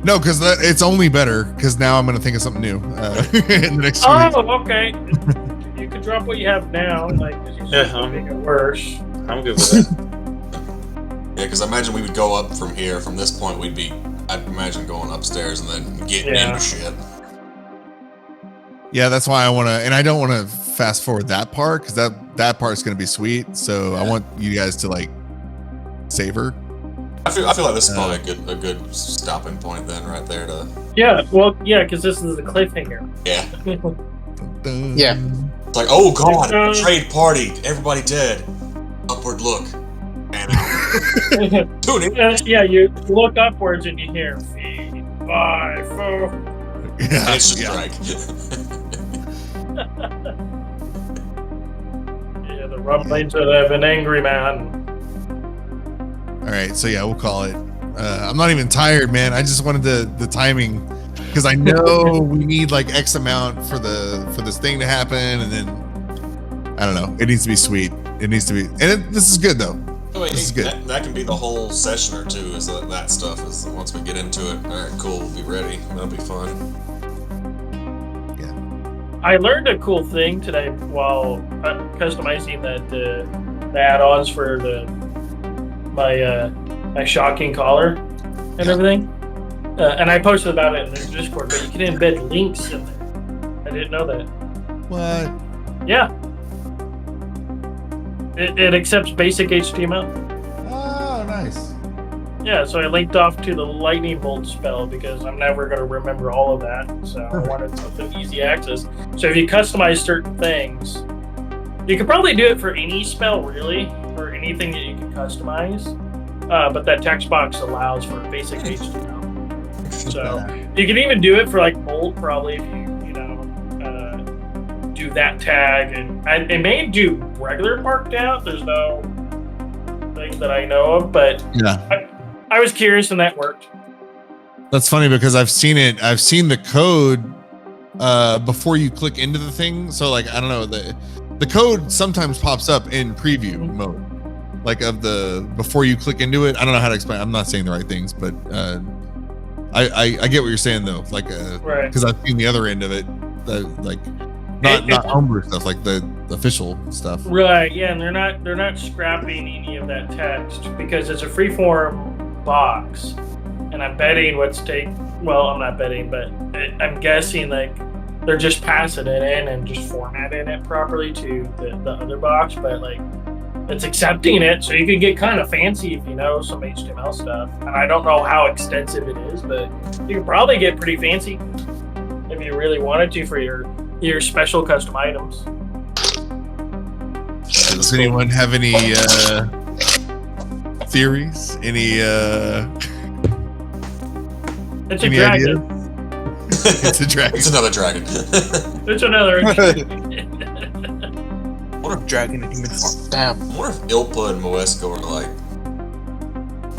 No, because it's only better because now I'm going to think of something new in the next 2 weeks. Oh, okay. You can drop what you have now, like, because you make it worse. I'm good with that. Yeah, because I imagine we would go up from here. From this point, I'd imagine going upstairs and then getting into shit. Yeah, that's why I want to, and I don't want to fast forward that part because that part is going to be sweet. So I want you guys to like savor. I feel like this is probably a good stopping point then, right there. Because this is the cliffhanger. Yeah. Yeah. It's like, oh god, betrayed party, everybody dead. Upward look. And tune in. You look upwards and you hear 5, 4. And it's just Gryke. The rumblings of an angry man. All right, so we'll call it. I'm not even tired, man. I just wanted the timing because I know we need like X amount for this thing to happen, and then I don't know. It needs to be sweet. It needs to be, and this is good though. This is good. That can be the whole session or two. Is that stuff? Is once we get into it. All right, cool. We'll be ready. That'll be fun. I learned a cool thing today while customizing the add-ons for my shocking collar and everything. And I posted about it in the Discord, but you can embed links in there. I didn't know that. What? Yeah. It accepts basic HTML. Oh, nice. Yeah, so I linked off to the lightning bolt spell because I'm never going to remember all of that. So I wanted something easy access. So if you customize certain things, you could probably do it for any spell, really, or anything that you can customize. But that text box allows for basic HTML. So you can even do it for like bolt, probably, if you do do that tag, and it may do regular marked out. There's no thing that I know of, but Yeah. I was curious and that worked. That's funny because I've seen it. I've seen the code before you click into the thing. So like, I don't know, the code sometimes pops up in preview mode, like before you click into it. I don't know how to explain. I'm not saying the right things, but I get what you're saying though. Like, Right. because I've seen the other end of it, like not homebrew stuff, like the official stuff. Right, yeah, and they're not scrapping any of that text because it's a freeform box, and I'm betting well, I'm not betting, but I'm guessing like they're just passing it in and just formatting it properly to the other box, but like it's accepting it, so you can get kind of fancy if you know some HTML stuff. And I don't know how extensive it is, but you can probably get pretty fancy if you really wanted to for your special custom items. Does anyone have any theories? Any It's a any dragon. ideas? It's a dragon. It's another dragon. It's another. What if Dragon in human form. Damn. I wonder if Ilpa and Moesko are like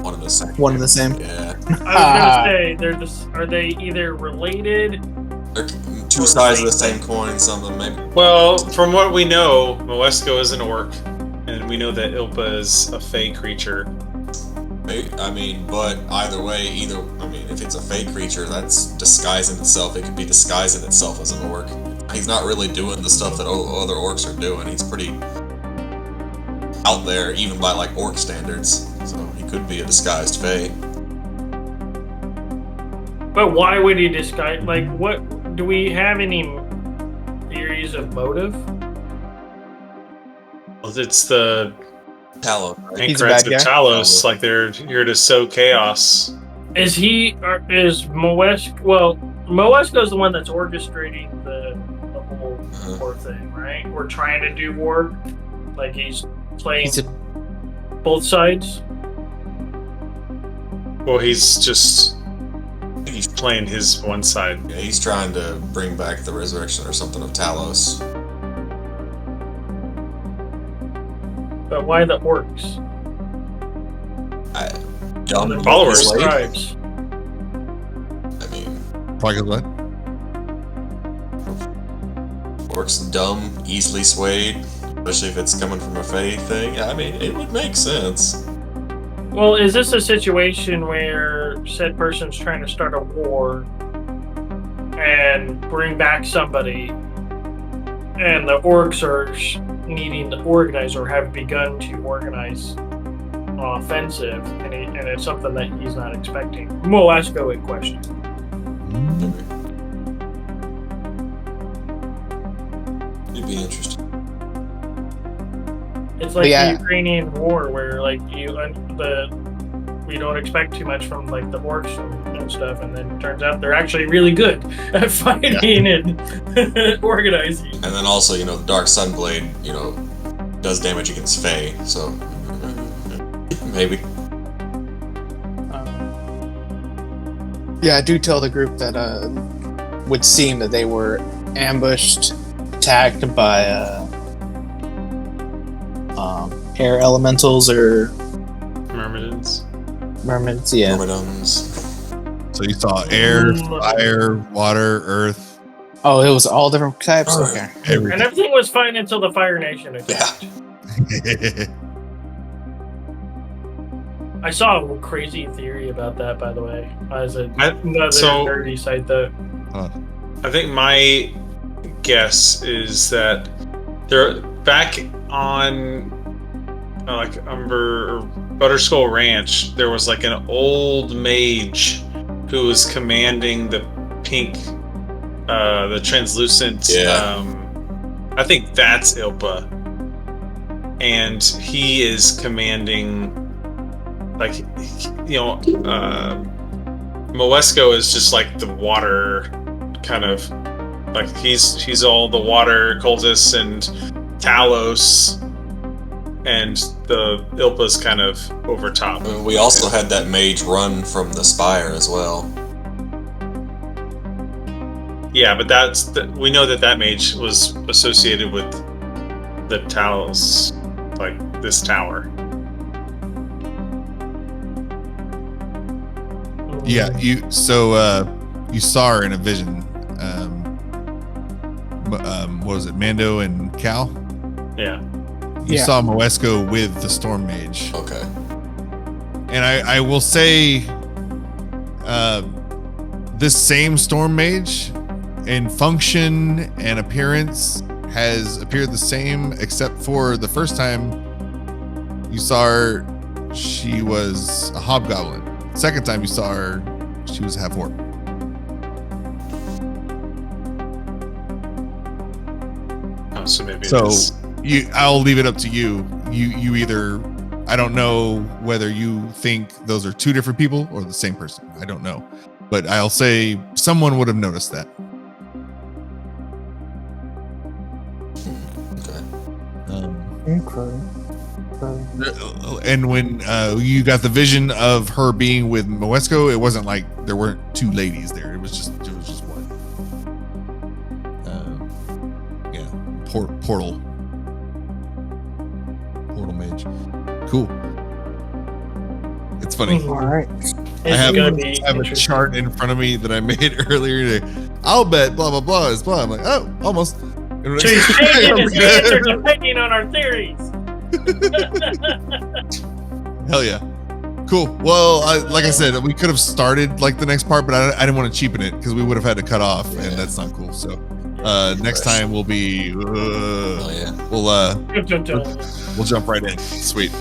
one and the same. One and the same. Yeah. I was gonna say are they either related? They're two sides of the same coin, something maybe. Well, from what we know, Moesko is an orc, and we know that Ilpa is a fey creature. I mean, but either way, if it's a fey creature, that's disguising itself. It could be disguising itself as an orc. He's not really doing the stuff that other orcs are doing. He's pretty out there, even by like orc standards. So he could be a disguised fey. But why would he disguise? Like, what do we have any theories of motive? Well, it's the Talos. Right? He's a bad Anchorites of guy. Talos, like they're here to sow chaos. Is Moesko? Well, Moesko's the one that's orchestrating the whole war thing, right? We're trying to do war, like he's playing both sides. Well, he's playing his one side. Yeah, he's trying to bring back the resurrection or something of Talos. But why the orcs? Dumb The followers. slave? tribes. I mean, Like what? orcs dumb, easily swayed, especially if it's coming from a fey thing. I mean, it would make sense. Well, is this a situation where said person's trying to start a war and bring back somebody, and the orcs are needing to organize or have begun to organize offensive, and it's something that he's not expecting? Moesko in question. It'd be interesting. It's like Yeah. the Ukrainian war, where like we don't expect too much from like the orcs and stuff, and then it turns out they're actually really good at fighting and organizing. And then also, the Dark Sunblade, does damage against Fey, so maybe. Yeah, I do tell the group that would seem that they were ambushed, attacked by air elementals or Myrmidons. mermaids. Yeah. Myrmidons. So you saw air, fire, water, earth. Oh, it was all different types. Oh, Okay. And Everything. everything was fine until the Fire Nation attacked. Yeah. I saw a crazy theory about that, by the way, as another so- nerdy site that. I think my guess is that they're back on like Umber or Butterskull Ranch. There was like an old mage who was commanding the pink, the translucent. Yeah. I think that's Ilpa, and he is commanding, like, Moesko is just like the water kind of, like he's all the water cultists and Talos, and the Ilpa's kind of over top. I mean, we also had that mage run from the spire as well. Yeah, but we know that mage was associated with the towers, like this tower. Yeah, you saw her in a vision. What was it, Mando and Kal? Yeah. You saw Moesko with the storm mage. Okay. And I will say, this same storm mage, in function and appearance, has appeared the same, except for the first time you saw her, she was a hobgoblin. Second time you saw her, she was half orc. Oh, so maybe So it is. I'll leave it up to you. You either, I don't know whether you think those are two different people or the same person. I don't know, but I'll say someone would have noticed that. Okay. And when you got the vision of her being with Moesko, it wasn't like there weren't two ladies there. It was just one. Portal mage. Cool. It's funny. All right. I have a chart in front of me that I made earlier today. I'll bet blah blah blah is blah. I'm like, oh, almost. So he's changing his answer depending on our theories. Hell yeah. Cool. Well, like I said, we could have started like the next part, but I didn't want to cheapen it because we would have had to cut off, and that's not cool. So next time we'll be we'll jump right in. Sweet.